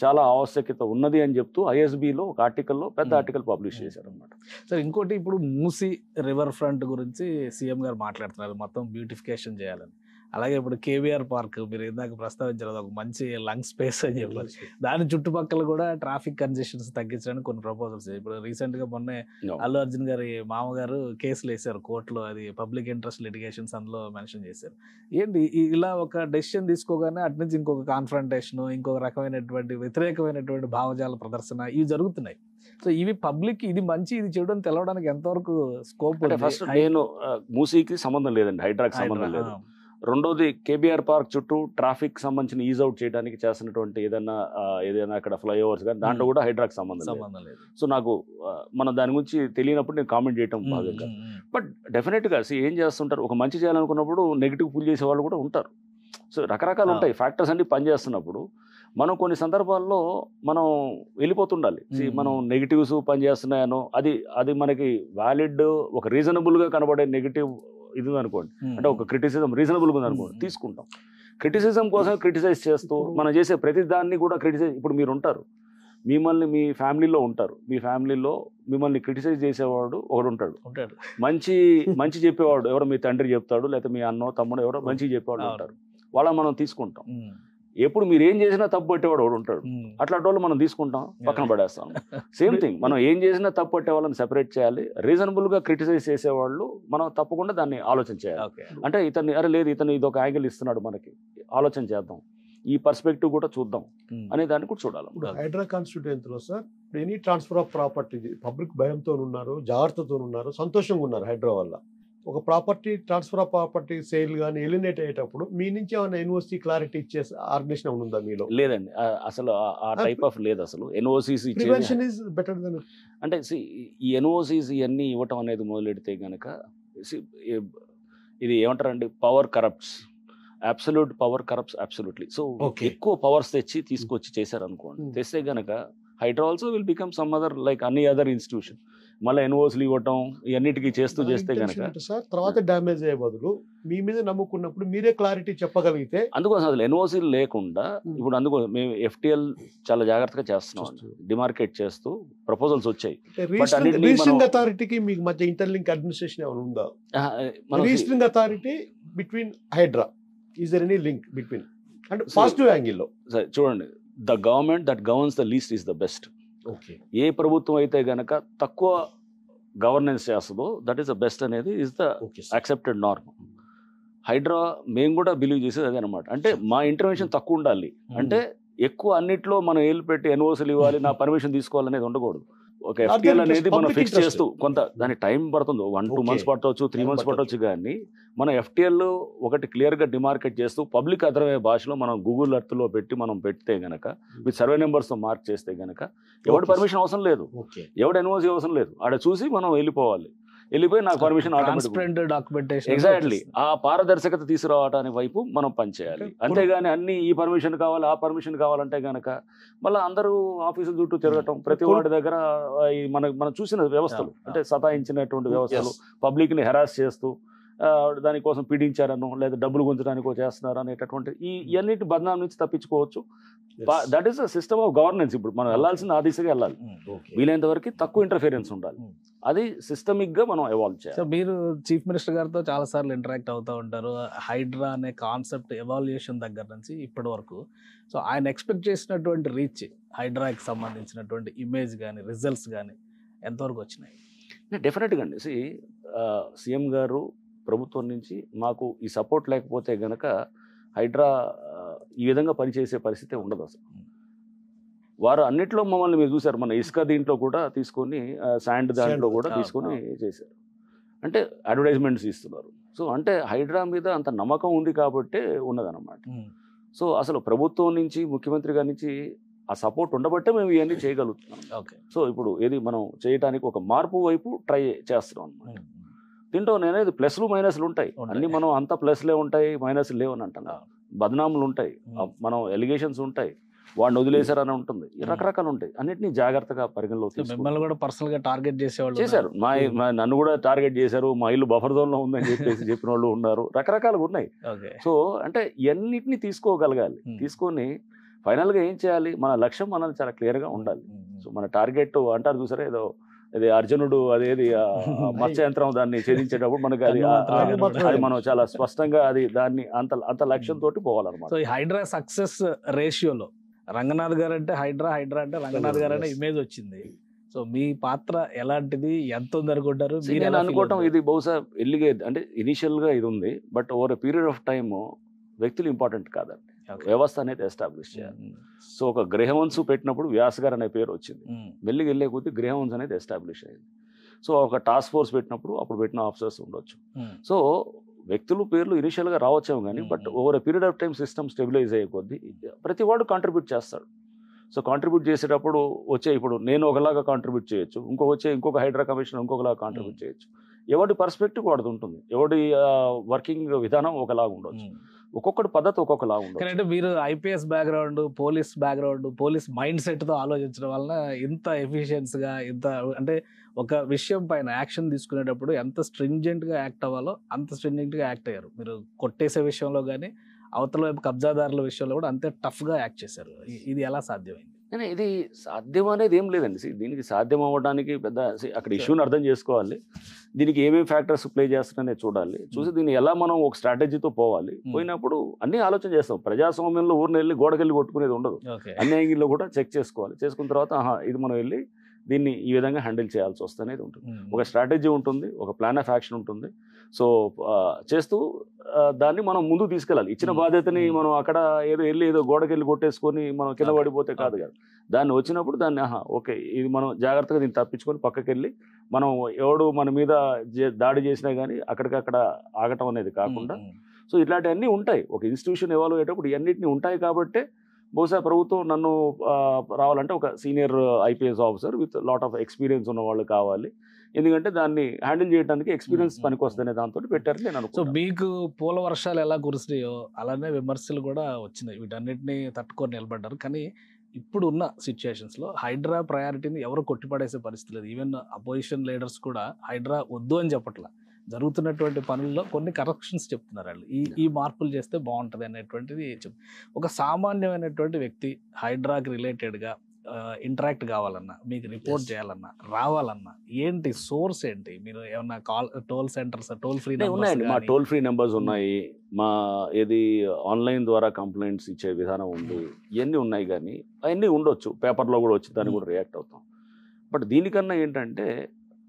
చాలా ఆవశ్యకత ఉన్నది అని చెప్తూ ISBలో ఒక ఆర్టికల్లో పెద్ద ఆర్టికల్ పబ్లిష్ చేశారు అనమాట. సార్ ఇంకోటి, ఇప్పుడు మూసీ రివర్ ఫ్రంట్ గురించి CM గారు మాట్లాడుతున్నారు, మొత్తం బ్యూటిఫికేషన్ చేయాలని. అలాగే ఇప్పుడు కేవీఆర్ పార్క్ మీరు ఇందాక ప్రస్తావించారు, అది ఒక మంచి లంగ్ స్పేస్ అని చెప్పారు. దాని చుట్టుపక్కల కూడా ట్రాఫిక్ కంజెషన్స్ తగ్గించడానికి కొన్ని ప్రపోజల్స్. ఇప్పుడు రీసెంట్ గా మొన్నే అల్లు అర్జున్ గారి మామగారు కేసులు వేశారు కోర్టులో, అది పబ్లిక్ ఇంట్రెస్ట్ లిటిగేషన్స్ అందులో మెన్షన్ చేశారు. ఏంటి ఇలా ఒక డెసిషన్ తీసుకోగానే అటు నుంచి ఇంకొక కాన్ఫ్రంటేషన్, ఇంకొక రకమైనటువంటి వ్యతిరేకమైనటువంటి భావజాల ప్రదర్శన ఇవి జరుగుతున్నాయి. సో ఇవి పబ్లిక్ ఇది మంచి ఇది చెడు అని తెలవడానికి ఎంతవరకు స్కోప్? ఫస్ట్ నేను మూసీకి సంబంధం లేదండి, హైడ్రాకి సంబంధం లేదు. రెండోది కేబీఆర్ పార్క్ చుట్టూ ట్రాఫిక్ సంబంధించిన ఈజ్ అవుట్ చేయడానికి చేస్తున్నటువంటి ఏదైనా అక్కడ ఫ్లైఓవర్స్ కానీ దాంట్లో కూడా హైడ్రాకి సంబంధం లేదు. సో నాకు మనం దాని గురించి తెలియనప్పుడు నేను కామెంట్ చేయటం బాగా. బట్ డెఫినెట్గా ఏం చేస్తుంటారు, ఒక మంచి చేయాలనుకున్నప్పుడు నెగిటివ్ పుల్ చేసే వాళ్ళు కూడా ఉంటారు. సో రకరకాలు ఉంటాయి ఫ్యాక్టర్స్ అన్ని పనిచేస్తున్నప్పుడు. మనం కొన్ని సందర్భాల్లో మనం వెళ్ళిపోతుండాలి. మనం నెగిటివ్స్ పనిచేస్తున్నాయనో అది మనకి వ్యాలిడ్ ఒక రీజనబుల్గా కనబడే నెగిటివ్ ఇది అనుకోండి, అంటే ఒక క్రిటిసిజం రీజనబుల్గా ఉంది అనుకోండి, తీసుకుంటాం. క్రిటిసిజం కోసం క్రిటిసైజ్ చేస్తూ మనం చేసే ప్రతి దాన్ని కూడా క్రిటిసైజ్. ఇప్పుడు మీరు ఉంటారు, మిమ్మల్ని మీ ఫ్యామిలీలో ఉంటారు, మీ ఫ్యామిలీలో మిమ్మల్ని క్రిటిసైజ్ చేసేవాడు ఒకడు ఉంటాడు. మంచి చెప్పేవాడు ఎవరో మీ తండ్రి చెప్తాడు, లేకపోతే మీ అన్నో తమ్ముడో ఎవరో మంచి చెప్పేవాడు ఉంటారు. వాళ్ళ మనం తీసుకుంటాం. ఎప్పుడు మీరు ఏం చేసినా తప్పు పట్టేవాడు ఒకడు ఉంటాడు. అట్లాంటి వాళ్ళు మనం తీసుకుంటాం, పక్కన పడేస్తాం. సేమ్ థింగ్, మనం ఏం చేసినా తప్పు పట్టే వాళ్ళని సెపరేట్ చేయాలి. రీజనబుల్గా క్రిటిసైజ్ చేసేవాళ్ళు మనం తప్పకుండా దాన్ని ఆలోచన చేయాలి. అంటే ఇతన్ని అరే లేదు ఇతను ఇదొక యాంగిల్ ఇస్తున్నాడు, మనకి ఆలోచన చేద్దాం, ఈ పర్స్పెక్టివ్ కూడా చూద్దాం అనే దాన్ని కూడా చూడాలి. హైడ్రా కాన్స్టిట్యూయెన్సీలో sir any transfer of property public భయంతో ఉన్నారు, జాగ్రత్తతో ఉన్నారు, సంతోషంగా ఉన్నారు. హైడ్రా వల్ల ఒక property transfer of property sale కానీ ఎలిమినేట్ అయ్యేటప్పుడు మీ నుంచి ఏమైనా ఎన్ఓసి క్లారిటీ ఇచ్చే ఆర్గనైజేషన్ ఉందా మీలో? లేదండి, అసలు ఆ టైప్ ఆఫ్ లేదు. అసలు ఎన్ఓసీస్ బెటర్ దెన్ అంటే ఈ ఎన్ఓసీస్ ఇవన్నీ ఇవ్వటం అనేది మొదలెడితే కనుక ఇది ఏమంటారండి, power corrupts, absolute power corrupts absolutely. So ఎక్కువ పవర్స్ తీసుకొచ్చి చేశారు అనుకోండి, తెస్తే గనక HYDRAA also will become some other like అన్ని అదర్ ఇన్స్టిట్యూషన్. మళ్ళీ ఎన్ఓసీలు ఇవ్వటం ఇవన్నిటికీ చేస్తే కనుక తర్వాత డ్యామేజ్ అయ్యే బదులు మీ మీద నమ్ముకున్నప్పుడు మీరే క్లారిటీ చెప్పగలిగితే. అందుకోసం అసలు ఎన్ఓసీలు లేకుండా ఇప్పుడు అందుకోసం మేము ఎఫ్టీఎల్ చాలా జాగ్రత్తగా చేస్తున్నాం, డిమార్కేట్ చేస్తూ ప్రపోజల్స్ వచ్చాయి. రిజిస్టరింగ్ అథారిటీకి మీకు మధ్య ఇంటర్లింక్ అడ్మినిస్ట్రేషన్ ఏమైనా ఉందా? Registering authority between Hydraa is there any link between అంటే పాజిటివ్ యాంగిల్లో? సరే చూడండి, the government that governs the least is the best. ఏ ప్రభుత్వం అయితే గనక తక్కువ గవర్నెన్స్ చేస్తుందో దట్ ఈస్ ద బెస్ట్ అనేది is the accepted norm. Hydraa మేము కూడా బిలీవ్ చేసేది అదే అనమాట. అంటే మా ఇంటర్వెన్షన్ తక్కువ ఉండాలి, అంటే ఎక్కువ అన్నిట్లో మనం ఏళ్ళు పెట్టి ఎన్ఓసీలు ఇవ్వాలి, నా పర్మిషన్ తీసుకోవాలనేది ఉండకూడదు. ఒక ఎఫ్టీఎల్ అనేది మనం ఫిక్స్ చేస్తూ కొంత దాని టైం పడుతుంది, 1-2 months పట్టవచ్చు, 3 months పట్టవచ్చు. కానీ మన ఎఫ్టీఎల్ ఒకటి క్లియర్గా డిమార్కెట్ చేస్తూ పబ్లిక్ అర్థమయ్యే భాషలో మనం గూగుల్ ఎర్త్లో పెట్టి మనం పెడితే గనక విత్ సర్వే నెంబర్స్తో మార్క్ చేస్తే గనక ఎవరి పర్మిషన్ అవసరం లేదు, ఎవడు ఎన్ఓసీ అవసరం లేదు, ఆడ చూసి మనం వెళ్ళిపోయి నాకు పర్మిషన్ డాక్యుమెంటేషన్. ఎగ్జాక్ట్లీ ఆ పారదర్శకత తీసుకురావడానికి వైపు మనం పనిచేయాలి. అంతేగాని అన్ని ఈ పర్మిషన్ కావాలి ఆ పర్మిషన్ కావాలంటే గనక మళ్ళీ అందరూ ఆఫీసుల చుట్టూ తిరగటం, ప్రతి వాడి దగ్గర మనం చూసిన వ్యవస్థలు అంటే సతాయించినటువంటి వ్యవస్థలు, పబ్లిక్ ని హెరాస్ చేస్తూ దానికోసం పీడించారనో లేదా డబ్బులు గుంజడానికి చేస్తున్నారు అనేటటువంటి ఇవన్నిటి బదనాం నుంచి తప్పించుకోవచ్చు. That is the system of governance. ఇప్పుడు మనం వెళ్ళాల్సింది ఆ దిశగా వెళ్ళాలి, వీలైనంత వరకు తక్కువ ఇంటర్ఫిరెన్స్ ఉండాలి, అది సిస్టమిక్ గా మనం ఎవాల్వ్ చేయాలి. సో మీరు చీఫ్ మినిస్టర్ గారితో చాలా సార్లు ఇంటరాక్ట్ అవుతూ ఉంటారు, హైడ్రా అనే కాన్సెప్ట్ ఎవాల్యుయేషన్ దగ్గర నుంచి ఇప్పటి వరకు. సో ఆయన ఎక్స్పెక్ట్ చేసినటువంటి రీచ్, హైడ్రాకి సంబంధించినటువంటి ఇమేజ్ కానీ రిజల్ట్స్ కానీ ఎంతవరకు వచ్చినాయి? డెఫినెట్గా అండి, సీఎం గారు ప్రభుత్వం నుంచి మాకు ఈ సపోర్ట్ లేకపోతే గనక హైడ్రా ఈ విధంగా పనిచేసే పరిస్థితి ఉండదు. అసలు వారు అన్నిట్లో మమ్మల్ని మీరు చూశారు, మన ఇసుక దీంట్లో కూడా తీసుకొని శాండ్ దాంట్లో కూడా తీసుకొని చేశారు, అంటే అడ్వర్టైజ్మెంట్స్ ఇస్తున్నారు. సో అంటే హైడ్రా మీద అంత నమ్మకం ఉంది కాబట్టే ఉన్నదన్నమాట. సో అసలు ప్రభుత్వం నుంచి ముఖ్యమంత్రి గారి నుంచి ఆ సపోర్ట్ ఉండబట్టే మేము ఇవన్నీ చేయగలుగుతున్నాం. ఓకే, సో ఇప్పుడు ఏది మనం చేయడానికి ఒక మార్పు వైపు ట్రై చేస్తున్నాం అనమాట. దీంట్లో నేనేది ప్లస్లు మైనస్లు ఉంటాయి, అన్ని మనం అంత ప్లస్లే ఉంటాయి మైనస్లు లేవు అని అంటున్నా. బదనాములు ఉంటాయి, మనం ఎలిగేషన్స్ ఉంటాయి, వాడిని వదిలేశారని ఉంటుంది, రకరకాలు ఉంటాయి. అన్నిటినీ జాగ్రత్తగా పరిగణలోకి మిమ్మల్ని కూడా పర్సనల్ గా టార్గెట్ చేసేవాళ్ళు చేశారు. నన్ను కూడా టార్గెట్ చేశారు, మా ఇల్లు బఫర్ జోన్ లో ఉందని చెప్పిన వాళ్ళు ఉన్నారు, రకరకాలుగా ఉన్నాయి. సో అంటే ఇవన్నిటిని తీసుకోగలగాలి, తీసుకొని ఫైనల్గా ఏం చేయాలి, మన లక్ష్యం మనది చాలా క్లియర్గా ఉండాలి. సో మన టార్గెట్ అంటారు చూసారా, ఏదో అది అర్జునుడు అదేది మత్స్యంత్రం దాన్ని ఛేదించేటప్పుడు మనకి అది అది మనం చాలా స్పష్టంగా అది దాన్ని అంత లక్ష్యంతో పోవాలన్నమాట. సో ఈ హైడ్రా సక్సెస్ రేషియోలో రంగనాథ్ గారు అంటే హైడ్రా అంటే రంగనాథ్ గారు అనే ఇమేజ్ వచ్చింది. సో మీ పాత్ర ఎలాంటిది, ఎంత ఉంది అనుకుంటారు? నేను అనుకోవటం ఇది బహుశా ఎల్లిగా అంటే ఇనిషియల్ గా ఇది ఉంది, but over a period of time వ్యక్తులు ఇంపార్టెంట్ కాదండి, వ్యవస్థ అనేది ఎస్టాబ్లిష్ చేయాలి. సో ఒక గ్రహవంశు పెట్టినప్పుడు వ్యాస్ గారు అనే పేరు వచ్చింది, మెల్లికి వెళ్ళే కొద్దీ గ్రహవంశ్ అనేది ఎస్టాబ్లిష్ అయింది. సో ఒక టాస్క్ ఫోర్స్ పెట్టినప్పుడు అప్పుడు పెట్టిన ఆఫీసర్స్ ఉండొచ్చు. సో వ్యక్తులు పేర్లు ఇనిషియల్గా రావచ్చాము కానీ but over a period of time system stabilize అయ్యే కొద్దీ ప్రతి వాడు కాంట్రిబ్యూట్ చేస్తాడు. సో కాంట్రిబ్యూట్ చేసేటప్పుడు ఇప్పుడు నేను ఒకలాగా కాంట్రిబ్యూట్ చేయొచ్చు, ఇంకొక హైడ్రా కమిషనర్ ఇంకొకలాగా కాంట్రిబ్యూట్ చేయొచ్చు. ఎవరి పర్స్పెక్టివ్ వాడిది ఉంటుంది, ఎవరి వర్కింగ్ విధానం ఒకలాగా ఉండొచ్చు, ఒక్కొక్కటి పద్ధతి ఒక్కొక్కలా ఉండదు. అంటే మీరు ఐపీఎస్ బ్యాక్గ్రౌండ్, పోలీస్ మైండ్ సెట్తో ఆలోచించడం వలన ఇంత ఎఫిషియన్స్గా, ఇంత అంటే ఒక విషయం పైన యాక్షన్ తీసుకునేటప్పుడు ఎంత స్ట్రింజెంట్గా యాక్ట్ అవ్వాలో అంత స్ట్రింజెంట్గా యాక్ట్ అయ్యారు. మీరు కొట్టేసే విషయంలో కానీ అవతల వైపు కబ్జాదారుల విషయంలో కూడా అంతే టఫ్గా యాక్ట్ చేశారు. ఇది ఎలా సాధ్యమైంది? ఇది సాధ్యం అనేది ఏం లేదండి. దీనికి సాధ్యం అవ్వడానికి పెద్ద అక్కడ ఇష్యూని అర్థం చేసుకోవాలి, దీనికి ఏమేమి ఫ్యాక్టర్స్ ప్లే చేస్తున్నాయని చూడాలి, చూసి దీన్ని ఎలా మనం ఒక స్ట్రాటజీతో పోవాలి. పోయినప్పుడు అన్ని ఆలోచన చేస్తాం. ప్రజాస్వామ్యంలో ఊరిని వెళ్ళి గోడకెళ్ళి కొట్టుకునేది ఉండదు, అన్ని యాంగిల్లో కూడా చెక్ చేసుకోవాలి. చేసుకున్న తర్వాత ఇది మనం వెళ్ళి దీన్ని ఈ విధంగా హ్యాండిల్ చేయాల్సి వస్తుంది ఉంటుంది. ఒక స్ట్రాటజీ ఉంటుంది, ఒక ప్లాన్ ఆఫ్ యాక్షన్ ఉంటుంది. సో చేస్తూ దాన్ని మనం ముందుకు తీసుకెళ్ళాలి. ఇచ్చిన బాధ్యతని మనం అక్కడ ఏదో గోడకెళ్ళి కొట్టేసుకొని మనం కింద పడిపోతే కాదు కదా. దాన్ని వచ్చినప్పుడు దాన్ని ఓకే ఇది మనం జాగ్రత్తగా దీన్ని తప్పించుకొని పక్కకి వెళ్ళి మనం ఎవడు మన మీద దాడి చేసినా కానీ అక్కడికక్కడ ఆగటం అనేది కాకుండా, సో ఇట్లాంటివన్నీ ఉంటాయి. ఒక ఇన్స్టిట్యూషన్ ఎవాల్వ్ అయ్యేటప్పుడు ఇవన్నిటిని ఉంటాయి కాబట్టి బహుశా ప్రభుత్వం నన్ను రావాలంటే ఒక senior IPS officer with lot of experience ఉన్న వాళ్ళు కావాలి. ఎందుకంటే దాన్ని హ్యాండిల్ చేయడానికి ఎక్స్పీరియన్స్ పనికొస్తుందనే దాంతో పెట్టారని నేను అనుకుంటున్నాను. సో మీకు పూల వర్షాలు ఎలా కురిసినాయో అలానే విమర్శలు కూడా వచ్చినాయి, వీటన్నిటిని తట్టుకొని నిలబడ్డారు. కానీ ఇప్పుడు ఉన్న సిచ్యుయేషన్స్లో హైడ్రా ప్రయారిటీని ఎవరు కొట్టిపడేసే పరిస్థితి లేదు. ఈవెన్ అపోజిషన్ లీడర్స్ కూడా హైడ్రా వద్దు అని చెప్పట్లా, జరుగుతున్నటువంటి పనుల్లో కొన్ని కరెక్షన్స్ చెప్తున్నారు వాళ్ళు, ఈ మార్పులు చేస్తే బాగుంటుంది అనేటువంటిది ఒక సామాన్యమైనటువంటి వ్యక్తి హైడ్రాకి రిలేటెడ్గా ఇంటరాక్ట్ కావాలన్నా, మీకు రిపోర్ట్ చేయాలన్నా, రావాలన్నా ఏంటి సోర్స్ ఏంటి? మీరు ఏమన్నా టోల్ సెంటర్స్, టోల్ ఫ్రీ ఉన్నాయండి, మా టోల్ ఫ్రీ నెంబర్స్ ఉన్నాయి, మా ఆన్లైన్ ద్వారా కంప్లైంట్స్ ఇచ్చే విధానం ఉంది, ఇవన్నీ ఉన్నాయి. కానీ అవన్నీ ఉండొచ్చు, పేపర్లో కూడా వచ్చి దాన్ని కూడా రియాక్ట్ అవుతాం. బట్ దీనికన్నా ఏంటంటే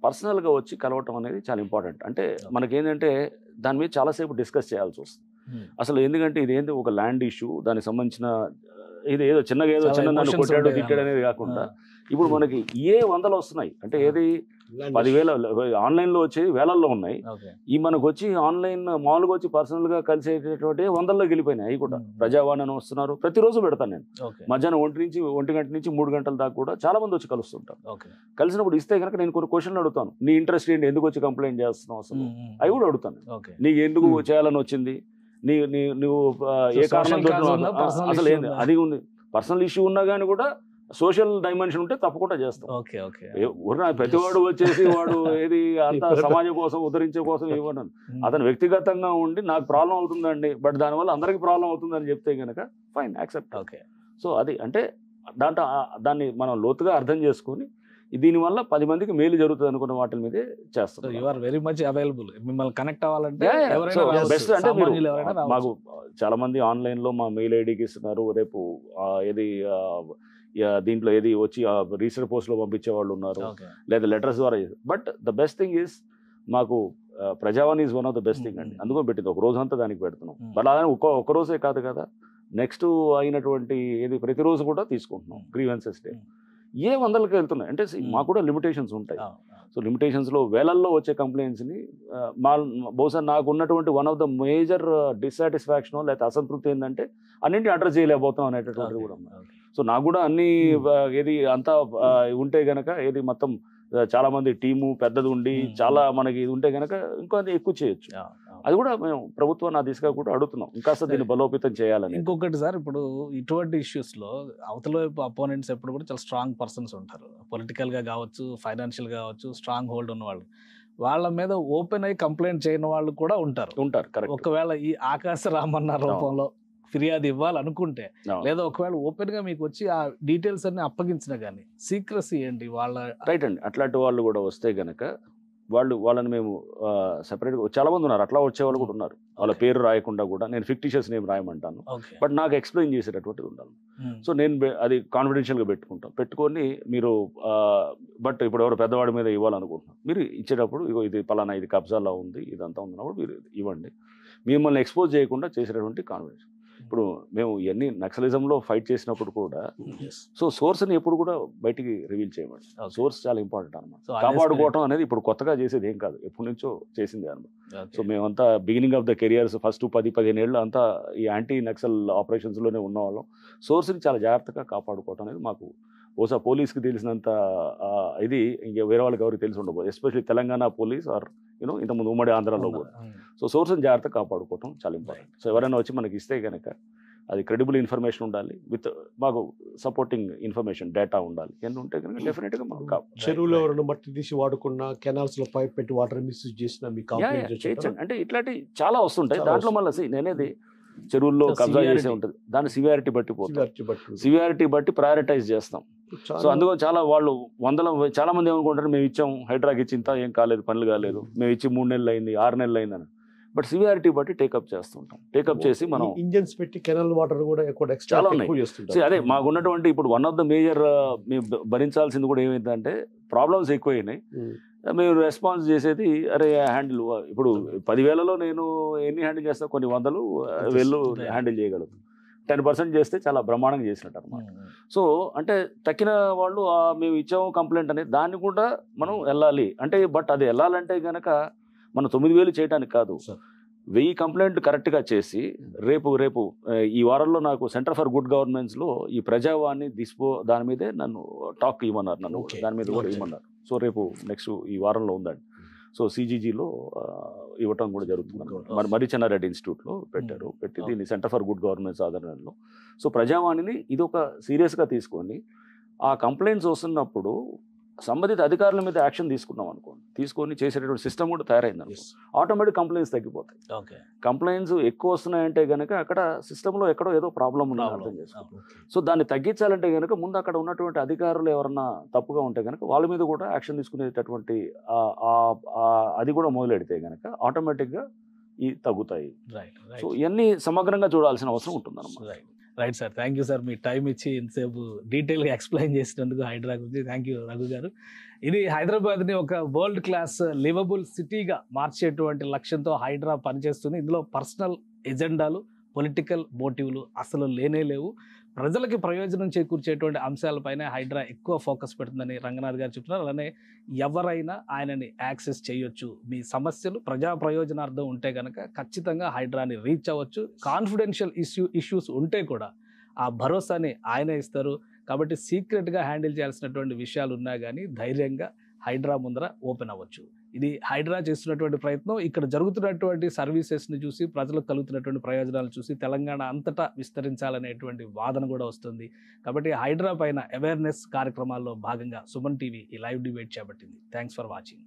పర్సనల్గా వచ్చి కలవటం అనేది చాలా ఇంపార్టెంట్. అంటే మనకేంటంటే దాని మీద చాలాసేపు డిస్కస్ చేయాల్సి వస్తుంది అసలు. ఎందుకంటే ఇదేంటి ఒక ల్యాండ్ ఇష్యూ, దానికి సంబంధించిన ఇది ఏదో చిన్న నన్ను కొట్టాడు తిట్టాడు అనేది కాకుండా ఇప్పుడు మనకి వందలు వస్తున్నాయి. అంటే 10,000 ఆన్లైన్లో వచ్చేవి వేలల్లో ఉన్నాయి. ఈ మనకు వచ్చి ఆన్లైన్ మామూలుగా వచ్చి పర్సనల్గా కలిసేటటువంటి 100లోకి వెళ్ళిపోయినాయి. అవి కూడా ప్రజావాణి అని వస్తున్నారు, ప్రతిరోజు పెడతాను నేను. మధ్యాహ్నం 1 గంట నుంచి 3 గంటల దాకా కూడా చాలా మంది వచ్చి కలుస్తుంటారు. కలిసినప్పుడు ఇస్తే కనుక నేను కొన్ని క్వశ్చన్లు అడుగుతాను. నీ ఇంట్రెస్ట్ ఏంటి, ఎందుకు వచ్చి కంప్లైంట్ చేస్తున్నావు అసలు, అవి కూడా అడుగుతాను. నీకు ఎందుకు చేయాలని వచ్చింది, నువ్వు ఏ కారణంతో అసలు ఏంది, అది ఉంది. పర్సనల్ ఇష్యూ ఉన్నా కానీ కూడా సోషల్ డైమెన్షన్ ఉంటే తప్పకుండా చేస్తాం. ప్రతివాడు వచ్చేసి వాడు అంత సమాజం కోసం ఉద్ధరించే కోసం ఇవ్వను. అతను వ్యక్తిగతంగా ఉండి నాకు ప్రాబ్లం అవుతుందండి, బట్ దానివల్ల అందరికి ప్రాబ్లం అవుతుందని చెప్తే కనుక ఫైన్, యాక్సెప్ట్. సో అది అంటే దాన్ని మనం లోతుగా అర్థం చేసుకుని దీనివల్ల 10 మందికి మేలు జరుగుతుంది అనుకున్న వాటి మీదే చేస్తాం. You are very much available. మిమ్మల్ని కనెక్ట్ అవ్వాలంటే బెస్ట్. అంటే మాకు చాలా మంది ఆన్లైన్లో మా మెయిల్ ఐడికి ఇస్తున్నారు. రేపు దీంట్లో వచ్చి రిజిస్టర్ పోస్ట్లో పంపించే వాళ్ళు ఉన్నారు, లేదా లెటర్స్ ద్వారా. But the best thing is మాకు Prajavani is one of the best thing అండి. అందుకని పెట్టింది ఒక రోజంతా దానికి పెడుతున్నాం. బట్ అలానే ఒక్క రోజే కాదు కదా, నెక్స్ట్ అయినటువంటి ప్రతిరోజు కూడా తీసుకుంటున్నాం. గ్రీవెన్సెస్ డే 100కి వెళ్తున్నాయి. అంటే మాకు కూడా లిమిటేషన్స్ ఉంటాయి. సో లిమిటేషన్స్లో వేలల్లో వచ్చే కంప్లైంట్స్ని బహుశా నాకు ఉన్నటువంటి one of the major dissatisfaction లేకపోతే అసంతృప్తి ఏంటంటే అన్నింటినీ అడ్రస్ చేయలేకపోతాం అనేటటువంటిది కూడా. సో నాకు కూడా అన్ని అంతా ఉంటే గనక మొత్తం చాలా మంది టీము పెద్దది ఉండి చాలా మనకి ఇది ఉంటే కనుక ఇంకా ఎక్కువ చేయొచ్చు. అది కూడా మేము ప్రభుత్వాన్ని ఆ దిశగా కూడా అడుగుతున్నాం, ఇంకా దీన్ని బలోపేతం చేయాలని. ఇంకొకటి సార్, ఇప్పుడు ఇటువంటి ఇష్యూస్లో అవతల వైపు అపోనెంట్స్ ఎప్పుడు కూడా చాలా స్ట్రాంగ్ పర్సన్స్ ఉంటారు, పొలిటికల్గా కావచ్చు, ఫైనాన్షియల్గా కావచ్చు, స్ట్రాంగ్ హోల్డ్ ఉన్న వాళ్ళు. వాళ్ళ మీద ఓపెన్ అయ్యి కంప్లైంట్ చేయని వాళ్ళు కూడా ఉంటారు. కరెక్ట్. ఒకవేళ ఈ ఆకాశ రామన్న రూపంలో ఫిర్యాదు ఇవ్వాలనుకుంటే అవును. లేదా ఒకవేళ ఓపెన్ గా మీకు వచ్చి ఆ డీటెయిల్స్ అన్ని అప్పగించినా కానీ సీక్రసీ ఏంటి వాళ్ళ రైట్ అండి. అట్లాంటి వాళ్ళు కూడా వస్తే గనక వాళ్ళని మేము సెపరేట్గా చాలా మంది ఉన్నారు, అట్లా వచ్చేవాళ్ళు కూడా ఉన్నారు. వాళ్ళ పేరు రాయకుండా కూడా నేను ఫిక్టిషియస్ నేమ్ రాయమంటాను, ఓకే బట్ నాకు ఎక్స్ప్లెయిన్ చేసేటటువంటిది ఉండాలి. సో నేను అది కాన్ఫిడెన్షియల్గా పెట్టుకుంటాం, పెట్టుకొని మీరు బట్ ఇప్పుడు ఎవరు పెద్దవాడి మీద ఇవ్వాలనుకుంటున్నాం, మీరు ఇచ్చేటప్పుడు ఇగో ఇది పలానా, ఇది కబ్జాలో ఉంది, ఇదంతా ఉందన్నప్పుడు మీరు ఇవ్వండి. మిమ్మల్ని ఎక్స్పోజ్ చేయకుండా చేసేటటువంటి కాన్ఫిడెన్స్. ఇప్పుడు మేము ఇవన్నీ నక్సలిజంలో ఫైట్ చేసినప్పుడు కూడా సో సోర్స్ని ఎప్పుడు కూడా బయటికి రివీల్ చేయమండి. సోర్స్ చాలా ఇంపార్టెంట్ అనమాట. So, కాపాడుకోవటం అనేది ఇప్పుడు కొత్తగా చేసేది ఏం కాదు, ఎప్పటి నుంచో చేసింది అనమాట. సో మేమంతా beginning of the careers first 10-15 ఏళ్ళు అంతా ఈ యాంటీ నక్సల్ ఆపరేషన్స్లోనే ఉన్నవాళ్ళం. సోర్స్ని చాలా జాగ్రత్తగా కాపాడుకోవటం అనేది మాకు బహుశా పోలీస్కి తెలిసినంత ఇది ఇంకా వేరే వాళ్ళకి ఎవరికి తెలిసి ఉండబోదు, ఎస్పెషల్లీ తెలంగాణ పోలీస్ ఆర్ ఇంతకుముందు ఉమ్మడి ఆంధ్రాలో కూడా. సో సోర్స్ని జాగ్రత్తగా కాపాడుకోవటం చాలా ఇంపార్టెంట్. సో ఎవరైనా వచ్చి మనకి ఇస్తే కనుక అది క్రెడిబుల్ ఇన్ఫర్మేషన్ ఉండాలి, విత్ మాకు సపోర్టింగ్ ఇన్ఫర్మేషన్ డేటా ఉండాలి. ఎన్ని ఉంటే కనుక డెఫినెట్గా మాకు చెరువులో ఎవరైనా మట్టి తీసి వాడుకున్నా, కెనాల్స్ లో పైప్ పెట్టి వాటర్ మిస్యూజ్ చేసిన మీ చేయొచ్చు. అంటే ఇట్లాంటివి చాలా వస్తుంటాయి. దాంట్లో మళ్ళీ నేనేది చెరువుల్లో కబ్జా చేసే ఉంటుంది, దాని సివియారిటీ బట్టి పోతుంది, సివియారిటీ బట్టి ప్రయారిటైజ్ చేస్తాం. సో అందులో చాలా వాళ్ళు చాలా మంది ఏమనుకుంటారు, మేము ఇచ్చాం హైడ్రాకి ఇచ్చి ఇంత ఏం కాలేదు, పనులు కాలేదు, మేము ఇచ్చి 3 నెలలు అయింది, 6 నెలలు అయిందని. బట్ సివియారిటీ బట్టి టేకప్ చేస్తుంటాం. టేకప్ చేసి మనం ఇంజన్స్ పెట్టి కెనాల్ వాటర్ కూడా చాలా ఉన్నాయి. అదే మాకున్నటువంటి ఇప్పుడు వన్ ఆఫ్ ద మేజర్ మేము భరించాల్సింది కూడా ఏమైందంటే ప్రాబ్లమ్స్ ఎక్కువైనాయి. మేము రెస్పాన్స్ చేసేది అరే హ్యాండిల్, ఇప్పుడు 10,000లో నేను ఎన్ని హ్యాండిల్ చేస్తా, కొన్ని 100,000 హ్యాండిల్ చేయగలుగుతాం. 10% చేస్తే చాలా బ్రహ్మాండంగా చేసినట్టు అనమాట. సో అంటే తక్కిన వాళ్ళు మేము ఇచ్చాము కంప్లైంట్ అనేది దాన్ని కూడా మనం వెళ్ళాలి అంటే, బట్ అది వెళ్ళాలంటే కనుక మనం 9,000 చేయడానికి కాదు, 1000 కంప్లైంట్ కరెక్ట్గా చేసి రేపు ఈ వారంలో నాకు సెంటర్ ఫర్ గుడ్ గవర్నెన్స్లో ఈ ప్రజావాణి దాని మీదే నన్ను టాక్ ఇవ్వమన్నారు, నన్ను దాని మీద కూడా ఇవ్వమన్నారు. సో రేపు నెక్స్ట్ ఈ వారంలో ఉందండి. సో సిజీజీలో ఇవ్వటం కూడా జరుగుతుంది. మరి చెన్నారెడ్డి ఇన్స్టిట్యూట్లో పెట్టి దీన్ని సెంటర్ ఫర్ గుడ్ గవర్నెన్స్ ఆధారంలో. సో ప్రజావాణిని ఇది ఒక సీరియస్గా తీసుకొని ఆ కంప్లైంట్స్ వస్తున్నప్పుడు సంబంధిత అధికారుల మీద యాక్షన్ తీసుకొని చేసేటటువంటి సిస్టమ్ కూడా తయారైంది. ఆటోమేటిక్ కంప్లైంట్స్ తగ్గిపోతాయి. కంప్లైంట్స్ ఎక్కువ వస్తున్నాయంటే కనుక అక్కడ సిస్టంలో ఎక్కడో ఏదో ప్రాబ్లం ఉందని అర్థం చేసుకోవాలి. సో దాన్ని తగ్గించాలంటే కనుక ముందు అక్కడ ఉన్నటువంటి అధికారులు ఎవరన్నా తప్పుగా ఉంటే కనుక వాళ్ళ మీద కూడా యాక్షన్ తీసుకునేటటువంటి అది కూడా మొదలెడితే కనుక ఆటోమేటిక్గా తగ్గుతాయి. సో ఇవన్నీ సమగ్రంగా చూడాల్సిన అవసరం ఉంటుంది అన్నమాట. Right sir, thank you sir, me time ఇచ్చి ఇంతసేపు డీటెయిల్గా ఎక్స్ప్లెయిన్ చేసినందుకు హైడ్రా గురించి థ్యాంక్ యూ రఘు గారు. ఇది హైదరాబాద్ని ఒక వరల్డ్ క్లాస్ లివబుల్ సిటీగా మార్చేటువంటి లక్ష్యంతో హైడ్రా పనిచేస్తుంది. ఇందులో పర్సనల్ ఎజెండాలు, పొలిటికల్ మోటివ్లు అసలు లేనే లేవు. ప్రజలకి ప్రయోజనం చేకూర్చేటువంటి అంశాలపైన హైడ్రా ఎక్కువ ఫోకస్ పెడుతుందని రంగనాథ్ గారు చెప్తున్నారు. అలానే ఎవరైనా ఆయనని యాక్సెస్ చేయొచ్చు. మీ సమస్యలు ప్రజా ప్రయోజనార్థం ఉంటే కనుక ఖచ్చితంగా హైడ్రాని రీచ్ అవ్వచ్చు. కాన్ఫిడెన్షియల్ ఇష్యూస్ ఉంటే కూడా ఆ భరోసాని ఆయనే ఇస్తారు. కాబట్టి సీక్రెట్గా హ్యాండిల్ చేయాల్సినటువంటి విషయాలు ఉన్నా కానీ ధైర్యంగా హైడ్రా ముందర ఓపెన్ అవ్వచ్చు. ఇది హైడ్రా చేస్తున్నటువంటి ప్రయత్నం. ఇక్కడ జరుగుతున్నటువంటి సర్వీసెస్ని చూసి, ప్రజలకు కలుగుతున్నటువంటి ప్రయోజనాలు చూసి తెలంగాణ అంతటా విస్తరించాలనేటువంటి వాదన కూడా వస్తుంది. కాబట్టి హైడ్రా పైన అవేర్నెస్ కార్యక్రమాల్లో భాగంగా సుమన్ టీవీ ఈ లైవ్ డిబేట్ చేపట్టింది. Thanks for watching.